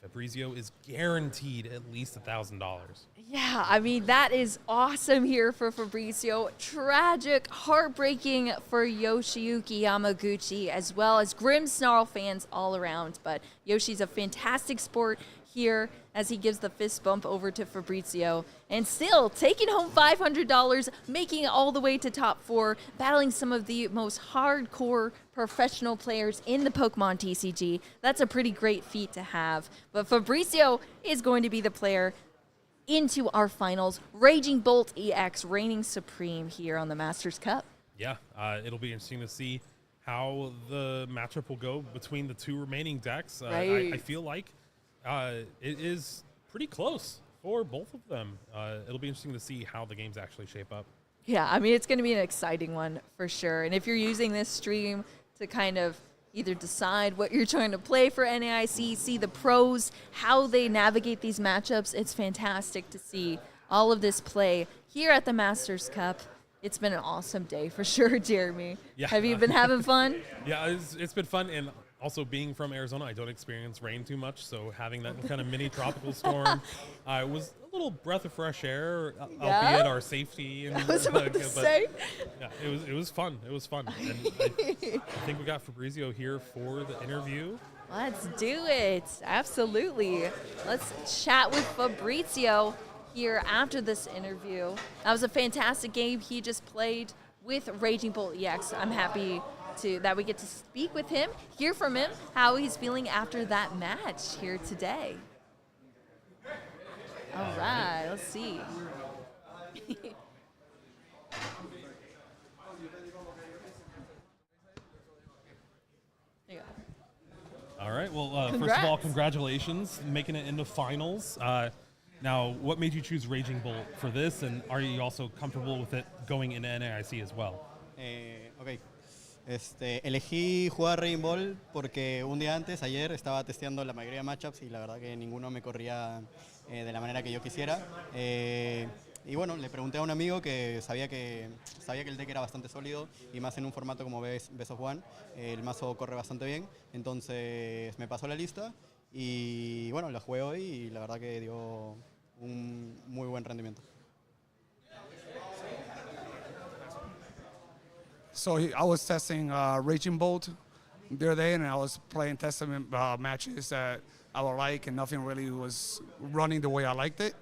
Fabrizio is guaranteed at least $1,000. Yeah, I mean, that is awesome here for Fabrizio. Tragic, heartbreaking for Yoshiyuki Yamaguchi, as well as Grimmsnarl fans all around. But Yoshi's a fantastic sport here as he gives the fist bump over to Fabrizio. And still taking home $500, making it all the way to top 4, battling some of the most hardcore professional players in the Pokemon TCG. That's a pretty great feat to have. But Fabrizio is going to be the player into our finals. Raging Bolt EX reigning supreme here on the Masters Cup. Yeah, it'll be interesting to see how the matchup will go between the two remaining decks. Right. I feel like it is pretty close for both of them. It'll be interesting to see how the games actually shape up. Yeah, I mean, it's going to be an exciting one for sure. And if you're using this stream to kind of either decide what you're trying to play for NAIC, see the pros, how they navigate these matchups, it's fantastic to see all of this play here at the Masters Cup. It's been an awesome day for sure, Jeremy. Yeah. Have you been having fun? Yeah, it's been fun. And also being from Arizona, I don't experience rain too much. So having that kind of mini tropical storm was a little breath of fresh air, albeit our safety. And, I was about to say. Yeah, it was fun. It was fun. And I think we got Fabrizio here for the interview. Let's do it. Absolutely. Let's chat with Fabrizio here after this interview. That was a fantastic game he just played with Raging Bolt EX. I'm happy that we get to speak with him, hear from him, how he's feeling after that match here today. All right, let's see. There you go. All right. Well, first of all, congratulations making it into finals. Now, what made you choose Raging Bolt for this, and are you also comfortable with it going into NAIC as well? Ok. Elegí jugar Raging Ball porque un día antes, ayer, estaba testeando la mayoría de matchups y la verdad que ninguno me corría de la manera que yo quisiera. Y bueno, le pregunté a un amigo que sabía que el deck era bastante sólido y más en un formato como Best of One, el mazo corre bastante bien. Entonces me pasó la lista y bueno, la jugué hoy y la verdad que dio un muy buen rendimiento. So I was testing Raging Bolt the other day, and I was playing testing matches that I would like, and nothing really was running the way I liked it.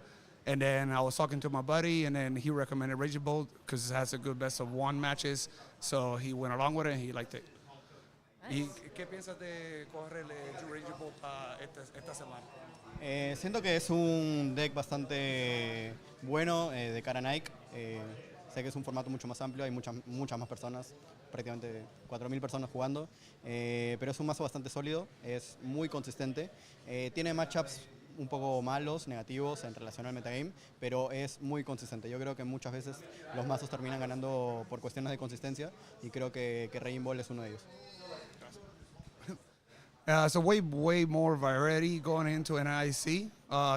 And then I was talking to my buddy, and then he recommended Raging Bolt because it has a good best of one matches. So he went along with it, and he liked it. Nice. ¿Qué piensas de correr el Raging Bolt esta semana? Siento que es un deck bastante bueno de cara a Nike. Sé que es un formato mucho más amplio, hay muchas más personas, prácticamente 4.000 personas jugando, pero es un mazo bastante sólido, es muy consistente, tiene matchups un poco malos, negativos en relación al metagame, pero es muy consistente. Yo creo que muchas veces los mazos terminan ganando por cuestiones de consistencia y creo que Raging Ball es uno de ellos. So way more variety going into NIC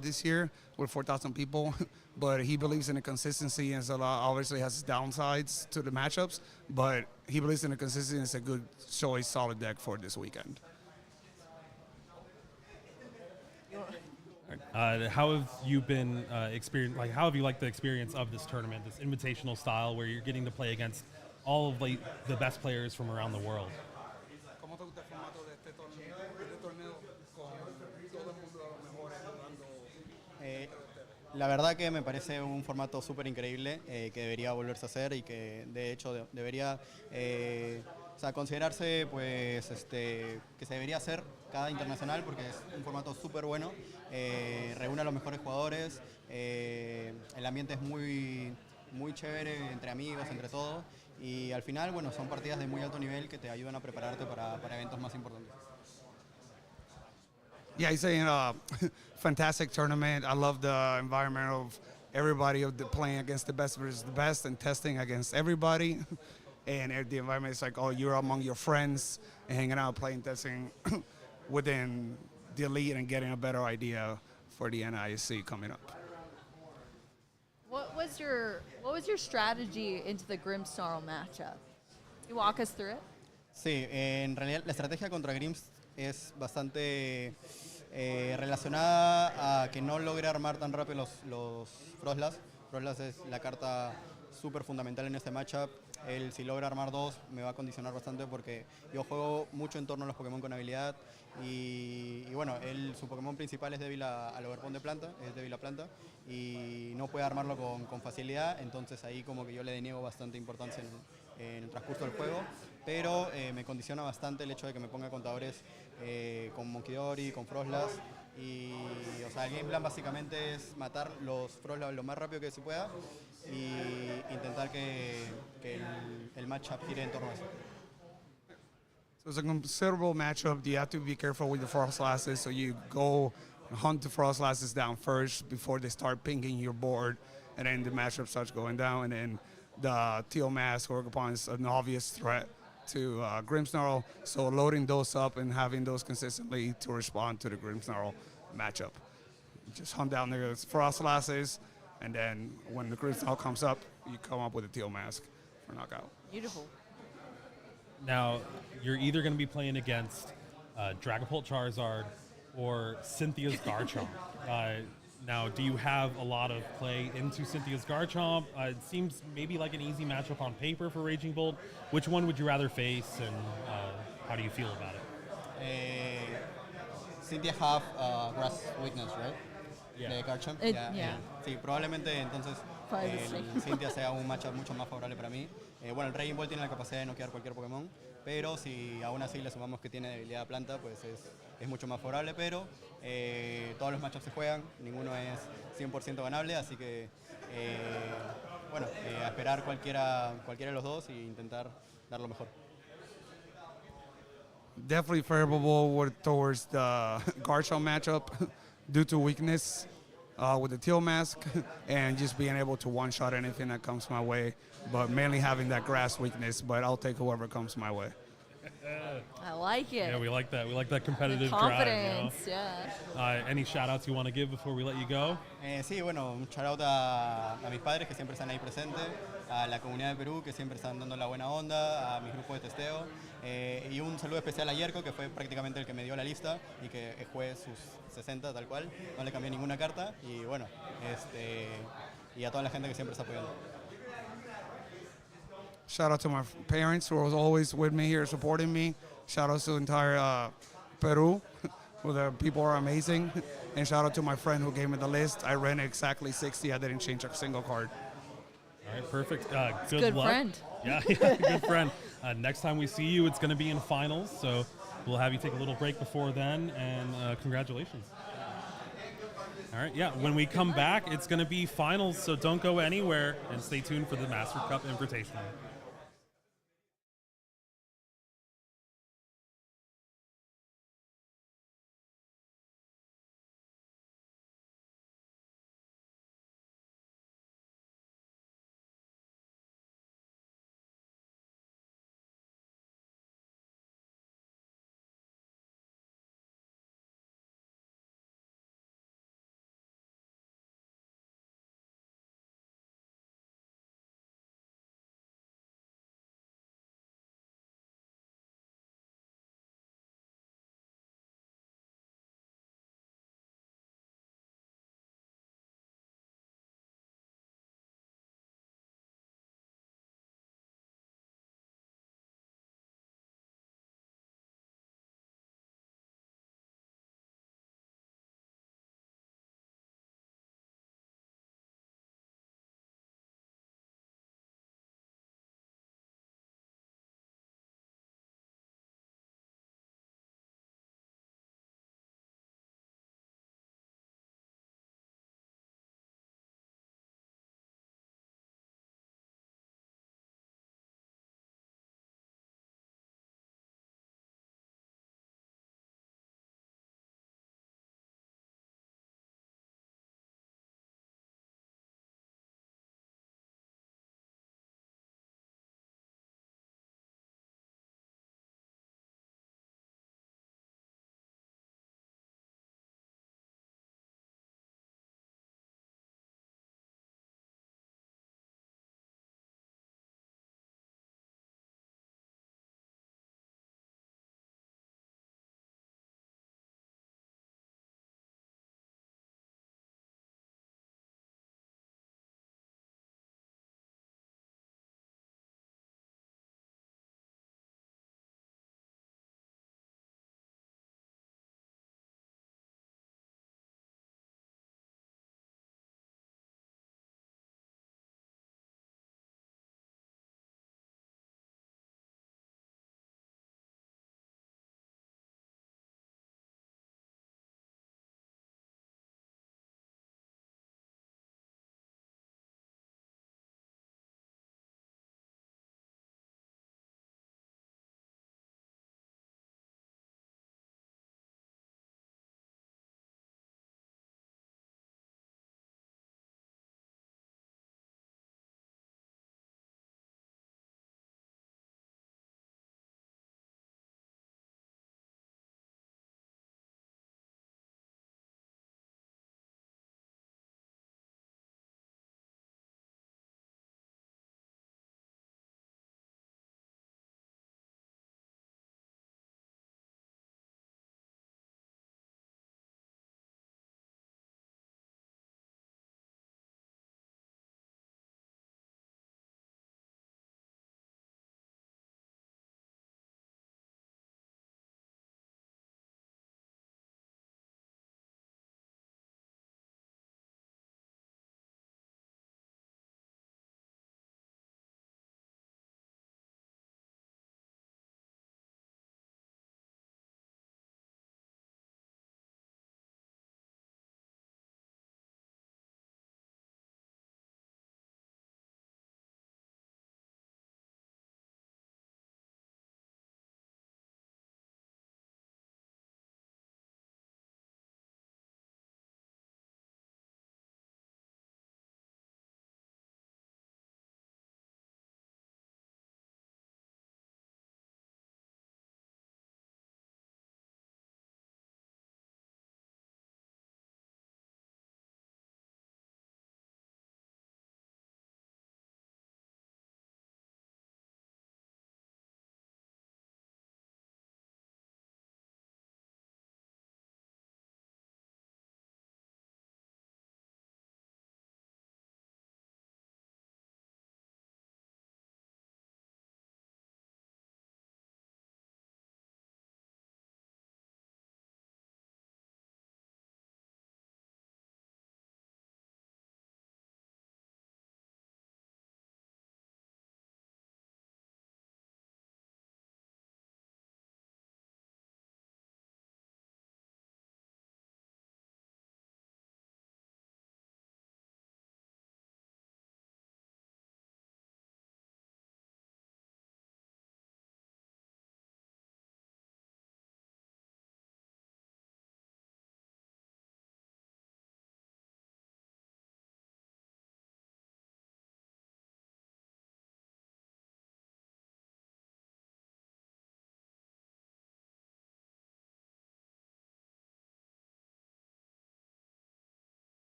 this year with 4,000 people, but he believes in the consistency, and so obviously has downsides to the matchups, but he believes in the consistency and it's a good choice, solid deck for this weekend. How have you been how have you liked the experience of this tournament, this invitational style where you're getting to play against all of the best players from around the world? La verdad que me parece un formato súper increíble que debería volverse a hacer y que de hecho debería considerarse pues, que se debería hacer cada internacional porque es un formato súper bueno, reúne a los mejores jugadores, el ambiente es muy chévere entre amigos, entre todos y al final bueno, son partidas de muy alto nivel que te ayudan a prepararte para eventos más importantes. Yeah, he's saying fantastic tournament. I love the environment of everybody playing against the best versus the best and testing against everybody. And the environment is like, oh, you're among your friends and hanging out, playing, testing within the elite and getting a better idea for the NISC coming up. What was your strategy into the Grimmsnarl matchup? Can you walk us through it? Sí, en realidad la estrategia contra Grims es bastante relacionada a que no logre armar tan rápido los Frostlass. Frostlass es la carta súper fundamental en este matchup. Él, si logra armar dos, me va a condicionar bastante porque yo juego mucho en torno a los Pokémon con habilidad y bueno, su Pokémon principal es débil al overpoint de planta, es débil a planta y no puede armarlo con facilidad, entonces ahí como que yo le deniego bastante importancia en el transcurso del juego, pero me condiciona bastante el hecho de que me ponga contadores con Monkidori, con Frostlass y o sea, el game plan básicamente es matar los Frostlass lo más rápido que se pueda y intentar que el matchup gire en torno a eso. So it's a considerable matchup. You have to be careful with the Frostlasses, so you go hunt the Frostlasses down first before they start pinging your board, and then the matchup starts going down, and then the Teal Mask or upon is an obvious threat to Grimmsnarl, so loading those up and having those consistently to respond to the Grimmsnarl matchup. Just hunt down the Frostlasses, and then when the Grimmsnarl comes up, you come up with a Teal Mask for knockout. Beautiful. Now, you're either going to be playing against Dragapult Charizard or Cynthia's Garchomp. Now, do you have a lot of play into Cynthia's Garchomp? It seems maybe like an easy matchup on paper for Raging Bolt. Which one would you rather face, and how do you feel about it? Cynthia have grass weakness, right? Yeah. De Garchomp. Yeah. Sí, probablemente entonces Probably the same. Cynthia sea un matchup mucho más favorable para mí. Bueno, el Raging Ball tiene la capacidad de noquear cualquier Pokémon, pero si aún así le sumamos que tiene debilidad a planta, pues es mucho más favorable, pero todos los matchups se juegan, ninguno es 100% ganable, así que bueno, a esperar cualquiera de los dos e intentar dar lo mejor. Definitely favorable towards the Garchomp matchup due to weakness with the Teal Mask and just being able to one-shot anything that comes my way, but mainly having that grass weakness, but I'll take whoever comes my way. I like it. Yeah, we like that. We like that The competitive confidence, drive. yeah. Any shout-outs you want to give before we let you go? Sí, bueno, un shout out a mis padres que siempre están ahí presentes, a la comunidad de Perú que siempre están dando la buena onda, a mis grupos de testeo y un saludo especial a Yerko que fue prácticamente el que me dio la lista y que jugué sus 60 tal cual, no le cambié ninguna carta y bueno, y a toda la gente que siempre está apoyando. Shout out to my parents who are always with me here supporting me. Shout out to the entire Peru, where the people are amazing. And shout out to my friend who gave me the list. I ran exactly 60. I didn't change a single card. All right, perfect. Good luck. friend. Yeah, good friend. Next time we see you, it's going to be in finals, so we'll have you take a little break before then, and congratulations. All right, yeah, when we come back, it's going to be finals, so don't go anywhere, and stay tuned for the MasterCup Invitational.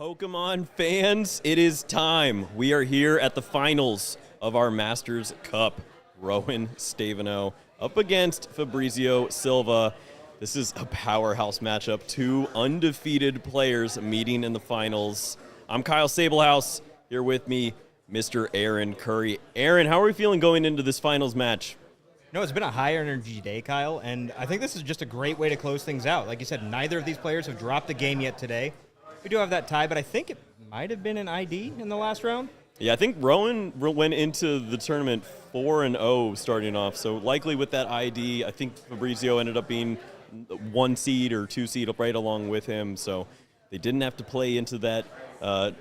Pokemon fans, it is time. We are here at the finals of our Masters Cup. Rowan Stavino up against Fabrizio Silva. This is a powerhouse matchup. Two undefeated players meeting in the finals. I'm Kyle Sablehouse. Here with me, Mr. Aaron Curry. Aaron, how are we feeling going into this finals match? No, it's been a high energy day, Kyle, and I think this is just a great way to close things out. Like you said, neither of these players have dropped the game yet today. We do have that tie, but I think it might have been an ID in the last round. Yeah, I think Rowan went into the tournament 4-0 starting off, so likely with that ID. I think Fabrizio ended up being 1 seed or 2 seed right along with him, so they didn't have to play into that the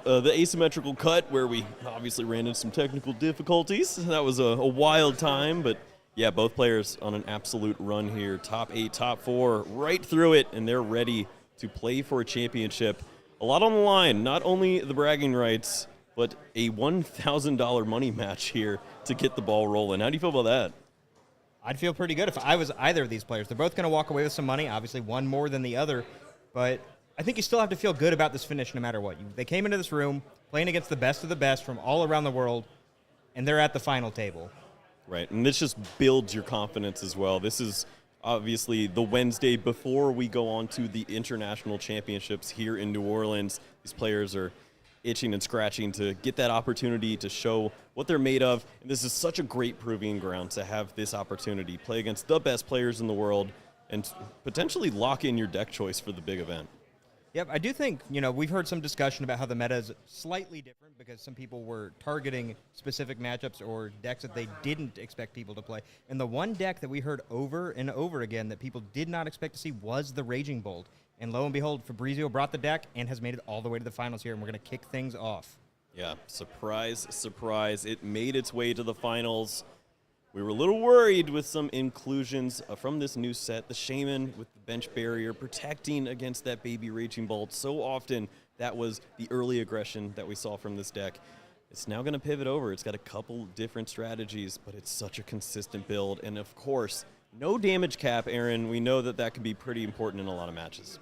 asymmetrical cut where we obviously ran into some technical difficulties. That was a wild time, but yeah, both players on an absolute run here. Top 8, top 4, right through it, and they're ready to play for a championship. A lot on the line, not only the bragging rights, but a $1,000 money match here to get the ball rolling. How do you feel about that? I'd feel pretty good if I was either of these players. They're both going to walk away with some money, obviously one more than the other, but I think you still have to feel good about this finish no matter what. They came into this room playing against the best of the best from all around the world, and they're at the final table. Right, and this just builds your confidence as well. This is obviously the Wednesday before we go on to the international championships here in New Orleans. These players are itching and scratching to get that opportunity to show what they're made of. And this is such a great proving ground to have this opportunity, play against the best players in the world, and potentially lock in your deck choice for the big event. Yep, I do think, we've heard some discussion about how the meta is slightly different because some people were targeting specific matchups or decks that they didn't expect people to play. And the one deck that we heard over and over again that people did not expect to see was the Raging Bolt. And lo and behold, Fabrizio brought the deck and has made it all the way to the finals here, and we're going to kick things off. Yeah, surprise, surprise. It made its way to the finals. We were a little worried with some inclusions from this new set. The Shaman with the bench barrier protecting against that baby Raging Bolt. So often that was the early aggression that we saw from this deck. It's now going to pivot over. It's got a couple different strategies, but it's such a consistent build. And of course, no damage cap, Aaron. We know that can be pretty important in a lot of matches.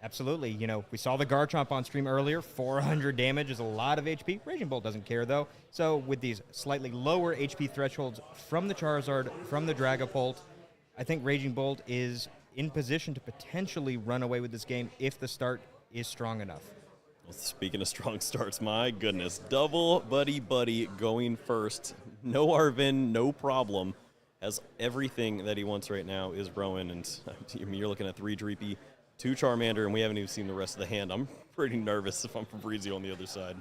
Absolutely. We saw the Garchomp on stream earlier. 400 damage is a lot of HP. Raging Bolt doesn't care, though. So with these slightly lower HP thresholds from the Charizard, from the Dragapult, I think Raging Bolt is in position to potentially run away with this game if the start is strong enough. Well, speaking of strong starts, my goodness. Double Buddy going first. No Arvin, no problem. Has everything that he wants right now is Rowan. And you're looking at 3 Dreepy, 2 Charmander, and we haven't even seen the rest of the hand. I'm pretty nervous if I'm Fabrizio on the other side.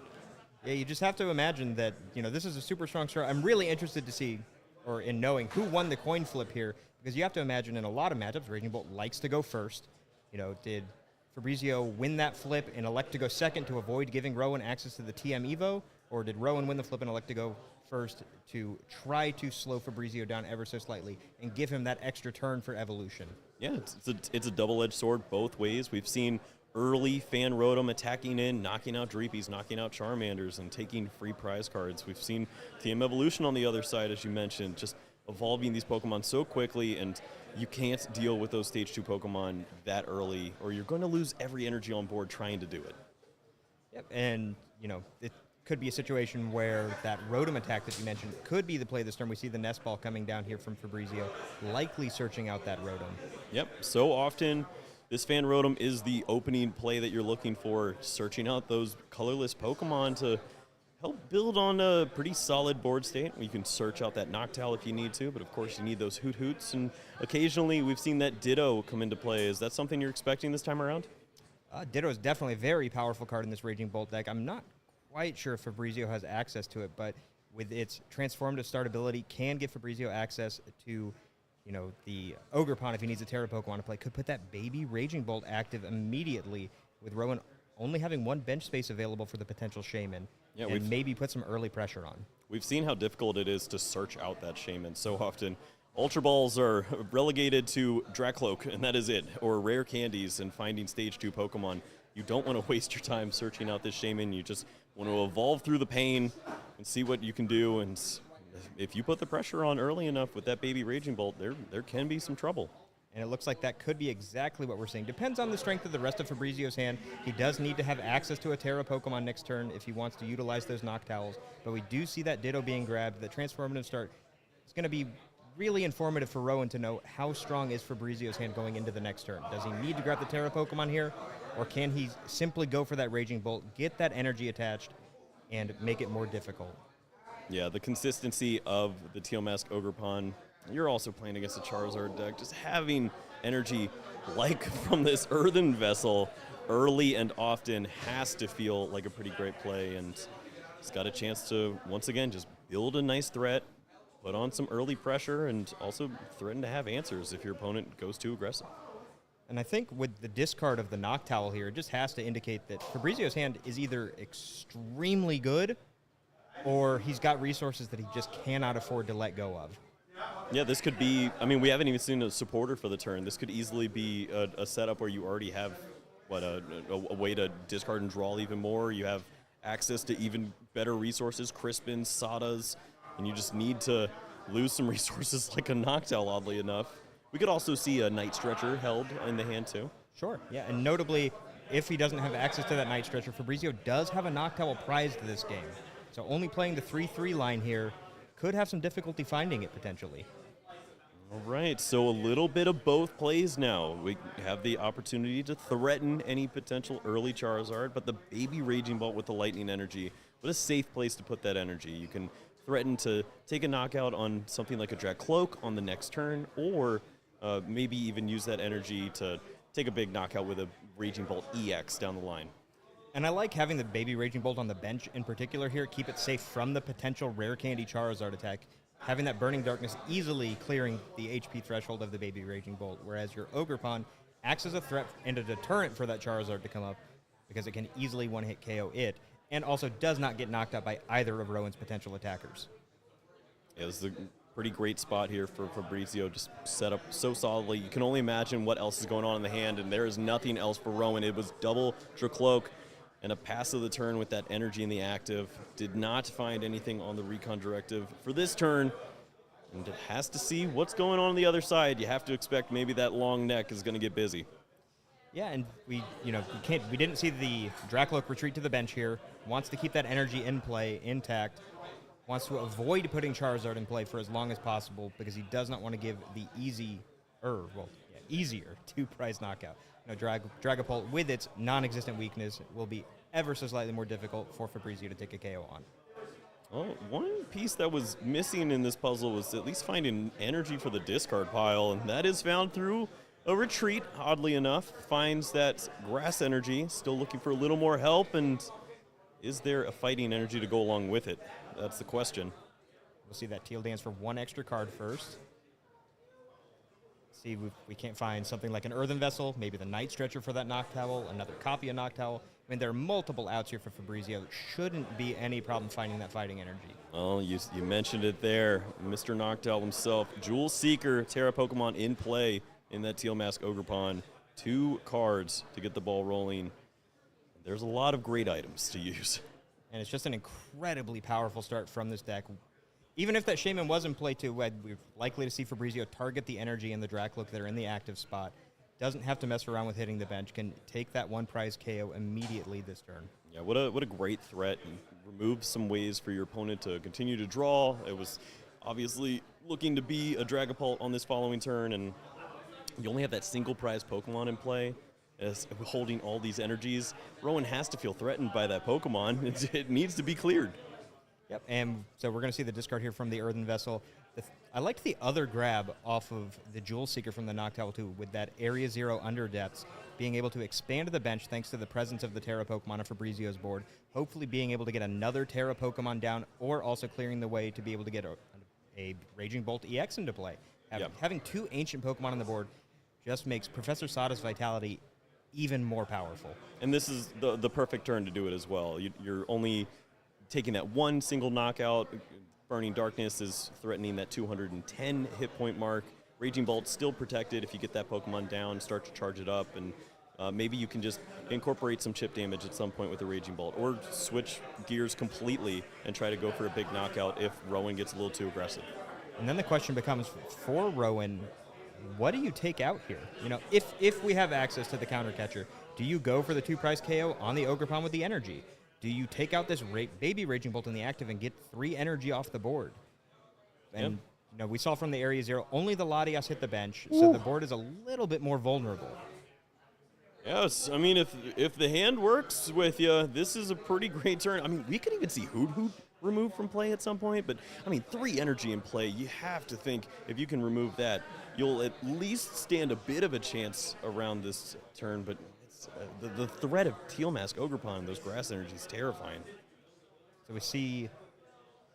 Yeah, you just have to imagine that, this is a super strong start. I'm really interested to see, or in knowing, who won the coin flip here, because you have to imagine in a lot of matchups, Raging Bolt likes to go first. Did Fabrizio win that flip and elect to go second to avoid giving Rowan access to the TM Evo, or did Rowan win the flip and elect to go first to try to slow Fabrizio down ever so slightly and give him that extra turn for evolution? Yeah, it's a double-edged sword both ways. We've seen early Fan Rotom attacking in, knocking out Dreepies, knocking out Charmanders, and taking free prize cards. We've seen TM Evolution on the other side, as you mentioned, just evolving these Pokemon so quickly, and you can't deal with those Stage 2 Pokemon that early, or you're going to lose every energy on board trying to do it. Yep, and, it could be a situation where that Rotom attack that you mentioned could be the play this turn. We see the Nest Ball coming down here from Fabrizio, likely searching out that Rotom. Yep, so often this Fan Rotom is the opening play that you're looking for, searching out those colorless Pokemon to help build on a pretty solid board state. You can search out that Noctowl if you need to, but of course you need those Hoots, and occasionally we've seen that Ditto come into play. Is that something you're expecting this time around? Ditto is definitely a very powerful card in this Raging Bolt deck. I'm not quite sure if Fabrizio has access to it, but with its transformative start ability, can give Fabrizio access to, the Ogerpon if he needs a Terra Pokemon to play. Could put that baby Raging Bolt active immediately with Rowan only having 1 bench space available for the potential Shaman, and maybe put some early pressure on. We've seen how difficult it is to search out that Shaman so often. Ultra Balls are relegated to Dracloak, and that is it, or rare candies and finding Stage 2 Pokemon. You don't want to waste your time searching out this Shaman. You just want to evolve through the pain and see what you can do. And if you put the pressure on early enough with that baby Raging Bolt, there can be some trouble. And it looks like that could be exactly what we're seeing. Depends on the strength of the rest of Fabrizio's hand. He does need to have access to a Terra Pokemon next turn if he wants to utilize those Noctowls. But we do see that Ditto being grabbed. The transformative start is going to be really informative for Rowan to know how strong is Fabrizio's hand going into the next turn. Does he need to grab the Terra Pokemon here? Or can he simply go for that Raging Bolt, get that energy attached, and make it more difficult? Yeah, the consistency of the Teal Mask Ogerpon. You're also playing against a Charizard deck. Just having energy like from this Earthen Vessel early and often has to feel like a pretty great play. And it's got a chance to, once again, just build a nice threat, put on some early pressure, and also threaten to have answers if your opponent goes too aggressive. And I think with the discard of the Noctowl here, it just has to indicate that Fabrizio's hand is either extremely good or he's got resources that he just cannot afford to let go of. Yeah, this could be, I mean, we haven't even seen a supporter for the turn. This could easily be a setup where you already have, a way to discard and draw even more. You have access to even better resources, Crispins, Sadas, and you just need to lose some resources like a Noctowl, oddly enough. We could also see a Night Stretcher held in the hand, too. Sure, yeah, and notably, if he doesn't have access to that Night Stretcher, Fabrizio does have a Noctowl prized this game. So only playing the 3-3 line here could have some difficulty finding it, potentially. All right, so a little bit of both plays now. We have the opportunity to threaten any potential early Charizard, but the Baby Raging Bolt with the Lightning Energy, what a safe place to put that energy. You can threaten to take a knockout on something like a Dracloak on the next turn, or maybe even use that energy to take a big knockout with a Raging Bolt EX down the line. And I like having the Baby Raging Bolt on the bench in particular here, keep it safe from the potential Rare Candy Charizard attack. Having that Burning Darkness easily clearing the HP threshold of the Baby Raging Bolt, whereas your Ogerpon acts as a threat and a deterrent for that Charizard to come up because it can easily one-hit KO it, and also does not get knocked out by either of Rowan's potential attackers. Yeah, this is a pretty great spot here for Fabrizio, just set up so solidly. You can only imagine what else is going on in the hand, and there is nothing else for Rowan. It was double Dracloak and a pass of the turn with that energy in the active. Did not find anything on the Recon Directive for this turn, and it has to see what's going on the other side. You have to expect maybe that long neck is going to get busy. Yeah, and we didn't see the Dracloak retreat to the bench here. Wants to keep that energy in play, intact. Wants to avoid putting Charizard in play for as long as possible because he does not want to give the easier two-prize knockout. Dragapult, with its non-existent weakness, will be ever so slightly more difficult for Fabrizio to take a KO on. Well, one piece that was missing in this puzzle was at least finding energy for the discard pile, and that is found through a retreat, oddly enough. Finds that grass energy, still looking for a little more help, and is there a fighting energy to go along with it? That's the question. We'll see that Teal dance for one extra card first. See if we can't find something like an Earthen Vessel, maybe the Night Stretcher for that Noctowl, another copy of Noctowl. I mean, there are multiple outs here for Fabrizio. Shouldn't be any problem finding that fighting energy. Oh, you mentioned it there. Mr. Noctowl himself. Jewel Seeker, Terra Pokemon in play in that Teal Mask Ogerpon. 2 cards to get the ball rolling. There's a lot of great items to use. And it's just an incredibly powerful start from this deck. Even if that Shaman was in play too, we're likely to see Fabrizio target the energy and the Dracloak that are in the active spot. Doesn't have to mess around with hitting the bench. Can take that one prize KO immediately this turn. Yeah, what a great threat. And remove some ways for your opponent to continue to draw. It was obviously looking to be a Dragapult on this following turn, and you only have that single prize Pokemon in play. As holding all these energies, Rowan has to feel threatened by that Pokemon. It needs to be cleared. Yep, and so we're going to see the discard here from the Earthen Vessel. I liked the other grab off of the Jewel Seeker from the Noctowl too, with that Area 0 Underdepths, being able to expand the bench thanks to the presence of the Terra Pokemon on Fabrizio's board, hopefully being able to get another Terra Pokemon down, or also clearing the way to be able to get a Raging Bolt EX into play. Having 2 ancient Pokemon on the board just makes Professor Sada's Vitality even more powerful. And this is the perfect turn to do it as well. You're only taking that one single knockout. Burning Darkness is threatening that 210 hit point mark. Raging Bolt still protected if you get that Pokemon down, start to charge it up, and maybe you can just incorporate some chip damage at some point with the Raging Bolt, or switch gears completely and try to go for a big knockout if Rowan gets a little too aggressive. And then the question becomes, for Rowan, what do you take out here? You know, if we have access to the counter catcher, do you go for the 2-price KO on the Ogerpon with the energy? Do you take out this baby Raging Bolt in the active and get 3 energy off the board? And you know, we saw from the Area 0, only the Latias hit the bench, so the board is a little bit more vulnerable. Yes, I mean, if the hand works with you, this is a pretty great turn. I mean, we could even see Hoot Hoot removed from play at some point, but I mean, 3 energy in play, you have to think if you can remove that, you'll at least stand a bit of a chance around this turn, but it's, the threat of Teal Mask, Ogerpon, those grass energies, terrifying. So we see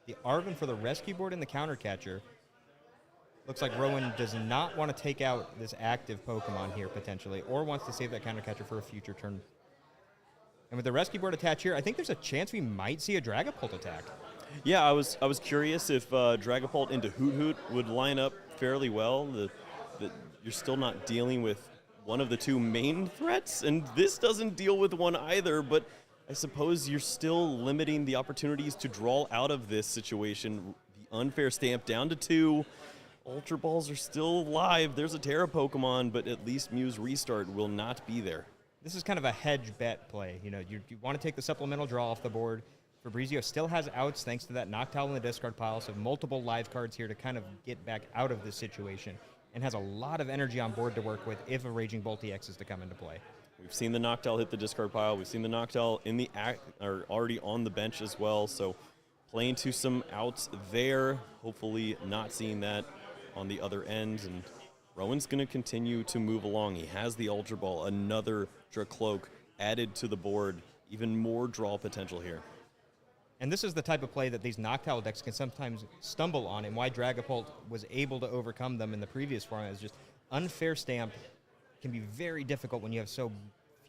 the Arven for the rescue board and the counter catcher. Looks like Rowan does not want to take out this active Pokemon here potentially, or wants to save that counter catcher for a future turn. And with the rescue board attached here, I think there's a chance we might see a Dragapult attack. Yeah, I was curious if Dragapult into Hoot Hoot would line up fairly well. You're still not dealing with one of the 2 main threats, and this doesn't deal with one either, but I suppose you're still limiting the opportunities to draw out of this situation. The unfair stamp down to 2. Ultra Balls are still live. There's a Terra Pokemon, but at least Mew's Restart will not be there. This is kind of a hedge bet play. You know, you want to take the supplemental draw off the board. Fabrizio still has outs thanks to that Noctowl in the discard pile, so multiple live cards here to kind of get back out of this situation, and has a lot of energy on board to work with if a Raging Bolt EX is to come into play. We've seen the Noctowl hit the discard pile. We've seen the Noctowl in the or already on the bench as well, so playing to some outs there. Hopefully not seeing that on the other end, and Rowan's going to continue to move along. He has the Ultra Ball, another Dracloak added to the board, even more draw potential here. And this is the type of play that these Noctowl decks can sometimes stumble on, and why Dragapult was able to overcome them in the previous format is just unfair stamp can be very difficult when you have so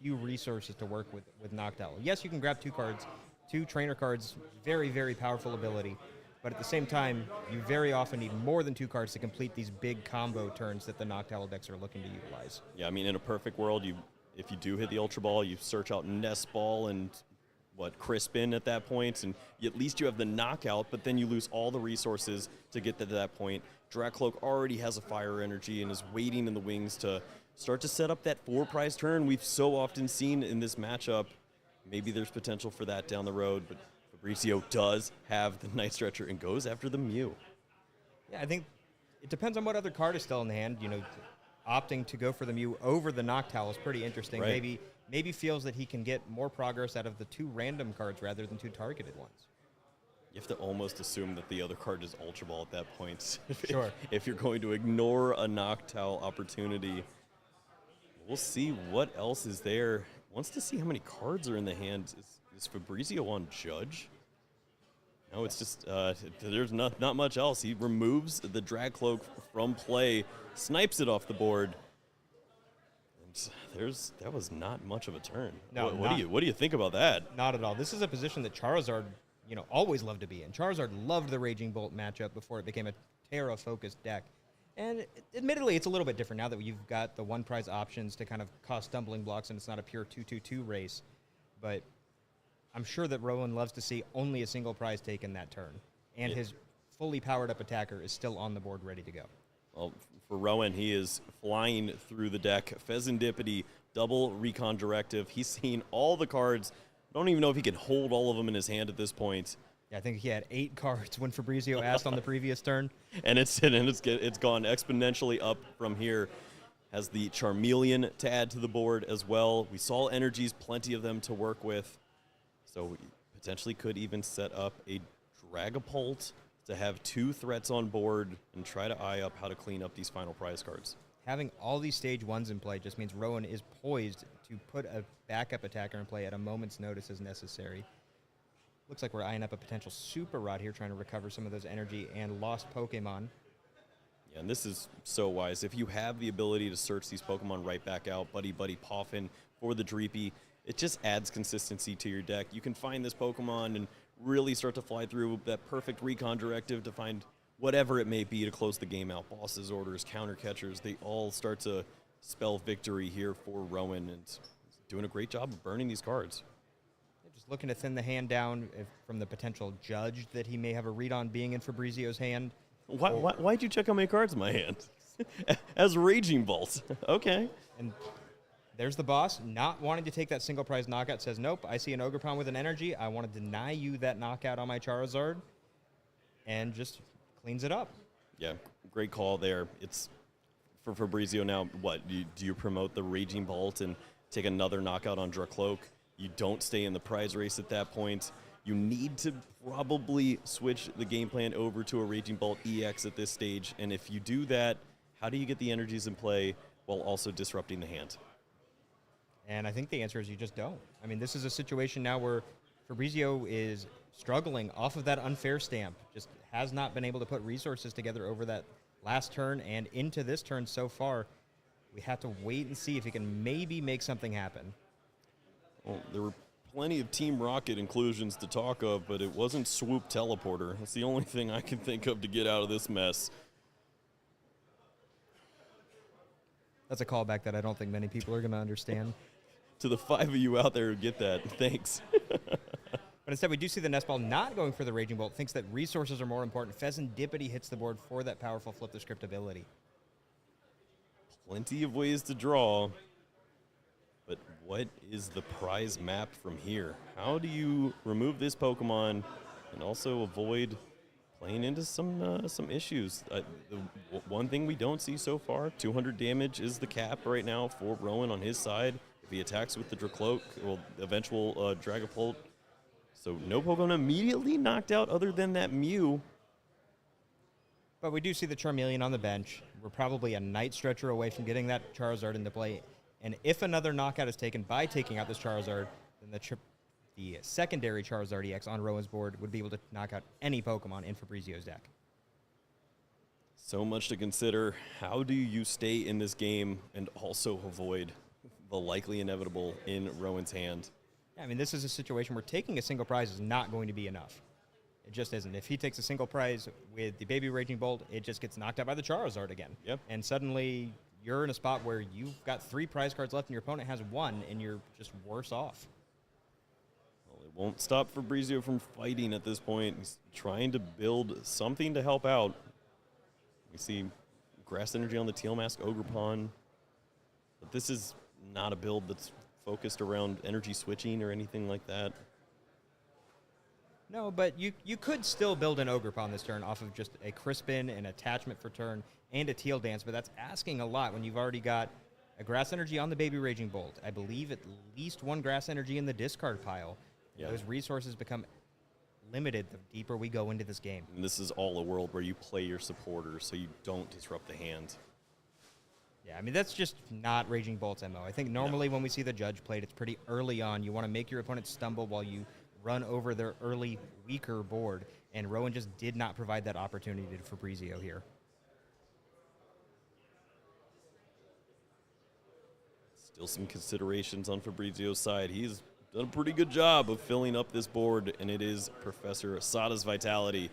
few resources to work with Noctowl. Yes, you can grab 2 cards, 2 trainer cards, very, very powerful ability. But at the same time, you very often need more than 2 cards to complete these big combo turns that the Noctowl decks are looking to utilize. Yeah, I mean, in a perfect world, if you do hit the Ultra Ball, you search out Nest Ball and Crispin at that point, and at least you have the knockout, but then you lose all the resources to get to that point. Dracloak already has a Fire Energy and is waiting in the wings to start to set up that 4-prize turn we've so often seen in this matchup. Maybe there's potential for that down the road, but Fabrizio does have the Night Stretcher and goes after the Mew. Yeah, I think it depends on what other card is still in the hand. You know, opting to go for the Mew over the Noctowl is pretty interesting. Right. Maybe feels that he can get more progress out of the 2 random cards rather than 2 targeted ones. You have to almost assume that the other card is Ultra Ball at that point. Sure. If you're going to ignore a Noctowl opportunity. We'll see what else is there. Wants to see how many cards are in the hand. Is Fabrizio on Judge? No, it's just, there's not much else. He removes the Dragcloak from play, snipes it off the board. And that was not much of a turn. No, what do you think about that? Not at all. This is a position that Charizard, you know, always loved to be in. Charizard loved the Raging Bolt matchup before it became a Terra-focused deck. And admittedly, it's a little bit different now that you've got the 1-prize options to kind of cause stumbling blocks and it's not a pure 2-2-2 race. But I'm sure that Rowan loves to see only a single prize taken that turn. And his fully powered up attacker is still on the board ready to go. Well, for Rowan, he is flying through the deck. Pheasantipity, double recon directive. He's seen all the cards. Don't even know if he can hold all of them in his hand at this point. Yeah, I think he had 8 cards when Fabrizio asked on the previous turn. And it's gone exponentially up from here. Has the Charmeleon to add to the board as well. We saw energies, plenty of them to work with. So we potentially could even set up a Dragapult to have 2 threats on board and try to eye up how to clean up these final prize cards. Having all these stage 1s in play just means Rowan is poised to put a backup attacker in play at a moment's notice as necessary. Looks like we're eyeing up a potential Super Rod here, trying to recover some of those energy and lost Pokemon. Yeah, and this is so wise. If you have the ability to search these Pokemon right back out, Buddy Poffin for the Dreepy, it just adds consistency to your deck. You can find this Pokemon and really start to fly through that perfect recon directive to find whatever it may be to close the game out. Bosses, orders, counter catchers, they all start to spell victory here for Rowan, and doing a great job of burning these cards. Just looking to thin the hand down from the potential Judge that he may have a read on being in Fabrizio's hand. Why'd you check how many cards in my hand? As Raging Bolt. Okay. And there's the boss not wanting to take that single prize knockout. Says, nope, I see an Ogerpon with an energy. I want to deny you that knockout on my Charizard. And just cleans it up. Yeah, great call there. It's for Fabrizio now. What, do you promote the Raging Bolt and take another knockout on Dracloak? You don't stay in the prize race at that point. You need to probably switch the game plan over to a Raging Bolt EX at this stage. And if you do that, how do you get the energies in play while also disrupting the hand? And I think the answer is you just don't. I mean, this is a situation now where Fabrizio is struggling off of that unfair stamp. Just has not been able to put resources together over that last turn and into this turn so far. We have to wait and see if he can maybe make something happen. Well, there were plenty of Team Rocket inclusions to talk of, but it wasn't Swoop Teleporter. That's the only thing I can think of to get out of this mess. That's a callback that I don't think many people are going to understand. To the 5 of you out there who get that, thanks. But instead, we do see the Nest Ball not going for the Raging Bolt, thinks that resources are more important. Pheasantipity hits the board for that powerful Flip the Script ability. Plenty of ways to draw, but what is the prize map from here? How do you remove this Pokemon and also avoid playing into some issues? The one thing we don't see so far, 200 damage is the cap right now for Rowan on his side. If he attacks with the Dracloak, well, eventual Dragapult. So no Pokemon immediately knocked out other than that Mew. But we do see the Charmeleon on the bench. We're probably a night stretcher away from getting that Charizard into play. And if another knockout is taken by taking out this Charizard, then the secondary Charizard EX on Rowan's board would be able to knock out any Pokemon in Fabrizio's deck. So much to consider. How do you stay in this game and also avoid the likely inevitable in Rowan's hand? Yeah, I mean, this is a situation where taking a single prize is not going to be enough. It just isn't. If he takes a single prize with the Baby Raging Bolt, it just gets knocked out by the Charizard again. Yep. And suddenly you're in a spot where you've got 3 prize cards left and your opponent has 1, and you're just worse off. Well, it won't stop Fabrizio from fighting at this point. He's trying to build something to help out. We see Grass Energy on the Teal Mask, Ogerpon. But this is not a build that's focused around energy switching or anything like that. No, but you could still build an Ogerpon this turn off of just a Crispin, an attachment for turn, and a Teal Dance, but that's asking a lot when you've already got a Grass Energy on the Baby Raging Bolt. I believe at least 1 Grass Energy in the discard pile. Yeah. Those resources become limited the deeper we go into this game. And this is all a world where you play your supporters so you don't disrupt the hand. Yeah, I mean, that's just not Raging Bolt's MO. I think normally when we see the Judge played, it's pretty early on. You want to make your opponent stumble while you run over their early, weaker board, and Rowan just did not provide that opportunity to Fabrizio here. Still some considerations on Fabrizio's side. He's done a pretty good job of filling up this board, and it is Professor Asada's Vitality to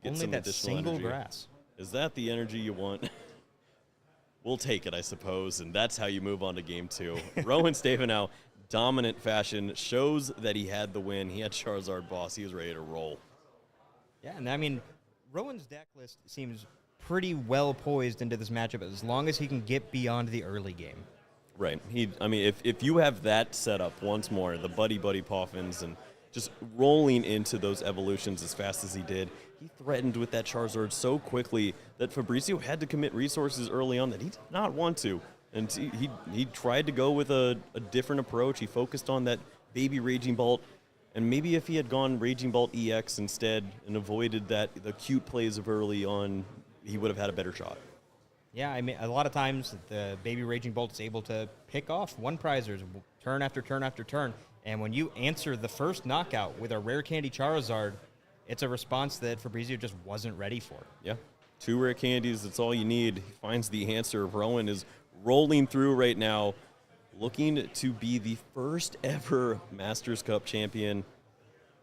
get Only some that additional single energy. grass. Is that the energy you want? We'll take it, I suppose, and that's how you move on to game 2. Rowan Stavenau, dominant fashion, shows that he had the win. He had Charizard boss. He was ready to roll. Yeah, and I mean, Rowan's deck list seems pretty well poised into this matchup as long as he can get beyond the early game. Right. I mean, if you have that set up once more, the Buddy Poffins and just rolling into those evolutions as fast as he did, he threatened with that Charizard so quickly that Fabrizio had to commit resources early on that he did not want to. And he tried to go with a different approach. He focused on that Baby Raging Bolt. And maybe if he had gone Raging Bolt EX instead and avoided the cute plays of early on, he would have had a better shot. Yeah, I mean, a lot of times the Baby Raging Bolt is able to pick off 1 prizers turn after turn after turn. And when you answer the first knockout with a Rare Candy Charizard, it's a response that Fabrizio just wasn't ready for. Yeah, 2 rare candies, that's all you need. He finds the answer. Rowan is rolling through right now, looking to be the first ever Masters Cup champion,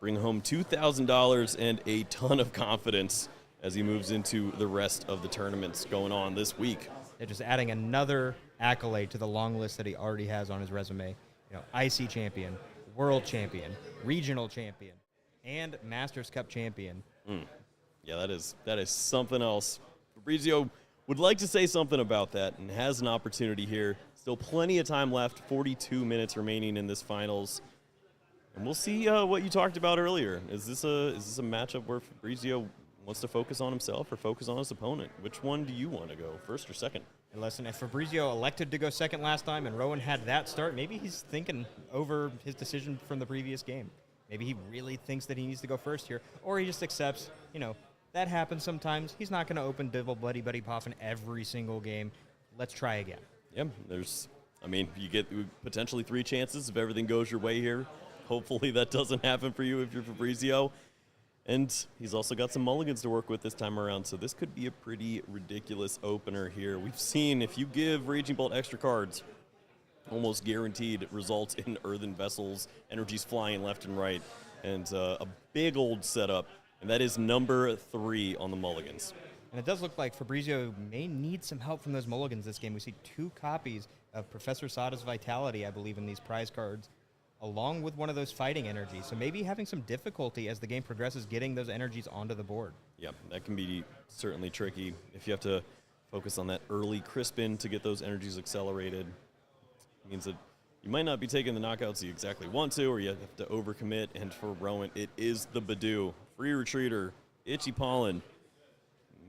bring home $2,000 and a ton of confidence as he moves into the rest of the tournaments going on this week. They're just adding another accolade to the long list that he already has on his resume. You know, IC champion, world champion, regional champion, and Masters Cup champion. Yeah, that is something else. Fabrizio Would like to say something about that and has an opportunity here. Still plenty of time left, 42 minutes remaining in this finals. And we'll see what you talked about earlier. Is this a matchup where Fabrizio wants to focus on himself or focus on his opponent? Which one do you want to go, first or second? And listen, if Fabrizio elected to go second last time and Rowan had that start, maybe he's thinking over his decision from the previous game. Maybe he really thinks that he needs to go first here, or he just accepts, that happens sometimes. He's not going to open double buddy Poffin every single game. Let's try again. Yeah, you get potentially 3 chances if everything goes your way here. Hopefully that doesn't happen for you if you're Fabrizio. And he's also got some mulligans to work with this time around, so this could be a pretty ridiculous opener here. We've seen if you give Raging Bolt extra cards, almost guaranteed results in Earthen Vessels, energies flying left and right, and a big old setup, and that is number 3 on the mulligans. And it does look like Fabrizio may need some help from those mulligans this game. We see 2 copies of Professor Sada's Vitality, I believe, in these prize cards, along with one of those fighting energies. So maybe having some difficulty as the game progresses getting those energies onto the board. Yeah, that can be certainly tricky if you have to focus on that early Crispin to get those energies accelerated. It means that you might not be taking the knockouts you exactly want to, or you have to overcommit. And for Rowan, it is the Badoo. Free Retreater, Itchy Pollen.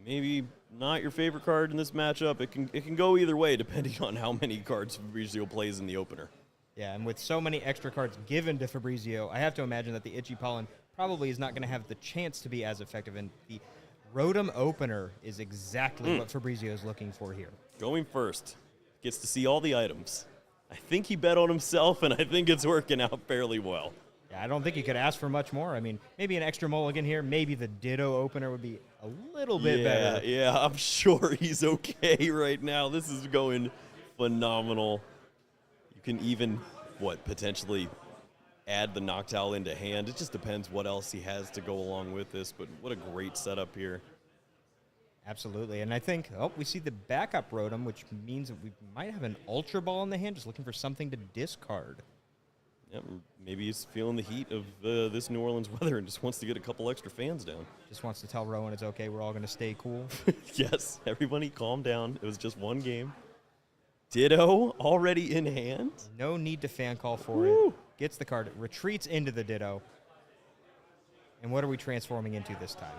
Maybe not your favorite card in this matchup. It can go either way depending on how many cards Fabrizio plays in the opener. Yeah, and with so many extra cards given to Fabrizio, I have to imagine that the Itchy Pollen probably is not going to have the chance to be as effective. And the Rotom opener is exactly what Fabrizio is looking for here. Going first. Gets to see all the items. I think he bet on himself, and I think it's working out fairly well. Yeah, I don't think you could ask for much more. I mean, maybe an extra mulligan here. Maybe the Ditto opener would be a little bit better. Yeah, I'm sure he's okay right now. This is going phenomenal. You can even, potentially add the Noctowl into hand. It just depends what else he has to go along with this, but what a great setup here. Absolutely, and I think, we see the backup Rotom, which means that we might have an Ultra Ball in the hand, just looking for something to discard. Yeah, maybe he's feeling the heat of this New Orleans weather and just wants to get a couple extra fans down. Just wants to tell Rowan it's okay, we're all going to stay cool. Yes, everybody calm down. It was just one game. Ditto already in hand. No need to fan call for it. Gets the card, retreats into the Ditto. And what are we transforming into this time?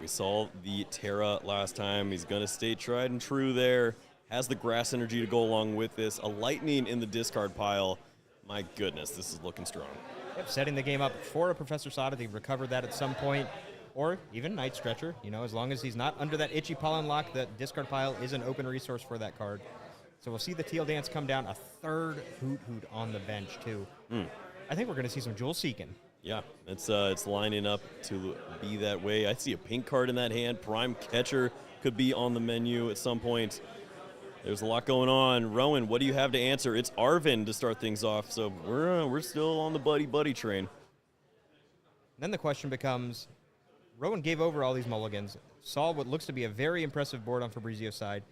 We saw the Terra last time. He's going to stay tried and true there. Has the grass energy to go along with this. A lightning in the discard pile. My goodness, this is looking strong. Yep, setting the game up for a Professor Sada to recover that at some point. Or even Night Stretcher. As long as he's not under that Itchy Pollen lock, that discard pile is an open resource for that card. So we'll see the Teal Dance come down. A third Hoot Hoot on the bench, too. I think we're going to see some Jewel Seeking. Yeah, it's lining up to be that way. I see a pink card in that hand. Prime Catcher could be on the menu at some point. There's a lot going on. Rowan, what do you have to answer? It's Arvin to start things off, so we're still on the buddy train. Then the question becomes, Rowan gave over all these mulligans, saw what looks to be a very impressive board on Fabrizio's side.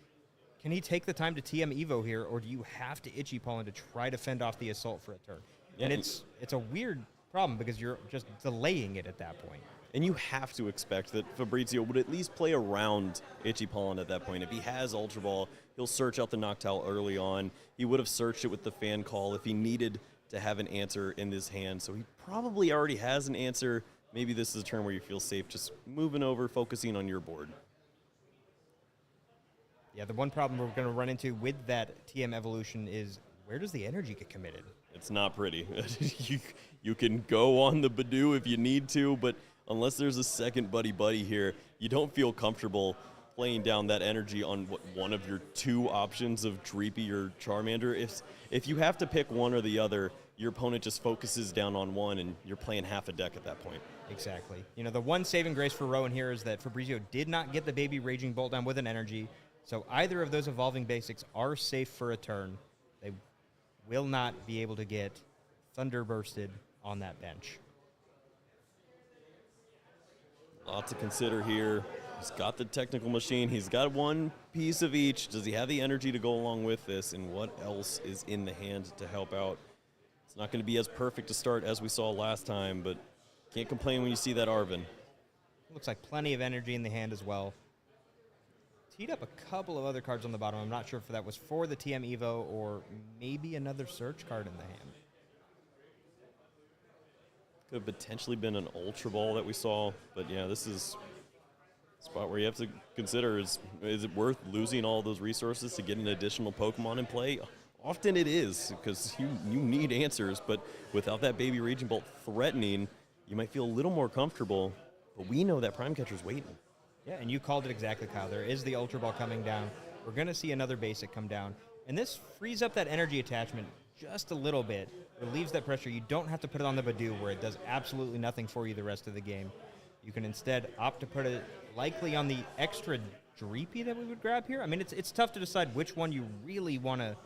Can he take the time to TM Evo here, or do you have to Itchy Pollen to try to fend off the assault for a turn? Yeah, and it's a weird problem because you're just delaying it at that point. And you have to expect that Fabrizio would at least play around Itchy Pollen at that point. If he has Ultra Ball, he'll search out the Noctowl early on. He would have searched it with the fan call if he needed to have an answer in this hand. So he probably already has an answer. Maybe this is a turn where you feel safe just moving over, focusing on your board. Yeah, the one problem we're going to run into with that TM evolution is where does the energy get committed? It's not pretty. You can go on the Badoo if you need to, but unless there's a second buddy here, you don't feel comfortable playing down that energy on one of your 2 options of Dreepy or Charmander. If you have to pick one or the other, your opponent just focuses down on one, and you're playing half a deck at that point. Exactly. The one saving grace for Rowan here is that Fabrizio did not get the baby Raging Bolt down with an energy, so either of those evolving basics are safe for a turn. They will not be able to get Thunderbursted on that bench. A lot to consider here. He's got the technical machine. He's got one piece of each. Does he have the energy to go along with this? And what else is in the hand to help out? It's not going to be as perfect a start as we saw last time, but can't complain when you see that Arvin. Looks like plenty of energy in the hand as well. teed up a couple of other cards on the bottom. I'm not sure if that was for the TM Evo or maybe another search card in the hand. Could have potentially been an Ultra Ball that we saw, but yeah, this is a spot where you have to consider, is it worth losing all those resources to get an additional Pokemon in play? Often it is, because you need answers, but without that Baby Raging Bolt threatening, you might feel a little more comfortable, but we know that Prime Catcher's waiting. Yeah, and you called it exactly, Kyle. There is the Ultra Ball coming down. We're going to see another basic come down, and this frees up that energy attachment just a little bit, relieves that pressure. You don't have to put it on the Badoo where it does absolutely nothing for you the rest of the game. You can instead opt to put it likely on the extra Dreepy that we would grab here. I mean, it's tough to decide which one you really want to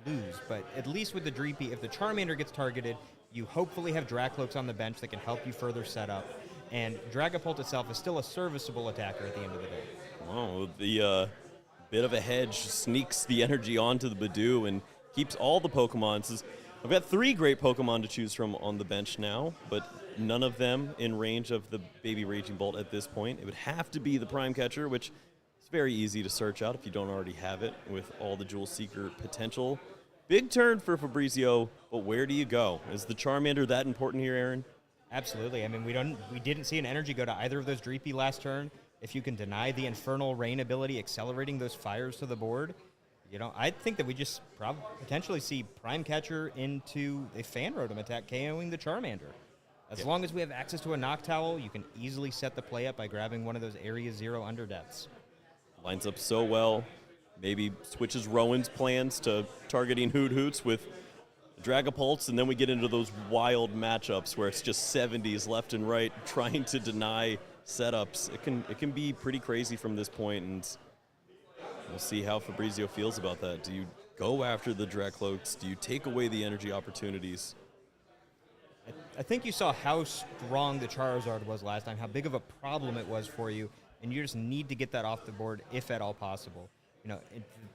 lose, but at least with the Dreepy, if the Charmander gets targeted, you hopefully have Dracloaks on the bench that can help you further set up, and Dragapult itself is still a serviceable attacker at the end of the day. Oh, the bit of a hedge sneaks the energy onto the Badoo and keeps all the Pokemon. So I've got 3 great Pokemon to choose from on the bench now, but none of them in range of the Baby Raging Bolt at this point. It would have to be the Prime Catcher, which is very easy to search out if you don't already have it with all the Jewel Seeker potential. Big turn for Fabrizio, but where do you go? Is the Charmander that important here, Aaron? Absolutely. I mean, we didn't see an energy go to either of those Dreepy last turn. If you can deny the Infernal Rain ability, accelerating those fires to the board, I think that we just potentially see Prime Catcher into a Fan Rotom attack, KOing the Charmander. As long as we have access to a Noctowl, you can easily set the play up by grabbing one of those Area 0 Underdeaths. Lines up so well. Maybe switches Rowan's plans to targeting Hoots with Dragapults, and then we get into those wild matchups where it's just 70s left and right trying to deny setups. It can be pretty crazy from this point, and we'll see how Fabrizio feels about that. Do you go after the Dracloaks? Do you take away the energy opportunities? I think you saw how strong the Charizard was last time, how big of a problem it was for you, and you just need to get that off the board if at all possible.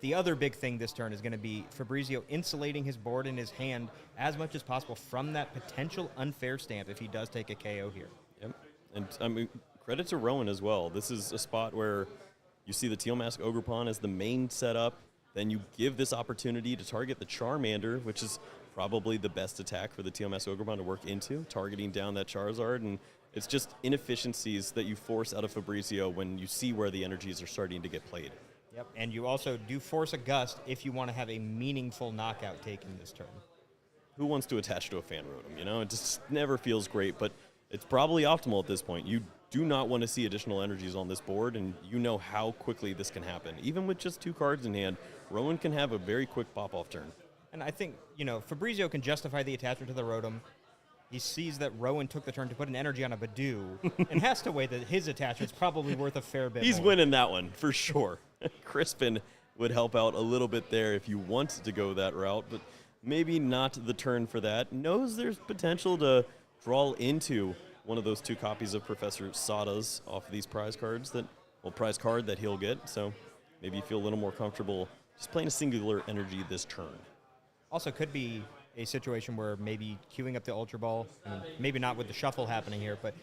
The other big thing this turn is going to be Fabrizio insulating his board in his hand as much as possible from that potential unfair stamp if he does take a KO here. Yep, and I mean, credit to Rowan as well. This is a spot where you see the Teal Mask Ogerpon as the main setup, then you give this opportunity to target the Charmander, which is probably the best attack for the Teal Mask Ogerpon to work into, targeting down that Charizard, and it's just inefficiencies that you force out of Fabrizio when you see where the energies are starting to get played. Yep, and you also do force a Gust if you want to have a meaningful knockout taken this turn. Who wants to attach to a Fan Rotom? It just never feels great, but it's probably optimal at this point. You do not want to see additional energies on this board, and you know how quickly this can happen. Even with just 2 cards in hand, Rowan can have a very quick pop-off turn. And I think, Fabrizio can justify the attachment to the Rotom. He sees that Rowan took the turn to put an energy on a Badoo and has to weigh that his attachment's probably worth a fair bit He's more. winning that one, for sure. Crispin would help out a little bit there if you want to go that route, but maybe not the turn for that. Knows there's potential to draw into one of those 2 copies of Professor Sada's off of these prize cards prize card that he'll get, so maybe you feel a little more comfortable just playing a singular energy this turn. Also could be a situation where maybe queuing up the Ultra Ball, maybe not with the shuffle happening here, but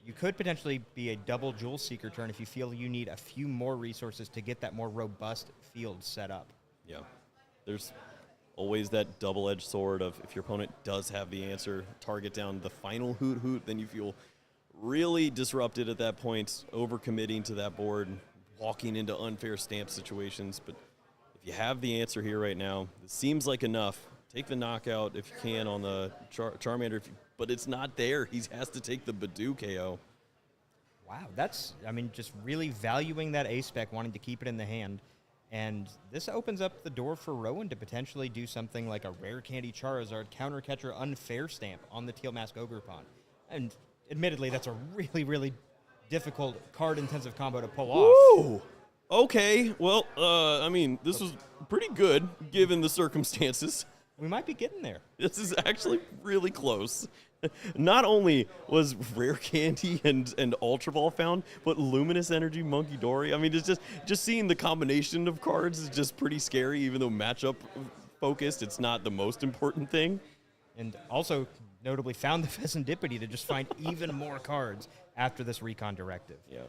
you could potentially be a double Jewel Seeker turn if you feel you need a few more resources to get that more robust field set up. Yeah, there's always that double-edged sword of if your opponent does have the answer, target down the final Hoot, then you feel really disrupted at that point, overcommitting to that board, walking into unfair stamp situations. But if you have the answer here right now, it seems like enough. Take the knockout if you can on the Charmander, but it's not there. He has to take the Badoo KO. Wow, that's, just really valuing that A-Spec, wanting to keep it in the hand. And this opens up the door for Rowan to potentially do something like a Rare Candy Charizard Counter Catcher Unfair Stamp on the Teal Mask Ogerpon. And admittedly, that's a really, really difficult card-intensive combo to pull off. Ooh! Okay, well, this was pretty good given the circumstances. We might be getting there. This is actually really close. Not only was Rare Candy and Ultra Ball found, but Luminous Energy Monkey Dory. It's just seeing the combination of cards is just pretty scary, even though matchup focused, it's not the most important thing. And also, notably, found the Pheasantipity to just find even more cards after this Recon Directive. Yeah.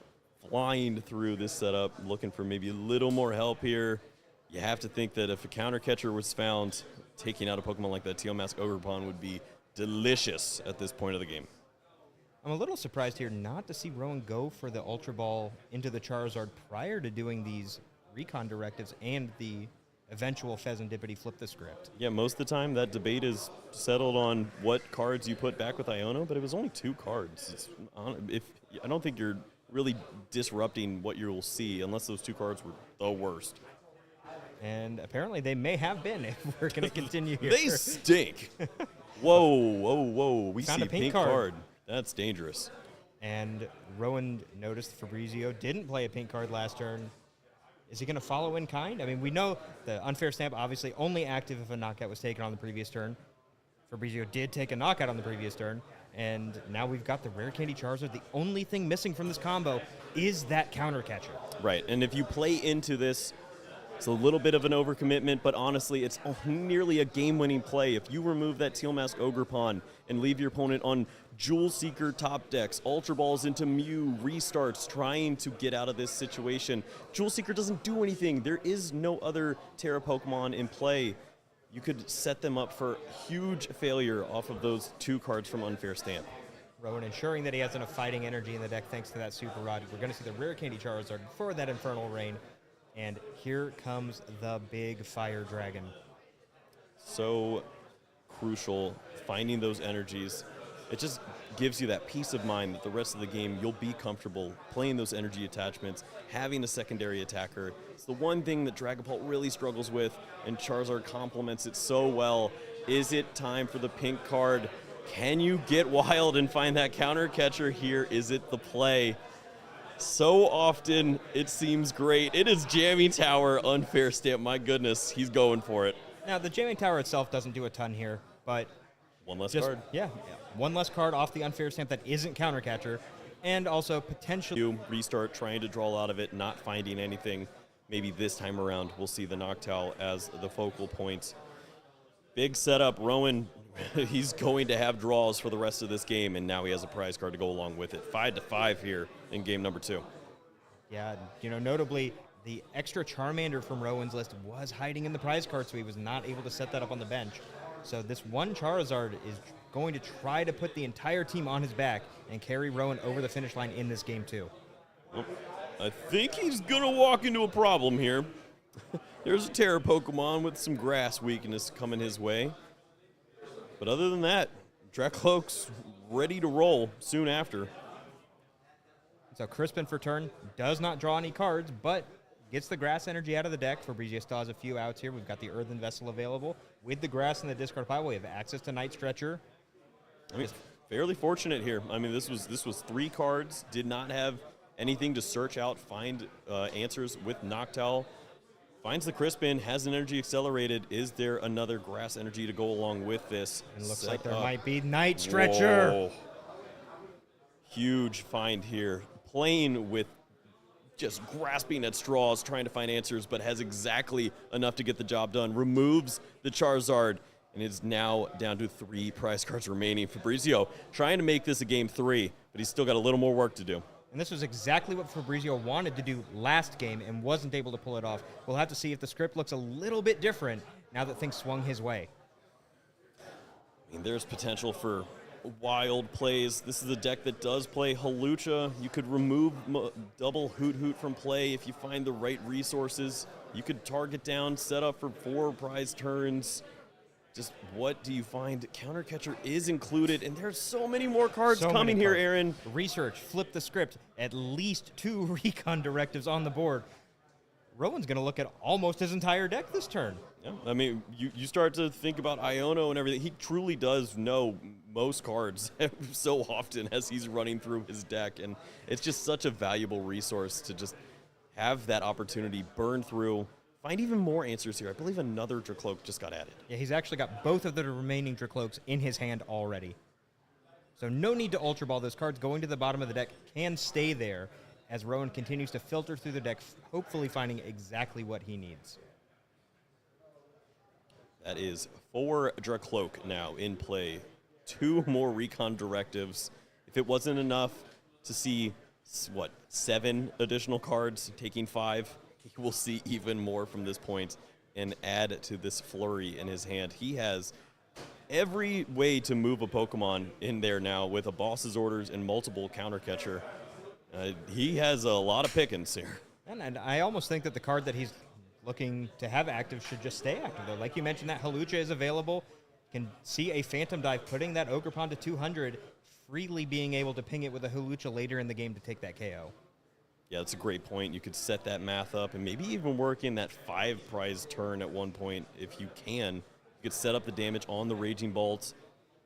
flying through this setup, looking for maybe a little more help here. You have to think that if a counter catcher was found, taking out a Pokemon like that Teal Mask Ogerpon would be delicious at this point of the game. I'm a little surprised here not to see Rowan go for the Ultra Ball into the Charizard prior to doing these recon directives and the eventual Pheasantipity flip the script. Yeah, most of the time that debate is settled on what cards you put back with Iono, but it was only 2 cards. I don't think you're really disrupting what you'll see unless those 2 cards were the worst. And apparently they may have been if we're going to continue here. They stink. Whoa. We Found see a pink card. card. That's dangerous. And Rowan noticed Fabrizio didn't play a pink card last turn. Is he going to follow in kind? I mean, we know the unfair stamp obviously only active if a knockout was taken on the previous turn. Fabrizio did take a knockout on the previous turn. And now we've got the Rare Candy Charizard. The only thing missing from this combo is that counter catcher. Right, and if you play into this, it's a little bit of an overcommitment, but honestly, it's nearly a game-winning play. If you remove that Teal Mask Ogerpon and leave your opponent on Jewel Seeker top decks, Ultra Balls into Mew, restarts, trying to get out of this situation. Jewel Seeker doesn't do anything. There is no other Terra Pokemon in play. You could set them up for huge failure off of those 2 cards from Unfair Stamp. Rowan ensuring that he has enough fighting energy in the deck thanks to that Super Rod. We're going to see the Rare Candy Charizard for that Infernal Rain. And here comes the big Fire Dragon. So crucial, finding those energies. It just gives you that peace of mind that the rest of the game you'll be comfortable playing those energy attachments, having a secondary attacker. It's the one thing that Dragapult really struggles with, and Charizard complements it so well. Is it time for the pink card? Can you get wild and find that counter catcher here? Is it the play? So often, it seems great. It is Jamming Tower, Unfair Stamp. My goodness, he's going for it. Now, the Jamming Tower itself doesn't do a ton here, but... One less just, card. Yeah, one less card off the Unfair Stamp that isn't counter catcher, and also potentially... You restart, trying to draw out of it, not finding anything. Maybe this time around, we'll see the Noctowl as the focal point. Big setup. Rowan, he's going to have draws for the rest of this game, and now he has a prize card to go along with it. 5-5 here in game number 2. Yeah, notably, the extra Charmander from Rowan's list was hiding in the prize card, so he was not able to set that up on the bench. So this one Charizard is going to try to put the entire team on his back and carry Rowan over the finish line in this game, too. Well, I think he's going to walk into a problem here. There's a Terra Pokemon with some grass weakness coming his way. But other than that, Dracloak's ready to roll soon after. So Crispin for turn does not draw any cards, but gets the grass energy out of the deck. Fabrizio still has a few outs here. We've got the Earthen Vessel available. With the grass in the discard pile, we have access to Night Stretcher. I mean, fairly fortunate here. I mean, this was 3 cards. Did not have anything to search out, find answers with Noctowl. Finds the Crispin, has an energy accelerated. Is there another grass energy to go along with this? It looks like there might be Night Stretcher. Whoa. Huge find here. Playing with just grasping at straws, trying to find answers, but has exactly enough to get the job done. Removes the Charizard, and is now down to 3 prize cards remaining. Fabrizio trying to make this a game 3, but he's still got a little more work to do. And this was exactly what Fabrizio wanted to do last game and wasn't able to pull it off. We'll have to see if the script looks a little bit different now that things swung his way. I mean, there's potential for wild plays. This is a deck that does play Hawlucha. You could remove double Hoot Hoot from play if you find the right resources. You could target down, set up for 4 prize turns. Just what do you find? Counter catcher is included, and there's so many more cards coming here, Aaron. Research, flip the script, at least 2 recon directives on the board. Rowan's going to look at almost his entire deck this turn. Yeah, I mean, you start to think about Iono and everything. He truly does know most cards so often as he's running through his deck, and it's just such a valuable resource to just have that opportunity burn through. Find even more answers here. I believe another Dracloak just got added. Yeah, he's actually got both of the remaining Dracloaks in his hand already. So no need to Ultra Ball. Those cards going to the bottom of the deck can stay there as Rowan continues to filter through the deck, hopefully finding exactly what he needs. That is 4 Dracloak now in play. 2 more recon directives. If it wasn't enough to see what, 7 additional cards, taking 5. He will see even more from this point and add to this flurry in his hand. He has every way to move a Pokemon in there now with a boss's orders and multiple counter catcher. He has a lot of pickings here. And I almost think that the card that he's looking to have active should just stay active, though. Like you mentioned, that Hawlucha is available. Can see a Phantom Dive, putting that Ogerpon to 200, freely being able to ping it with a Hawlucha later in the game to take that KO. Yeah, that's a great point. You could set that math up and maybe even work in that 5 prize turn at one point if you can. You could set up the damage on the Raging Bolt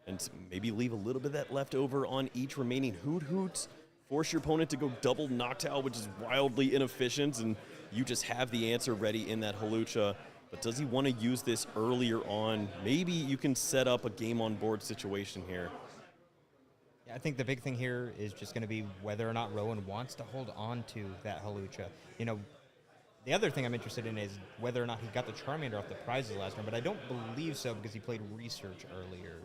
and maybe leave a little bit of that left over on each remaining Hoot. Force your opponent to go double Noctowl, which is wildly inefficient, and you just have the answer ready in that Hawlucha. But does he want to use this earlier on? Maybe you can set up a game on board situation here. Yeah, I think the big thing here is just going to be whether or not Rowan wants to hold on to that Hawlucha. You know, the other thing I'm interested in is whether or not he got the Charmander off the prizes last round, but I don't believe so because he played Research earlier.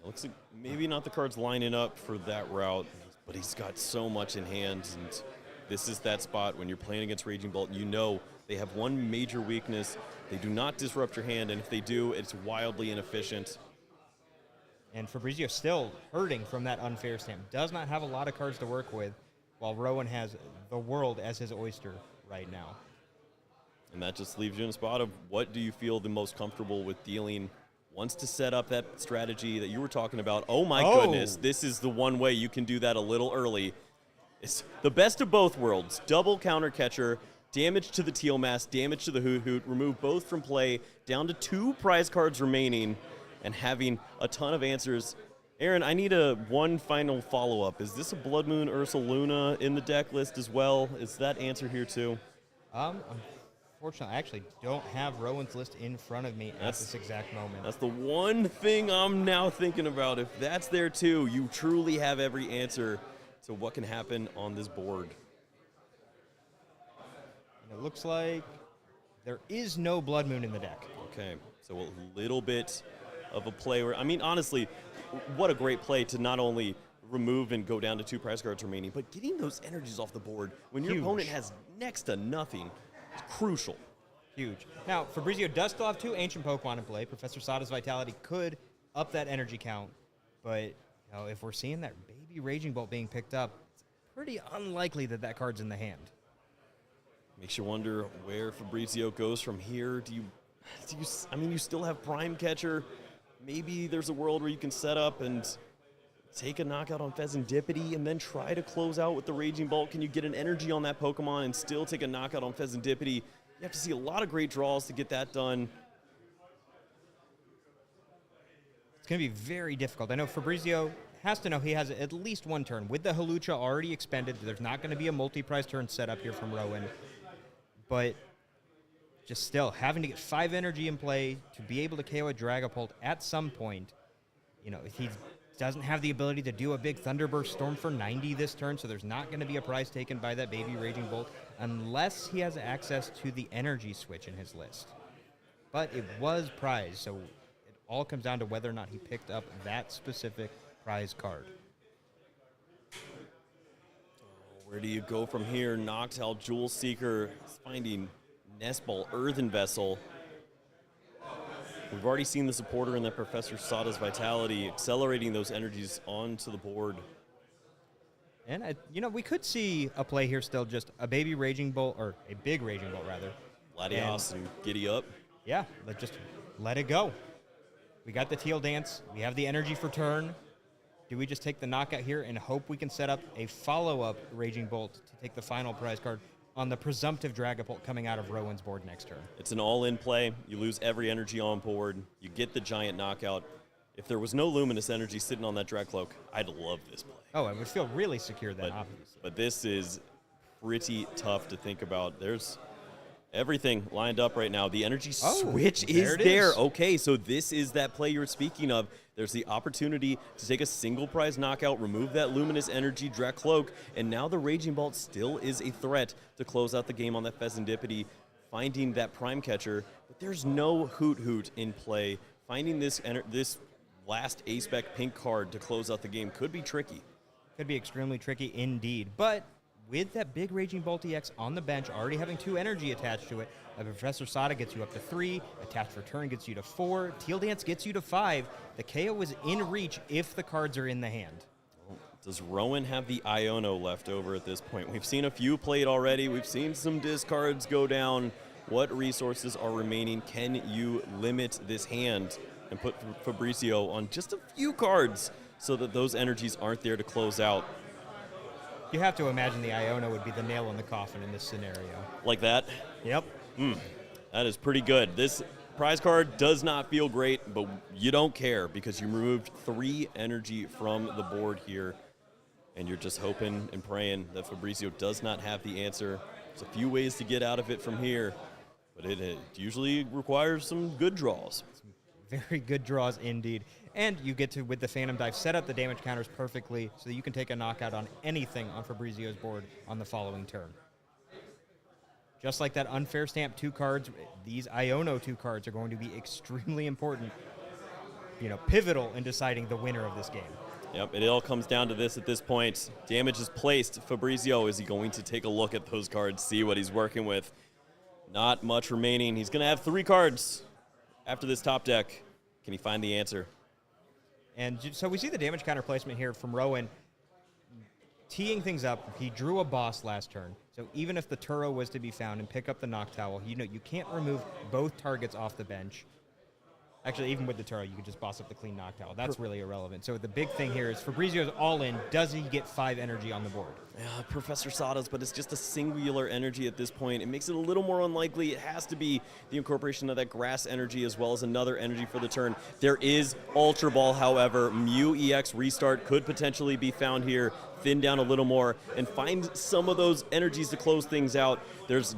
It looks like maybe not the cards lining up for that route, but he's got so much in hand, and this is that spot when you're playing against Raging Bolt, and you know they have one major weakness. They do not disrupt your hand, and if they do, it's wildly inefficient. And Fabrizio still hurting from that unfair stamp. Does not have a lot of cards to work with, while Rowan has the world as his oyster right now. And that just leaves you in a spot of what do you feel the most comfortable with dealing. Wants to set up that strategy that you were talking about. Oh my goodness, this is the one way you can do that a little early. It's the best of both worlds. Double counter catcher, damage to the Teal Mask, damage to the Hoot, remove both from play, down to 2 prize cards remaining, and having a ton of answers. Aaron, I need one final follow-up. Is this a Blood Moon Ursaluna in the deck list as well? Is that answer here too? Unfortunately, I actually don't have Rowan's list in front of me at this exact moment. That's the one thing I'm now thinking about. If that's there too, you truly have every answer to what can happen on this board. And it looks like there is no Blood Moon in the deck. Okay, so a little bit of a play where, I mean, honestly, what a great play to not only remove and go down to 2 prize cards remaining, but getting those energies off the board when your opponent has next to nothing is crucial. Huge. Now, Fabrizio does still have 2 ancient Pokemon in play. Professor Sada's Vitality could up that energy count, but you know, if we're seeing that baby Raging Bolt being picked up, it's pretty unlikely that that card's in the hand. Makes you wonder where Fabrizio goes from here. I mean, you still have Prime Catcher. Maybe there's a world where you can set up and take a knockout on Pheasantipity and then try to close out with the Raging Bolt. Can you get an energy on that Pokemon and still take a knockout on Pheasantipity? You have to see a lot of great draws to get that done. It's going to be very difficult. I know Fabrizio has to know he has at least 1 turn. With the Hawlucha already expended, there's not going to be a multi-prize turn set up here from Rowan. But just still, having to get 5 energy in play to be able to KO a Dragapult at some point, you know, if he doesn't have the ability to do a big Thunderburst Storm for 90 this turn, so there's not going to be a prize taken by that baby Raging Bolt unless he has access to the energy switch in his list. But it was prize, so it all comes down to whether or not he picked up that specific prize card. Where do you go from here? Noctowl, Jewel Seeker, finding Nest Ball, Earthen Vessel. We've already seen the supporter in that Professor Sada's Vitality accelerating those energies onto the board. And, you know, we could see a play here still, just a baby Raging Bolt, or a big Raging Bolt, rather. Latios and Giddy Up. Yeah, just let it go. We got the Teal Dance. We have the energy for turn. Do we just take the knockout here and hope we can set up a follow-up Raging Bolt to take the final prize card on the presumptive Dragapult coming out of Rowan's board next turn? It's an all-in play. You lose every energy on board. You get the giant knockout. If there was no Luminous energy sitting on that Dragcloak, I'd love this play. Oh, I would feel really secure then, obviously. But this is pretty tough to think about. There's everything lined up right now. The energy switch is there. Okay, so this is that play you're speaking of. There's the opportunity to take a single prize knockout, remove that Luminous energy, Dracloak, and now the Raging Bolt still is a threat to close out the game on that Pheasantipity, finding that Prime Catcher. But there's no Hoot in play. Finding this last A-Spec pink card to close out the game could be tricky. Could be extremely tricky indeed. But with that big Raging Bolt EX on the bench, already having 2 energy attached to it, a Professor Sada gets you up to 3, Attached Return gets you to 4, Teal Dance gets you to 5. The KO is in reach if the cards are in the hand. Does Rowan have the Iono left over at this point? We've seen a few played already. We've seen some discards go down. What resources are remaining? Can you limit this hand and put Fabrizio on just a few cards so that those energies aren't there to close out? You have to imagine the Iono would be the nail in the coffin in this scenario. Like that? Yep. That is pretty good. This prize card does not feel great, but you don't care because you removed 3 energy from the board here, and you're just hoping and praying that Fabrizio does not have the answer. There's a few ways to get out of it from here, but it usually requires some good draws. Very good draws indeed. And you get to, with the Phantom Dive, set up the damage counters perfectly so that you can take a knockout on anything on Fabrizio's board on the following turn. Just like that Unfair Stamp 2 cards, these Iono 2 cards are going to be extremely important, pivotal in deciding the winner of this game. Yep, it all comes down to this at this point. Damage is placed. Fabrizio, is he going to take a look at those cards, see what he's working with? Not much remaining. He's going to have 3 cards after this top deck. Can he find the answer? And so we see the damage counter placement here from Rowan. Teeing things up, he drew a boss last turn. So even if the Turo was to be found and pick up the Noctowl, you can't remove both targets off the bench. Actually, even with the Turo, you could just boss up the clean Noctowl. That's really irrelevant. So the big thing here is Fabrizio's all in. Does he get 5 energy on the board? Yeah, Professor Sada's, but it's just a singular energy at this point. It makes it a little more unlikely. It has to be the incorporation of that grass energy as well as another energy for the turn. There is Ultra Ball, however. Mew EX restart could potentially be found here. Thin down a little more and find some of those energies to close things out. There's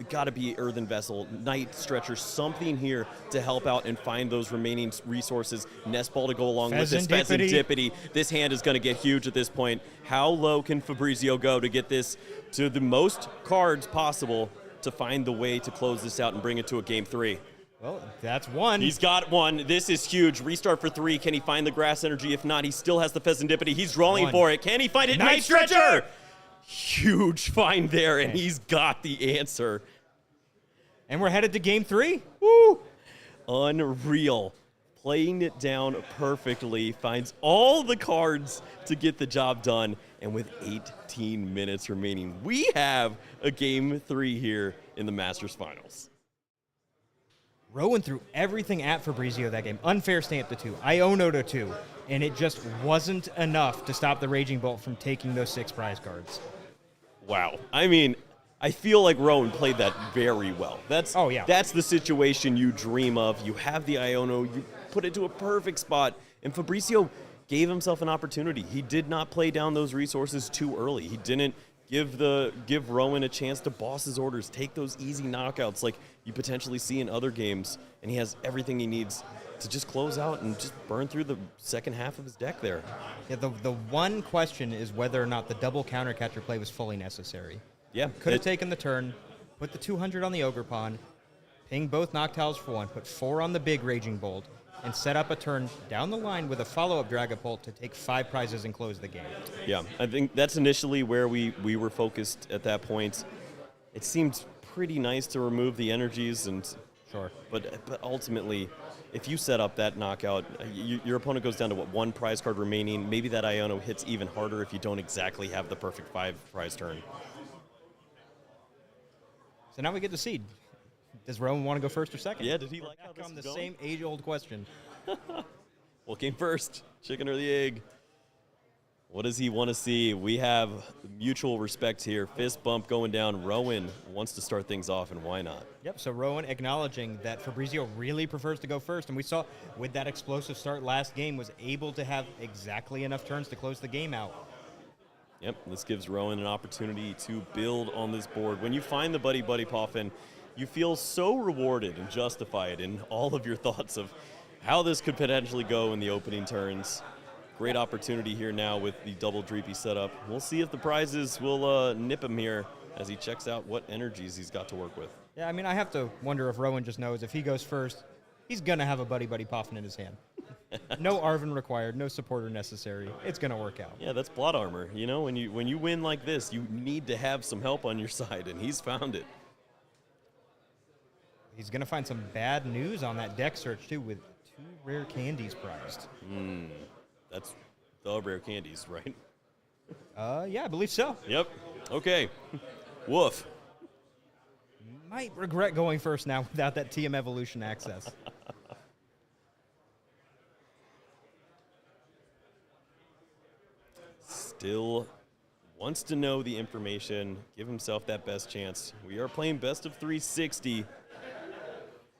got to be Earthen Vessel, Night Stretcher, something here to help out and find those remaining resources. Nest Ball to go along with this. Pheasantipity. This hand is going to get huge at this point. How low can Fabrizio go to get this to the most cards possible to find the way to close this out and bring it to a game 3? Well, that's 1. He's got 1. This is huge. Restart for 3. Can he find the grass energy? If not, he still has the Pheasantipity. He's drawing for it. Can he find it? Night Stretcher! Huge find there, and he's got the answer. And we're headed to game 3. Woo! Unreal. Playing it down perfectly, finds all the cards to get the job done, and with 18 minutes remaining, we have a game 3 here in the Masters Finals. Rowan threw everything at Fabrizio that game. Unfair Stamp to 2, Iono to 2, and it just wasn't enough to stop the Raging Bolt from taking those 6 prize cards. Wow. I mean, I feel like Rowan played that very well. That's the situation you dream of. You have the Iono, you put it to a perfect spot, and Fabrizio gave himself an opportunity. He did not play down those resources too early. He didn't give Rowan a chance to boss his orders, take those easy knockouts like you potentially see in other games, and he has everything he needs to just close out and just burn through the second half of his deck there. Yeah, the one question is whether or not the double counter catcher play was fully necessary. Yeah. Could have taken the turn, put the 200 on the Ogre Pawn, ping both Noctowls for 1, put 4 on the big Raging Bolt, and set up a turn down the line with a follow-up Dragapult to take 5 prizes and close the game. Yeah, I think that's initially where we were focused at that point. It seemed pretty nice to remove the energies, but ultimately, if you set up that knockout, your opponent goes down to 1 prize card remaining. Maybe that Iono hits even harder if you don't exactly have the perfect 5 prize turn. So now we get to seed. Does Rowan want to go first or second? Yeah, did he like how this is the going? same age-old question. What came first, chicken or the egg? What does he want to see? We have mutual respect here. Fist bump going down. Rowan wants to start things off, and why not? Yep, so Rowan acknowledging that Fabrizio really prefers to go first, and we saw with that explosive start last game was able to have exactly enough turns to close the game out. Yep, this gives Rowan an opportunity to build on this board. When you find the Buddy Buddy Poffin, you feel so rewarded and justified in all of your thoughts of how this could potentially go in the opening turns. Great opportunity here now with the double Dreepy setup. We'll see if the prizes will nip him here as he checks out what energies he's got to work with. Yeah, I mean, I have to wonder if Rowan just knows if he goes first, he's going to have a Buddy Buddy Poffin in his hand. No Arven required, no supporter necessary. It's going to work out. Yeah, that's plot armor. You know, when you win like this, you need to have some help on your side, and he's found it. He's going to find some bad news on that deck search, too, with 2 rare candies prized. That's the rare candies, right? Yeah, I believe so. Yep. Okay. Woof. Might regret going first now without that TM Evolution access. Still wants to know the information, give himself that best chance. We are playing best of 360.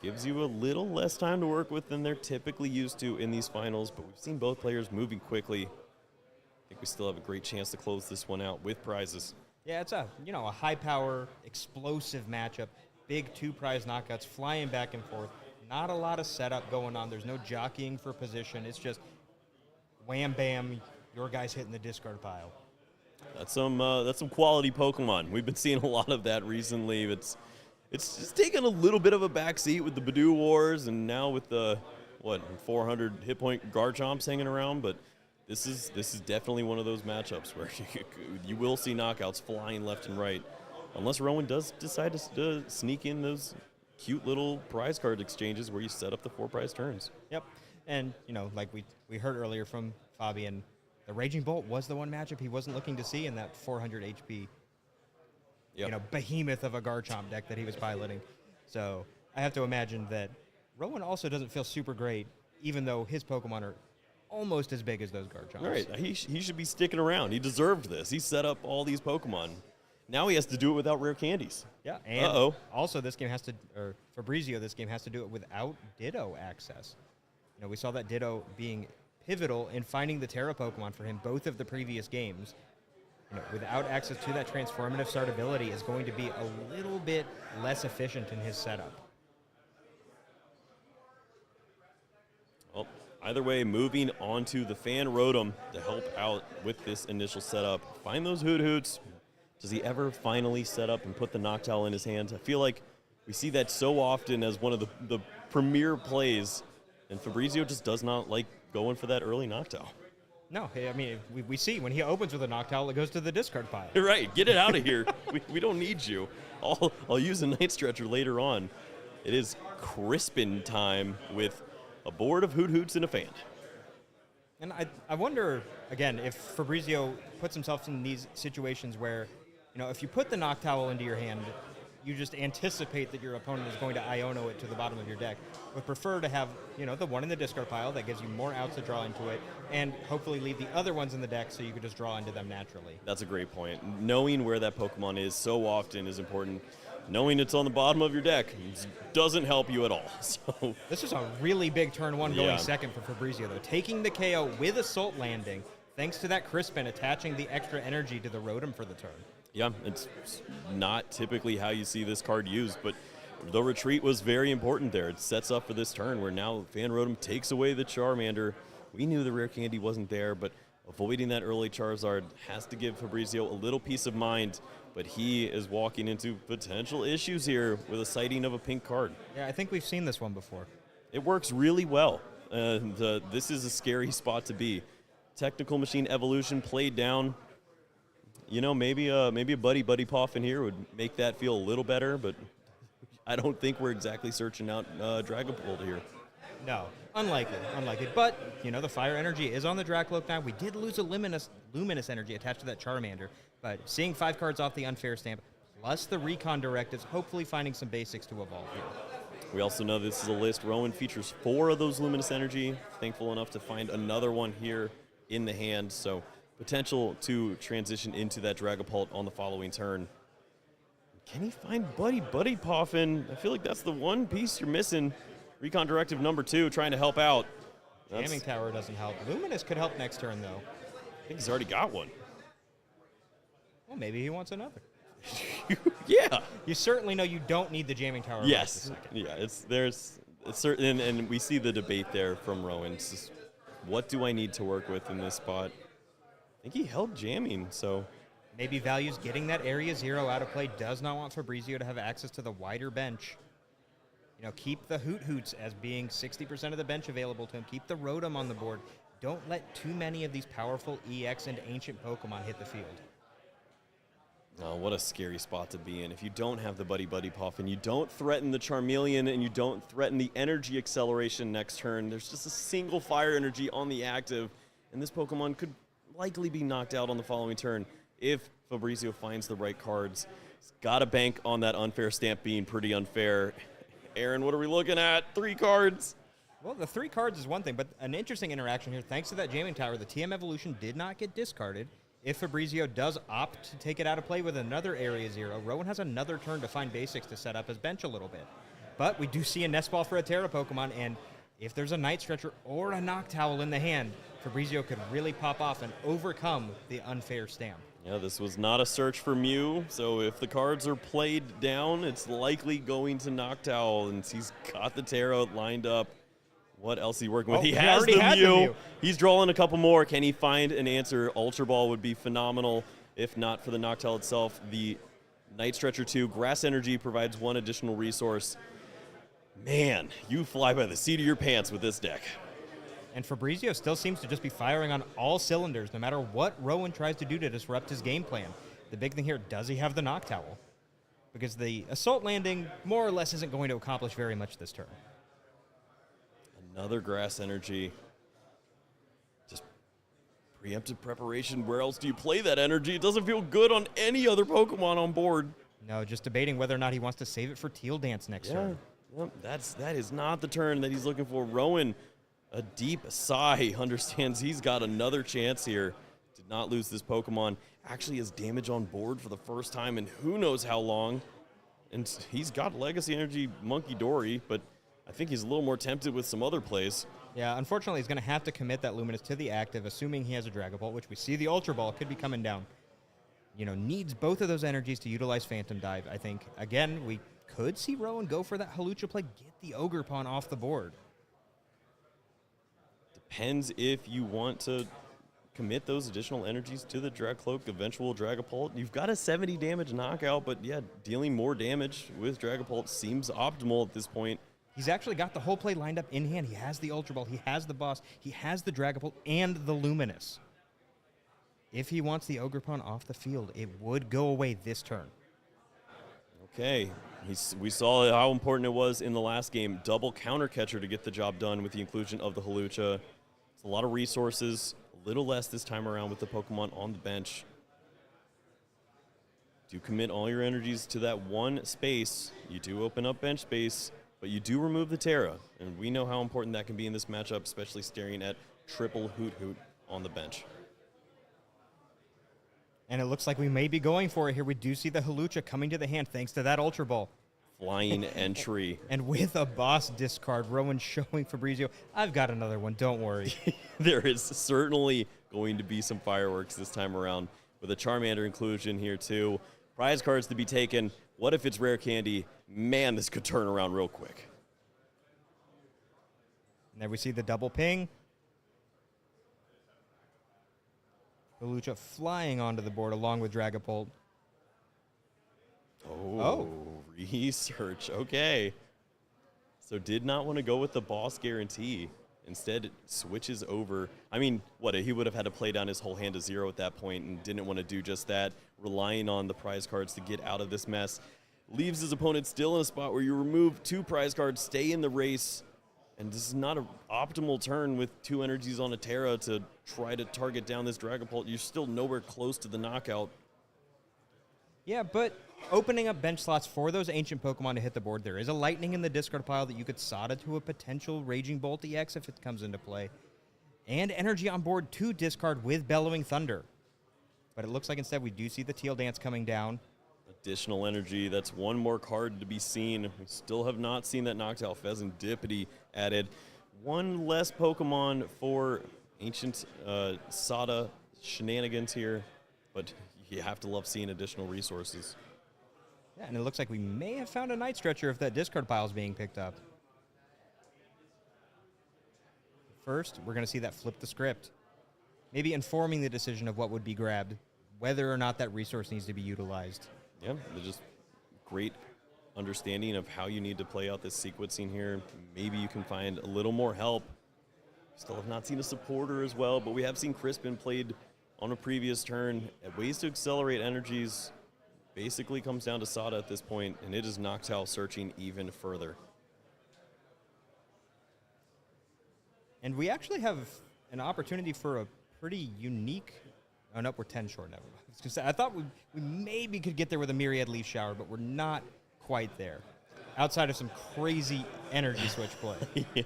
Gives you a little less time to work with than they're typically used to in these finals, but we've seen both players moving quickly. I think we still have a great chance to close this one out with prizes. Yeah, it's a high power, explosive matchup. Big 2 prize knockouts flying back and forth. Not a lot of setup going on. There's no jockeying for position. It's just wham bam, your guy's hitting the discard pile. That's some quality Pokemon. We've been seeing a lot of that recently. It's just taken a little bit of a backseat with the Badoo Wars, and now with the 400 hit point Garchomps hanging around. But this is definitely one of those matchups where you will see knockouts flying left and right, unless Rowan does decide to sneak in those cute little prize card exchanges where you set up the 4 prize turns. Yep. And, like we heard earlier from Fabian, the Raging Bolt was the one matchup he wasn't looking to see in that 400 HP, behemoth of a Garchomp deck that he was piloting. So I have to imagine that Rowan also doesn't feel super great, even though his Pokemon are almost as big as those Garchomps. Right. He should be sticking around. He deserved this. He set up all these Pokemon. Now he has to do it without rare candies. Yeah, and also Fabrizio, this game has to do it without Ditto access. We saw that Ditto being pivotal in finding the Terra Pokemon for him both of the previous games. Without access to that transformative start ability is going to be a little bit less efficient in his setup. Well, either way, moving on to the Fan Rotom to help out with this initial setup. Find those Hoot Hoots. Does he ever finally set up and put the Noctowl in his hands? I feel like we see that so often as one of the premier plays, and Fabrizio just does not like going for that early Noctowl. No, I mean, we see when he opens with a Noctowl, it goes to the discard pile. Right, get it out of here. we don't need you. I'll use a Night Stretcher later on. It is Crispin time with a board of Hoot Hoots and a fan. And I wonder, again, if Fabrizio puts himself in these situations where, if you put the Noctowl into your hand, you just anticipate that your opponent is going to Iono it to the bottom of your deck. Would prefer to have, the one in the discard pile that gives you more outs to draw into it, and hopefully leave the other ones in the deck so you could just draw into them naturally. That's a great point. Knowing where that Pokemon is so often is important. Knowing it's on the bottom of your deck doesn't help you at all. So this is a really big turn 1 going second for Fabrizio, though. Taking the KO with Assault Landing, thanks to that Crispin attaching the extra energy to the Rotom for the turn. Yeah, it's not typically how you see this card used, but the retreat was very important there. It sets up for this turn where now Fan Rotom takes away the Charmander. We knew the rare candy wasn't there, but avoiding that early Charizard has to give Fabrizio a little peace of mind, but he is walking into potential issues here with a sighting of a pink card. Yeah, I think we've seen this one before. It works really well. This is a scary spot to be. Technical Machine Evolution played down. Maybe a Buddy Poff in here would make that feel a little better, but I don't think we're exactly searching out Dragapult here. No, unlikely. But, the Fire Energy is on the Dracloak now. We did lose a Luminous Energy attached to that Charmander, but seeing 5 cards off the Unfair Stamp, plus the Recon Directives, hopefully finding some basics to evolve here. We also know this is a list. Rowan features 4 of those Luminous Energy. Thankful enough to find another one here in the hand, so potential to transition into that Dragapult on the following turn. Can he find Buddy Poffin? I feel like that's the one piece you're missing. Recon Directive number 2 trying to help out. Jamming Tower doesn't help. Luminous could help next turn, though. I think he's already got one. Well, maybe he wants another. Yeah. You certainly know you don't need the Jamming Tower. Yes. Yeah, it's certain, and we see the debate there from Rowan. It's just, what do I need to work with in this spot? I think he held jamming, so maybe values getting that Area 0 out of play, does not want Fabrizio to have access to the wider bench. Keep the Hoot Hoots as being 60% of the bench available to him. Keep the Rotom on the board. Don't let too many of these powerful EX and ancient Pokemon hit the field. Oh, what a scary spot to be in. If you don't have the Buddy Puff and you don't threaten the Charmeleon and you don't threaten the energy acceleration next turn, there's just a single fire energy on the active, and this Pokemon could likely be knocked out on the following turn if Fabrizio finds the right cards. He's got to bank on that unfair stamp being pretty unfair. Aaron, what are we looking at? 3 cards. Well, the 3 cards is one thing, but an interesting interaction here. Thanks to that Jamming Tower, the TM Evolution did not get discarded. If Fabrizio does opt to take it out of play with another Area Zero, Rowan has another turn to find basics to set up his bench a little bit. But we do see a Nest Ball for a Terra Pokemon, and if there's a Night Stretcher or a Noctowl in the hand, Fabrizio could really pop off and overcome the unfair stamp. Yeah, this was not a search for Mew, so if the cards are played down, it's likely going to Noctowl, and he's got the Terra lined up. What else is he working with? He has already had the Mew. He's drawing a couple more. Can he find an answer? Ultra Ball would be phenomenal, if not for the Noctowl itself. The Night Stretcher 2, Grass Energy provides 1 additional resource. Man, you fly by the seat of your pants with this deck. And Fabrizio still seems to just be firing on all cylinders, no matter what Rowan tries to do to disrupt his game plan. The big thing here, does he have the Noctowl? Because the Assault Landing more or less isn't going to accomplish very much this turn. Another Grass Energy. Just preemptive preparation. Where else do you play that energy? It doesn't feel good on any other Pokemon on board. No, just debating whether or not he wants to save it for Teal Dance next turn. Yep, that is not the turn that he's looking for. Rowan, a deep sigh, understands he's got another chance here. Did not lose this Pokemon. Actually has damage on board for the first time in who knows how long. And he's got Legacy Energy Monkey Dory, but I think he's a little more tempted with some other plays. Yeah, unfortunately, he's going to have to commit that Luminous to the active, assuming he has a Dragon Ball, which we see the Ultra Ball could be coming down. Needs both of those energies to utilize Phantom Dive, I think. Again, we could see Rowan go for that Hawlucha play, get the Ogre Pawn off the board. Depends if you want to commit those additional energies to the Dragcloak, eventual Dragapult. You've got a 70 damage knockout, but yeah, dealing more damage with Dragapult seems optimal at this point. He's actually got the whole play lined up in hand. He has the Ultra Ball, he has the Boss, he has the Dragapult, and the Luminous. If he wants the Ogre Pawn off the field, it would go away this turn. Okay, we saw how important it was in the last game. Double counter catcher to get the job done with the inclusion of the Hawlucha. It's a lot of resources, a little less this time around with the Pokemon on the bench. Do commit all your energies to that one space. You do open up bench space, but you do remove the Terra. And we know how important that can be in this matchup, especially staring at triple Hoot Hoot on the bench. And it looks like we may be going for it here. We do see the Hawlucha coming to the hand thanks to that Ultra Ball. Flying entry. And with a Boss discard, Rowan showing Fabrizio, I've got another one, don't worry. There is certainly going to be some fireworks this time around with a Charmander inclusion here too. Prize cards to be taken. What if it's rare candy? Man, this could turn around real quick. And there we see the double ping. Hawlucha flying onto the board along with Dragapult. Oh, research. Okay. So did not want to go with the Boss guarantee. Instead, it switches over. I mean, he would have had to play down his whole hand to 0 at that point and didn't want to do just that, relying on the prize cards to get out of this mess. Leaves his opponent still in a spot where you remove 2 prize cards, stay in the race, and this is not an optimal turn with 2 energies on a Terra to try to target down this Dragapult. You're still nowhere close to the knockout. Yeah, but opening up bench slots for those ancient Pokemon to hit the board, there is a Lightning in the discard pile that you could Sada to a potential Raging Bolt EX if it comes into play. And energy on board to discard with Bellowing Thunder. But it looks like instead we do see the Teal Dance coming down. Additional energy. That's one more card to be seen. We still have not seen that Noctowl Pheasantipity added. One less Pokemon for ancient Sada shenanigans here, but you have to love seeing additional resources. Yeah, and it looks like we may have found a Night Stretcher if that discard pile is being picked up. First, we're going to see that flip the script. Maybe informing the decision of what would be grabbed, whether or not that resource needs to be utilized. Yeah, they're just great understanding of how you need to play out this sequencing here. Maybe you can find a little more help. Still have not seen a supporter as well, but we have seen Crispin played on a previous turn. Ways to accelerate energies basically comes down to Sada at this point, and it is Noctowl searching even further. And we actually have an opportunity for a pretty unique. Oh, nope, we're 10 short now. I was gonna say, I thought we maybe could get there with a Myriad Leaf Shower, but we're not quite there. Outside of some crazy energy switch play.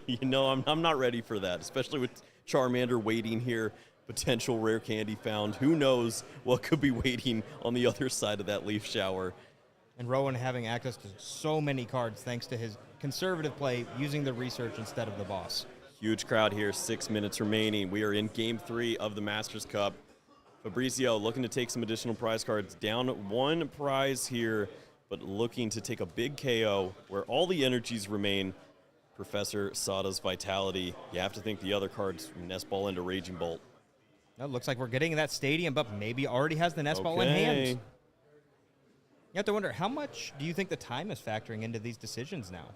You know, I'm not ready for that, especially with Charmander waiting here. Potential rare candy found. Who knows what could be waiting on the other side of that Leaf Shower. And Rowan having access to so many cards thanks to his conservative play, using the research instead of the boss. Huge crowd here, 6 minutes remaining. We are in Game 3 of the Masters Cup. Fabrizio looking to take some additional prize cards. Down one prize here, but looking to take a big KO where all the energies remain. Professor Sada's Vitality. You have to think the other cards nest ball into Raging Bolt. It looks like we're getting that stadium, but maybe already has the nest ball in hand. You have to wonder, how much do you think the time is factoring into these decisions now?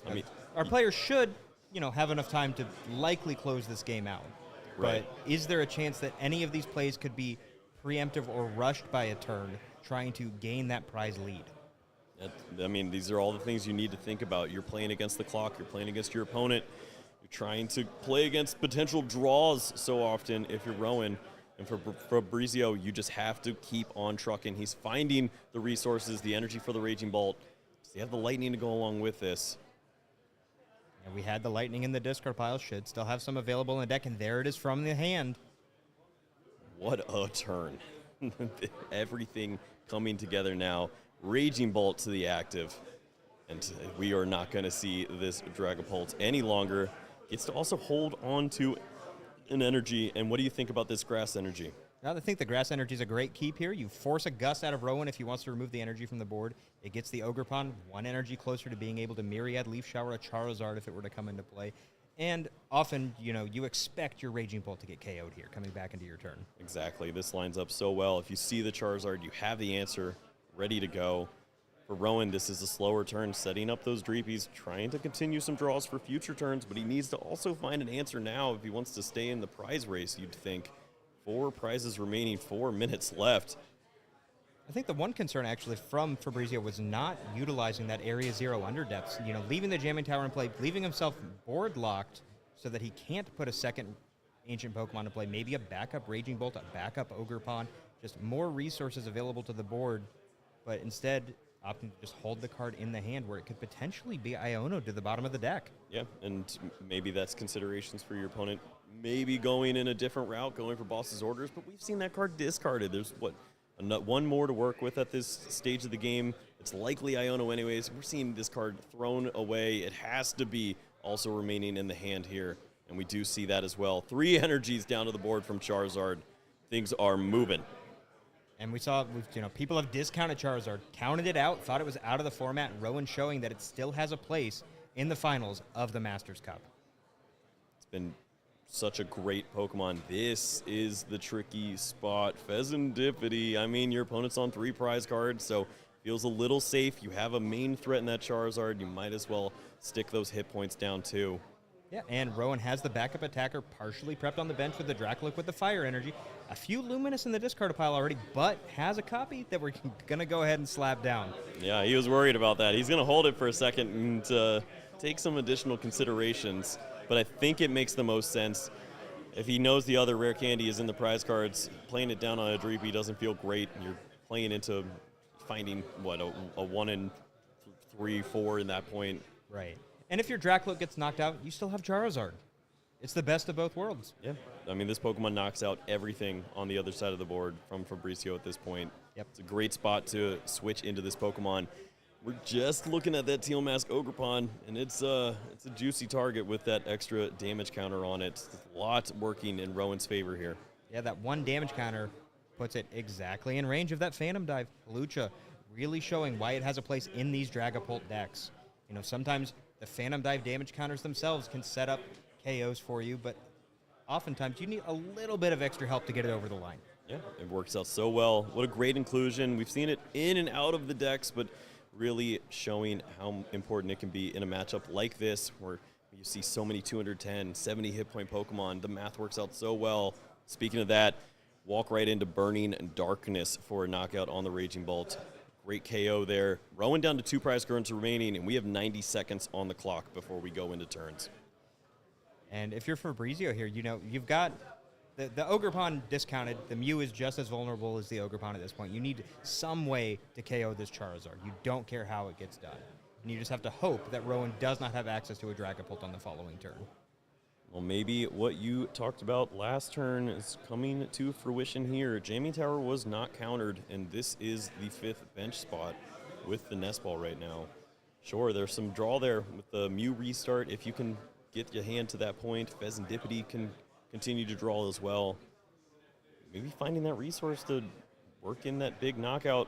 I mean, our players should, have enough time to likely close this game out. Right. But is there a chance that any of these plays could be preemptive or rushed by a turn, trying to gain that prize lead? I mean, these are all the things you need to think about. You're playing against the clock. You're playing against your opponent. You're trying to play against potential draws so often if you're Rowan. And for Fabrizio, you just have to keep on trucking. He's finding the resources, the energy for the Raging Bolt. So you have the Lightning to go along with this. And we had the Lightning in the discard pile. Should still have some available in the deck, and there it is from the hand. What a turn. Everything coming together now. Raging Bolt to the active. And we are not going to see this Dragapult any longer. Gets to also hold on to an energy. And what do you think about this grass energy? I think the grass energy is a great keep here. You force a Gust out of Rowan if he wants to remove the energy from the board. It gets the Ogerpon one energy closer to being able to Myriad Leaf Shower a Charizard if it were to come into play. And often, you expect your Raging Bolt to get KO'd here, coming back into your turn. Exactly. This lines up so well. If you see the Charizard, you have the answer ready to go. For Rowan, this is a slower turn, setting up those Dreepies, trying to continue some draws for future turns, but he needs to also find an answer now if he wants to stay in the prize race, you'd think. 4 prizes remaining, 4 minutes left. I think the one concern actually from Fabrizio was not utilizing that Area 0 underdepths, leaving the Jamming Tower in play, leaving himself board locked so that he can't put a second Ancient Pokemon to play, maybe a backup Raging Bolt, a backup Ogerpon, just more resources available to the board, but instead opting to just hold the card in the hand where it could potentially be Iono to the bottom of the deck. Yeah, and maybe that's considerations for your opponent. Maybe going in a different route, going for boss's orders, but we've seen that card discarded. There's, one more to work with at this stage of the game. It's likely Iono anyways. We're seeing this card thrown away. It has to be also remaining in the hand here, and we do see that as well. 3 energies down to the board from Charizard. Things are moving. And we saw, people have discounted Charizard, counted it out, thought it was out of the format, and Rowan showing that it still has a place in the finals of the Masters Cup. It's been such a great Pokemon. This is the tricky spot. Pheasantipity. I mean, your opponent's on 3 prize cards, so feels a little safe. You have a main threat in that Charizard. You might as well stick those hit points down, too. Yeah, and Rowan has the backup attacker partially prepped on the bench with the Dracolic with the fire energy. A few Luminous in the discard pile already, but has a copy that we're going to go ahead and slap down. Yeah, he was worried about that. He's going to hold it for a second and take some additional considerations, but I think it makes the most sense. If he knows the other rare candy is in the prize cards, playing it down on a Dreepy doesn't feel great. You're playing into finding, a 1 in 3, 4 in that point. Right. And if your Dracloak gets knocked out, you still have Charizard. It's the best of both worlds. Yeah. I mean, this Pokemon knocks out everything on the other side of the board from Fabrizio at this point. Yep. It's a great spot to switch into this Pokemon. We're just looking at that Teal Mask Ogerpon, and it's a juicy target with that extra damage counter on it. A lot working in Rowan's favor here. Yeah, that 1 damage counter puts it exactly in range of that Phantom Dive. Lucha really showing why it has a place in these Dragapult decks. Sometimes the Phantom Dive damage counters themselves can set up KOs for you, but oftentimes you need a little bit of extra help to get it over the line. Yeah, it works out so well. What a great inclusion. We've seen it in and out of the decks, but really showing how important it can be in a matchup like this, where you see so many 210, 70 hit point Pokemon. The math works out so well. Speaking of that, walk right into Burning Darkness for a knockout on the Raging Bolt. Great KO there. Rowan down to 2 prize currents remaining, and we have 90 seconds on the clock before we go into turns. And if you're Fabrizio here, you've got the Ogerpon discounted. The Mew is just as vulnerable as the Ogerpon at this point. You need some way to KO this Charizard. You don't care how it gets done. And you just have to hope that Rowan does not have access to a Dragapult on the following turn. Well, maybe what you talked about last turn is coming to fruition here. Jamming Tower was not countered, and this is the 5th bench spot with the Nest Ball right now. Sure, there's some draw there with the Mew restart. If you can get your hand to that point, Pheasantipity can continue to draw as well. Maybe finding that resource to work in that big knockout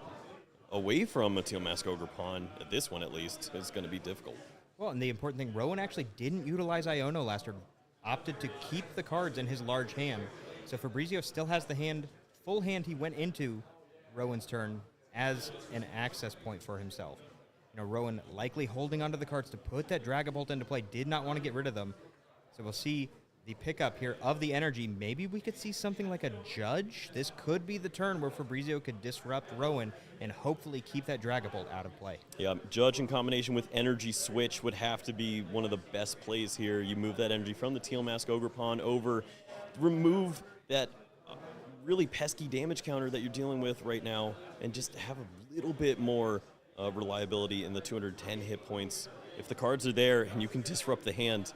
away from a Teal Mask Ogerpon, at this one at least, is going to be difficult. Well, and the important thing, Rowan actually didn't utilize Iono last turn. Opted to keep the cards in his large hand. So Fabrizio still has the full hand he went into Rowan's turn as an access point for himself. Rowan likely holding onto the cards to put that Dragapult into play, did not want to get rid of them. So we'll see the pickup here of the energy. Maybe we could see something like a Judge. This could be the turn where Fabrizio could disrupt Rowan and hopefully keep that Dragapult out of play. Yeah, Judge in combination with Energy Switch would have to be one of the best plays here. You move that energy from the Teal Mask Ogerpon over, remove that really pesky damage counter that you're dealing with right now, and just have a little bit more reliability in the 210 hit points. If the cards are there and you can disrupt the hand,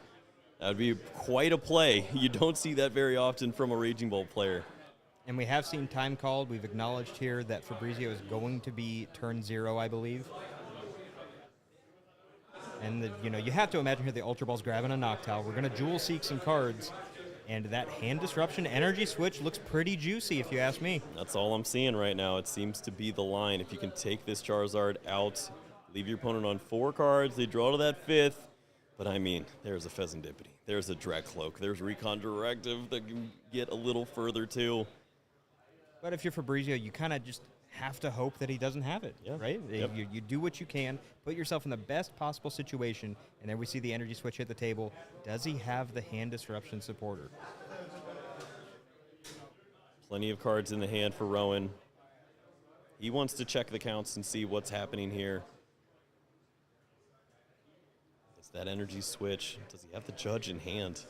that would be quite a play. You don't see that very often from a Raging Bolt player. And we have seen time called. We've acknowledged here that Fabrizio is going to be turn 0, I believe. And you have to imagine here the Ultra Ball's grabbing a Noctowl. We're going to dual seek some cards. And that hand disruption energy switch looks pretty juicy, if you ask me. That's all I'm seeing right now. It seems to be the line. If you can take this Charizard out, leave your opponent on 4 cards, they draw to that 5th. But I mean, there's a Pheasantipity, there's a Drag Cloak, there's Recon Directive that can get a little further too. But if you're Fabrizio, you kind of just have to hope that he doesn't have it, right? Yep. You do what you can, put yourself in the best possible situation, and then we see the energy switch hit the table. Does he have the hand disruption supporter? Plenty of cards in the hand for Rowan. He wants to check the counts and see what's happening here. It's that energy switch. Does he have the Judge in hand?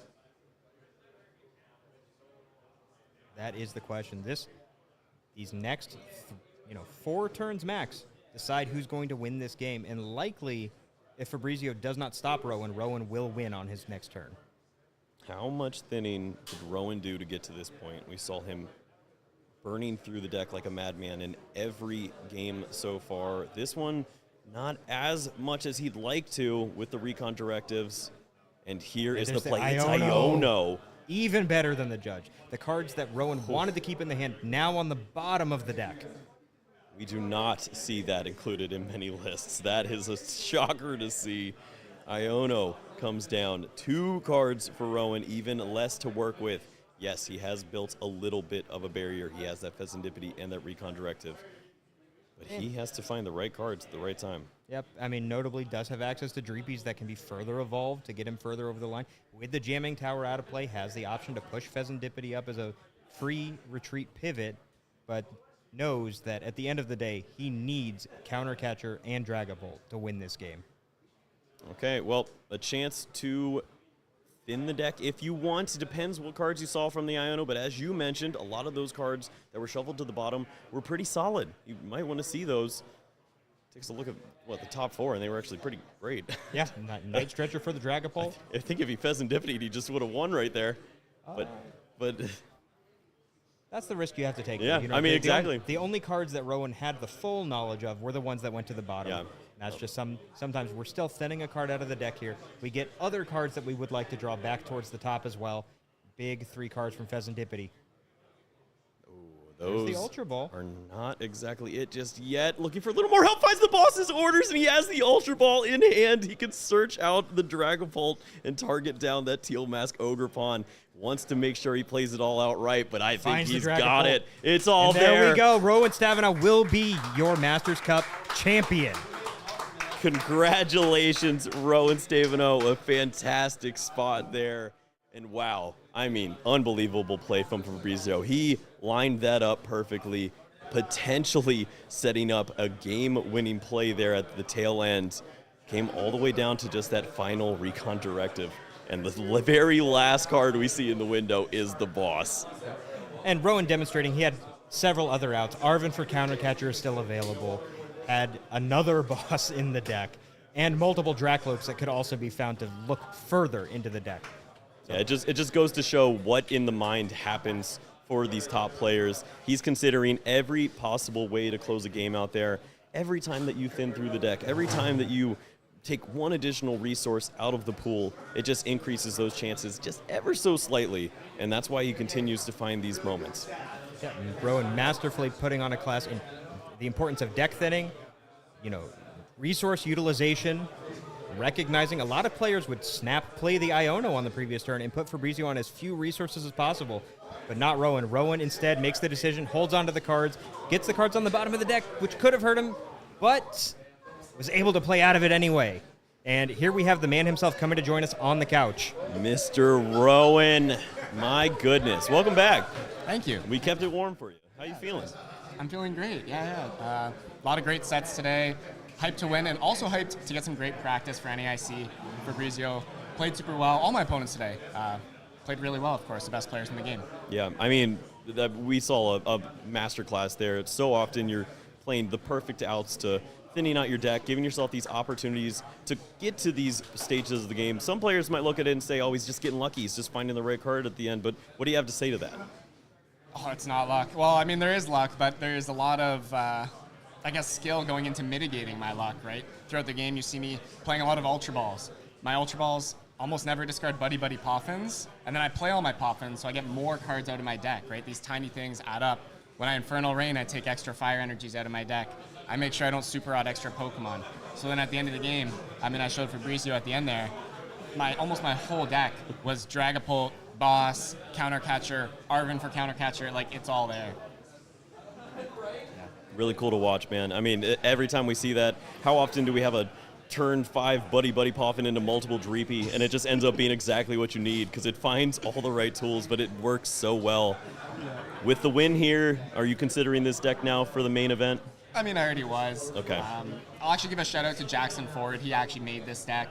That is the question. These next 4 turns max decide who's going to win this game, and likely if Fabrizio does not stop Rowan, Rowan will win on his next turn. How much thinning did Rowan do to get to this point? We saw him burning through the deck like a madman in every game so far. This one, not as much as he'd like to with the Recon Directives. And here is the play. It's Iono. Even better than the Judge. The cards that Rowan wanted to keep in the hand, now on the bottom of the deck. We do not see that included in many lists. That is a shocker to see. Iono comes down. 2 cards for Rowan, even less to work with. Yes, he has built a little bit of a barrier. He has that Pheasantipity and that Recon Directive. But he has to find the right cards at the right time. Yep, I mean, notably does have access to Dreepies that can be further evolved to get him further over the line. With the Jamming Tower out of play, has the option to push Pheasantipity up as a free retreat pivot, but knows that at the end of the day, he needs Counter Catcher and Dragapult to win this game. Okay, well, a chance to thin the deck if you want. It depends what cards you saw from the Iono, but as you mentioned, a lot of those cards that were shuffled to the bottom were pretty solid. You might want to see those. Takes a look at, the top 4, and they were actually pretty great. Yeah, Night Stretcher for the Dragapult. I think if he Pheasantipity, he just would have won right there. But that's the risk you have to take. Yeah, I mean, exactly. The only cards that Rowan had the full knowledge of were the ones that went to the bottom. Yeah. That's just sometimes we're still thinning a card out of the deck here. We get other cards that we would like to draw back towards the top as well. Big 3 cards from Pheasantipity. Those the Ultra Ball are not exactly it just yet. Looking for a little more help, finds the boss's orders, and he has the Ultra Ball in hand. He can search out the Dragapult and target down that Teal Mask Ogerpon. Wants to make sure he plays it all out right, but I think he's got it. It's all there. There we go. Rowan Stavina will be your Masters Cup champion. Congratulations, Rowan Stavino. A fantastic spot there. And wow, I mean, unbelievable play from Fabrizio. He lined that up perfectly, potentially setting up a game-winning play there at the tail end. Came all the way down to just that final recon directive. And the very last card we see in the window is the boss. And Rowan demonstrating he had several other outs. Arven for counter catcher is still available. Had another boss in the deck. And multiple Draclopes that could also be found to look further into the deck. Yeah, it just goes to show what in the mind happens for these top players. He's considering every possible way to close a game out there. Every time that you thin through the deck, every time that you take one additional resource out of the pool, it just increases those chances just ever so slightly, and that's why he continues to find these moments. Yeah, and Rowan masterfully putting on a class in the importance of deck thinning, resource utilization, recognizing a lot of players would snap play the Iono on the previous turn and put Fabrizio on as few resources as possible, but not Rowan. Rowan instead makes the decision, holds onto the cards, gets the cards on the bottom of the deck, which could have hurt him, but was able to play out of it anyway. And here we have the man himself coming to join us on the couch. Mr. Rowan, my goodness. Welcome back. Thank you. We kept it warm for you. How you feeling? I'm feeling great. A lot of great sets today. Hyped to win, and also hyped to get some great practice for NAIC. Fabrizio played super well. All my opponents today played really well, of course, the best players in the game. Yeah, I mean, we saw a masterclass there. It's so often you're playing the perfect outs to thinning out your deck, giving yourself these opportunities to get to these stages of the game. Some players might look at it and say, oh, he's just getting lucky. He's just finding the right card at the end. But what do you have to say to that? Oh, it's not luck. Well, I mean, there is luck, but there's a lot of skill going into mitigating my luck, right? Throughout the game, you see me playing a lot of Ultra Balls. My Ultra Balls almost never discard Buddy Buddy Poffins, and then I play all my Poffins, so I get more cards out of my deck, right? These tiny things add up. When I Infernal Rain, I take extra Fire Energies out of my deck. I make sure I don't Super Rod extra Pokemon. So then at the end of the game, I showed Fabrizio at the end there, almost my whole deck was Dragapult, Boss, Counter Catcher, Arven for Counter Catcher, like it's all there. Really cool to watch, man. I mean, every time we see that, how often do we have a turn 5 Buddy Buddy Poffin into multiple Dreepy, and it just ends up being exactly what you need because it finds all the right tools, but it works so well. With the win here, are you considering this deck now for the main event? I mean, I already was. Okay. I'll actually give a shout out to Jackson Ford. He actually made this deck.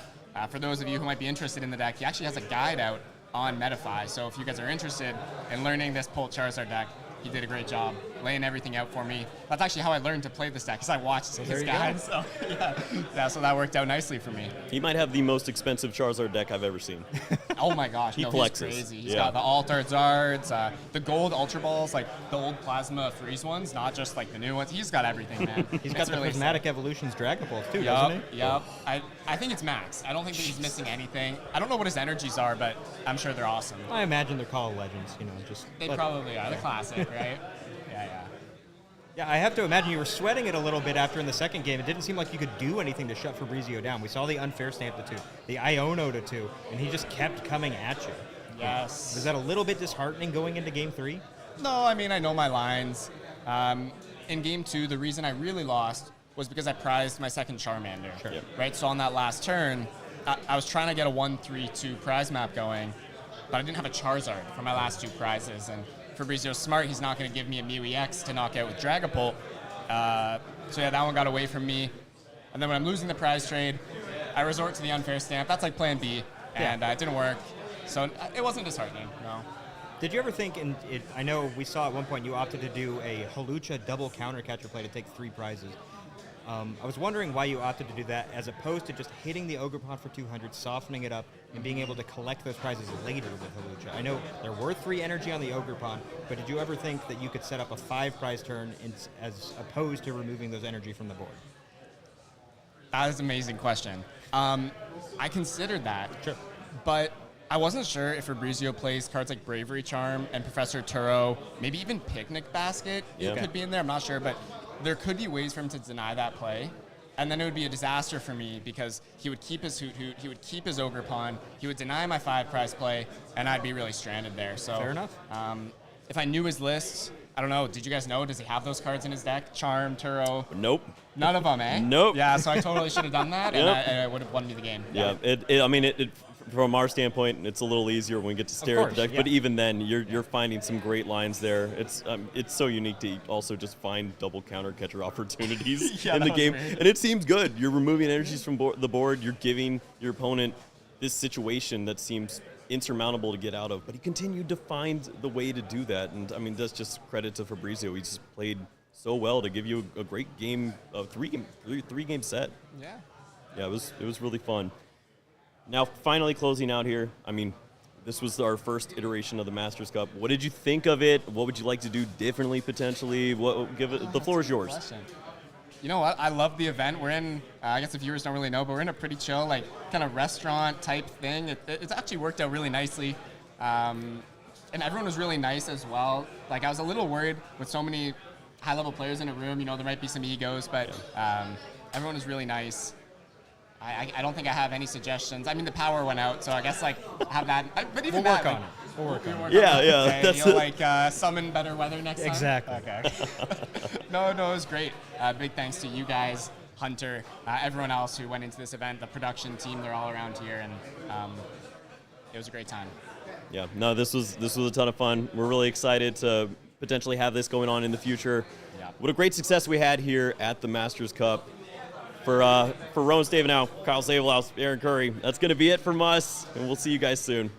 For those of you who might be interested in the deck, he actually has a guide out on Metafy. So if you guys are interested in learning this Pult Charizard deck, he did a great job laying everything out for me. That's actually how I learned to play this deck, because I watched his guide. So, so that worked out nicely for me. He might have the most expensive Charizard deck I've ever seen. Oh my gosh, He no, flexes. he's crazy. He's got the Altar Zards, the gold Ultra Balls, like the old Plasma Freeze ones, not just like the new ones. He's got everything, man. He's got the really Prismatic Evolutions Dragon Balls too, Yup, doesn't he? yup. I think it's max. I don't think that he's missing anything. I don't know what his energies are, but I'm sure they're awesome. I imagine they're Call of Legends, They probably are. The classic, right? Yeah, I have to imagine you were sweating it a little bit after in the second game. It didn't seem like you could do anything to shut Fabrizio down. We saw the unfair stamp to 2, the Iono to 2, and he just kept coming at you. Yes. Was that a little bit disheartening going into game 3? No, I mean, I know my lines. In game 2, the reason I really lost was because I prized my second Charmander. Sure. Yep. Right, so on that last turn, I was trying to get a 1-3-2 prize map going, but I didn't have a Charizard for my last 2 prizes, and Fabrizio's smart. He's not going to give me a Mew EX to knock out with Dragapult. So yeah, that one got away from me. And then when I'm losing the prize trade, I resort to the unfair stamp. That's like plan B, and it didn't work. So it wasn't disheartening, no. Did you ever think, I know we saw at one point you opted to do a Hawlucha double counter catcher play to take 3 prizes. I was wondering why you opted to do that as opposed to just hitting the Ogerpon for 200, softening it up, and being able to collect those prizes later with Hawlucha. I know there were 3 energy on the Ogerpon, but did you ever think that you could set up a 5 prize turn as opposed to removing those energy from the board? That is an amazing question. I considered that, Sure. but I wasn't sure if Fabrizio plays cards like Bravery Charm and Professor Turo, maybe even Picnic Basket could be in there, I'm not sure, but there could be ways for him to deny that play, and then it would be a disaster for me because he would keep his Hoot Hoot, he would keep his Ogerpon, he would deny my 5 prize play, and I'd be really stranded there. So fair enough. if I knew his list, I don't know. Did you guys know? Does he have those cards in his deck? Charm, Turo. Nope. None of them, eh? Nope. Yeah, so I totally should have done that, Yep. and I would have won me the game. Yeah. It from our standpoint, it's a little easier when we get to stare at the deck. yeah. But even then, you're finding some great lines there. It's so unique to also just find double counter catcher opportunities Yeah, in the that was game, great. and it seems good. You're removing energies from the board. You're giving your opponent this situation that seems insurmountable to get out of, but he continued to find the way to do that. And I mean, that's just credit to Fabrizio. He just played so well to give you a great game, a three game set. Yeah. Yeah, it was really fun. Now, finally closing out here, I mean, this was our first iteration of the Masters Cup. What did you think of it? What would you like to do differently, potentially? The floor is yours. Question. You know what? I love the event. We're in, I guess the viewers don't really know, but we're in a pretty chill, like, kind of restaurant type thing. It's actually worked out really nicely. And everyone was really nice as well. Like, I was a little worried with so many high-level players in a room. You know, there might be some egos, but everyone was really nice. I don't think I have any suggestions. I mean, the power went out, so I guess, like, have that. But even We'll that, work like, on it. We'll work on it. Yeah, yeah. Okay, That's you'll, like, summon better weather next time? Exactly. Okay. No, it was great. Big thanks to you guys, Hunter, everyone else who went into this event, the production team, they're all around here, and it was a great time. Yeah, no, this was a ton of fun. We're really excited to potentially have this going on in the future. Yeah. What a great success we had here at the Masters Cup. For Rowan Stavenhow, Kyle Savelhouse, Aaron Curry, that's going to be it from us, and we'll see you guys soon.